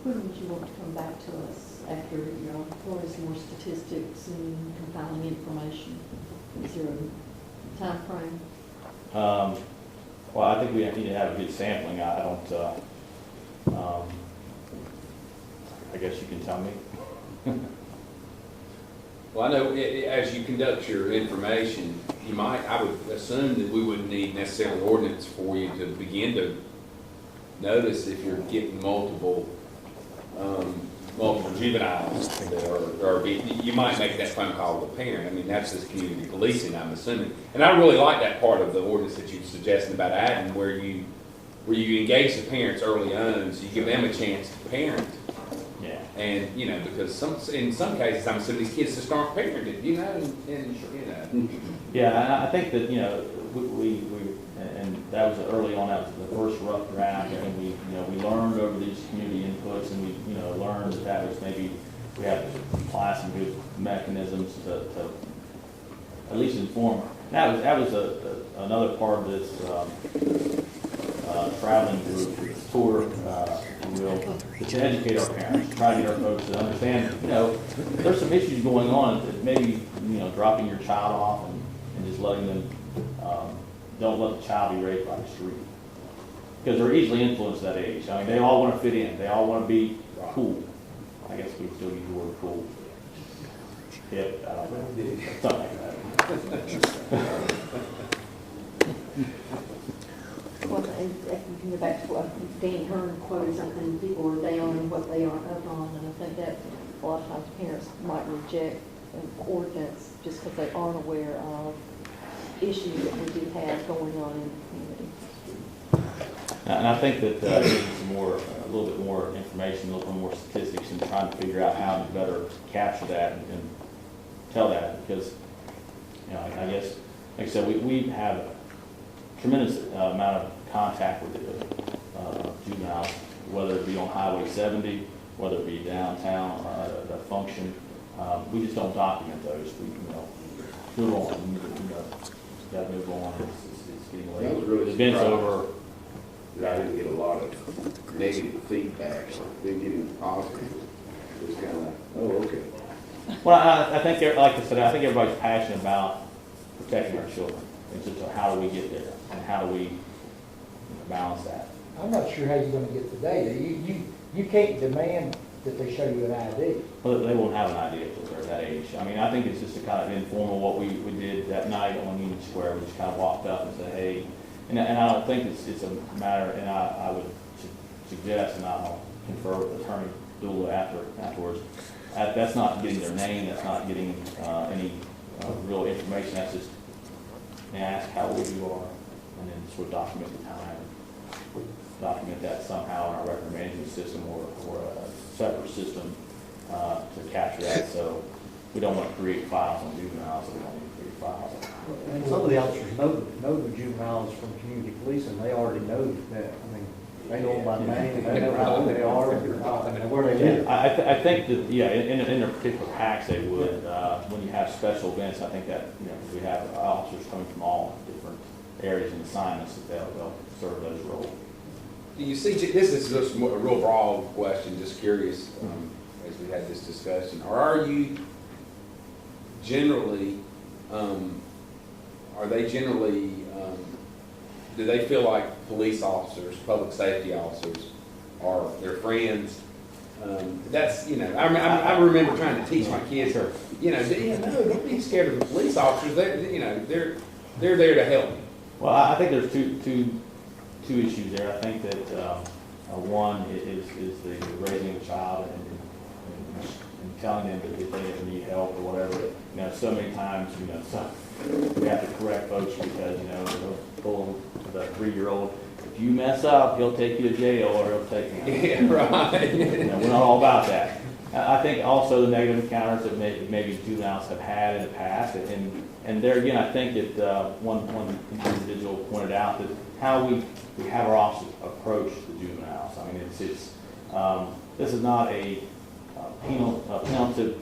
When would you want to come back to us after, for us more statistics and compiling information? Is there a time frame? Well, I think we need to have a good sampling. I don't, I guess you can tell me. Well, I know as you conduct your information, I would assume that we wouldn't need necessarily ordinance for you to begin to notice if you're getting multiple juveniles, you might make that phone call to the parent. I mean, that's just community policing, I'm assuming. And I really like that part of the ordinance that you're suggesting about adding, where you engage the parents early on, so you give them a chance to parent. Yeah. And, because in some cases, I'm assuming these kids just aren't parented, Yeah, I think that, we and that was early on, that was the first rough draft, and we learned over these community inputs, and we, learned that was maybe, we have to apply some good mechanisms to at least inform. That was another part of this traveling group tour, to educate our parents, try to get our folks to understand, there's some issues going on, that maybe, dropping your child off and just letting them, don't let the child be raised by the street. Because they're easily influenced at that age. I mean, they all want to fit in. They all want to be cool. I guess we still use the word cool. Hip, I don't know. Something like that. Well, and if we can go back to what Dan Hearn quoted, something people are down and what they aren't up on, and I think that a lot of times parents might reject an ordinance just because they aren't aware of issues that we do have going on in the community. And I think that needs some more, a little bit more information, a little bit more statistics, and trying to figure out how to better capture that and tell that, because, you know, I guess, like I said, we have a tremendous amount of contact with the juveniles, whether it be on Highway 70, whether it be downtown or at a function. We just don't document those. We, you know, move on. You know, got to move on. It's getting late. I was really The event's surprised over. that I didn't get a lot of negative feedback, didn't get any positive. It was kind of like, oh, okay. Well, I think, like I said, I think everybody's passionate about protecting our children. It's just how do we get there, and how do we, you know, balance that? I'm not sure how you're gonna get the data. You can't demand that they show you an ID. Well, they won't have an idea until they're that age. I mean, I think it's just a kind of informal, what we did that night on Union Square. We just kind of walked up and said, hey, and I don't think it's a matter, and I would suggest, and I'll confer with Attorney Dula afterwards, that's not getting their name, that's not getting any real information, that's just, they ask how old you are, and then sort of document the time, document that somehow in our record management system or a separate system to capture that. So we don't want to create files on juveniles, so we don't need to create files. And some of the officers know the juveniles from community policing. They already know that. I mean, they know them by name, they know how old they are, and where they live. I think that, yeah, in their particular packs they would. When you have special events, I think that, you know, we have officers coming from all different areas and assignments that they'll serve those roles. Do you see, this is just a real broad question, just curious, as we had this discussion. Are you generally, do they feel like police officers, public safety officers, are their friends? That's, you know, I remember trying to teach my kids, you know, don't be scared of the police officers. They're there to help you. Well, I think there's two issues there. I think that one is the raising a child and telling them that if they need help or whatever. You know, so many times, you know, we have to correct folks because, you know, they'll pull the 3-year-old. If you mess up, he'll take you to jail or he'll take you. Yeah, right. You know, we're not all about that. I think also the negative encounters that maybe juveniles have had in the past, and there again, I think that one individual pointed out that how we have our officers approach the juveniles. I mean, this is not a penalty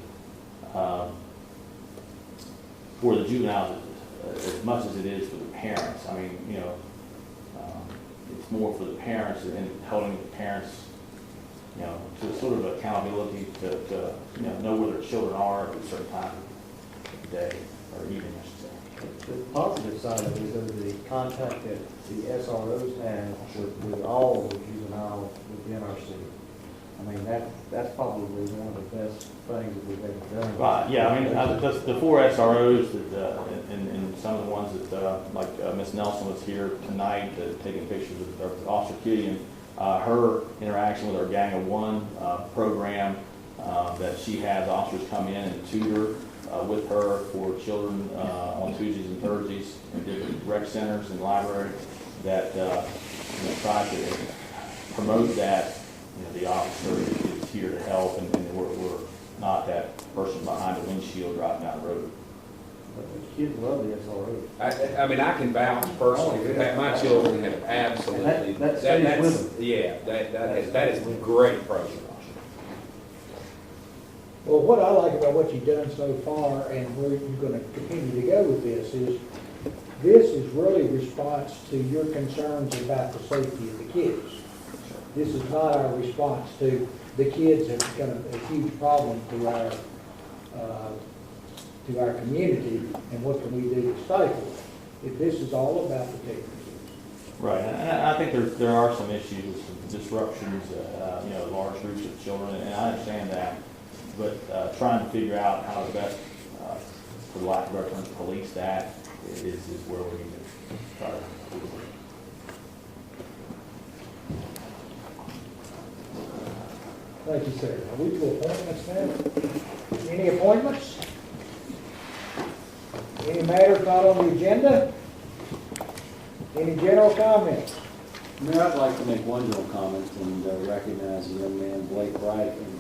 for the juveniles as much as it is for the parents. I mean, you know, it's more for the parents and holding the parents, you know, to sort of accountability to you know where their children are at a certain time of the day or evening, I should say. The positive side of it is the contact that the SROs have with all the juveniles within our city. I mean, that's probably one of the best things that we've ever done. Right, yeah, I mean, the 4 SROs that, and some of the ones that, like Ms. Nelson was here tonight taking pictures of Officer Killian, her interaction with our Gang of One program that she has officers come in and tutor with her for children on Tuesdays and Thursdays in different rec centers and libraries that you know, try to promote that. You know, the officer is here to help, and we're not that person behind the windshield driving down the road. But the kids love the SRO. I mean, I can vouch personally that my children have absolutely. That stays with them. Yeah, that is a great program. Well, what I like about what you've done so far and where you're going to continue to go with this is really a response to your concerns about the safety of the kids. This is not our response to the kids have become a huge problem to our community, and what can we do to stifle it. This is all about protecting kids. Right, and I think there are some issues, some disruptions, you know, large groups of children, and I understand that. But trying to figure out how to best, for lack of a better term, police that is where we need to try to do it. Thank you, sir. Are we to appointments now? Any appointments? Any matters not on the agenda? Any general comments? Mayor, I'd like to make one little comment and recognize the young man, Blake Wright. And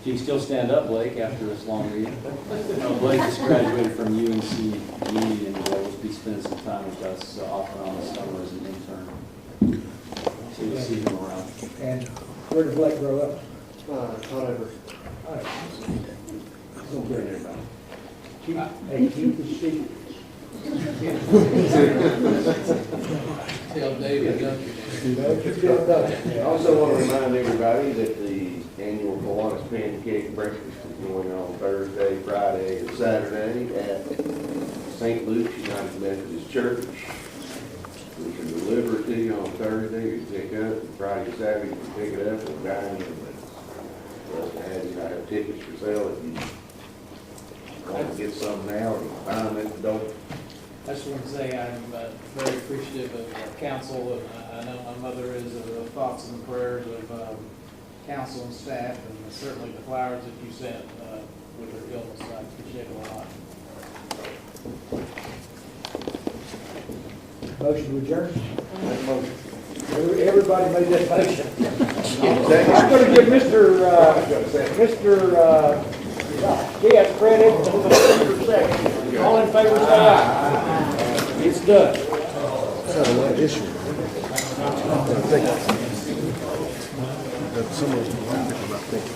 do you still stand up, Blake, after this long meeting? Blake just graduated from UNCG and will be spending some time with us off and on the summer as an intern. So you'll see him around. And where did Blake grow up? Whatever. All right. Don't get anybody. Hey, keep the secret. Tell David, don't you? I also want to remind everybody that the annual Kiwanis Pancake Breakfast is going on Thursday, Friday, and Saturday at St. Luke's United Methodist Church. We can deliver it to you on Thursday, you pick up, and Friday, Saturday, you can pick it up and dine in with us. I have tickets for sale if you want to get some now or buy them at the door. I just want to say I'm very appreciative of council, and I know my mother is, of the thoughts and prayers of council and staff, and certainly the flowers that you sent with her illness. I appreciate it a lot. Motion to adjourn? Motion. Everybody made that motion. I'm going to give Mr. Yes, credit for second. All in favor, say aye. It's done. Satellite issue. That some of them, I think.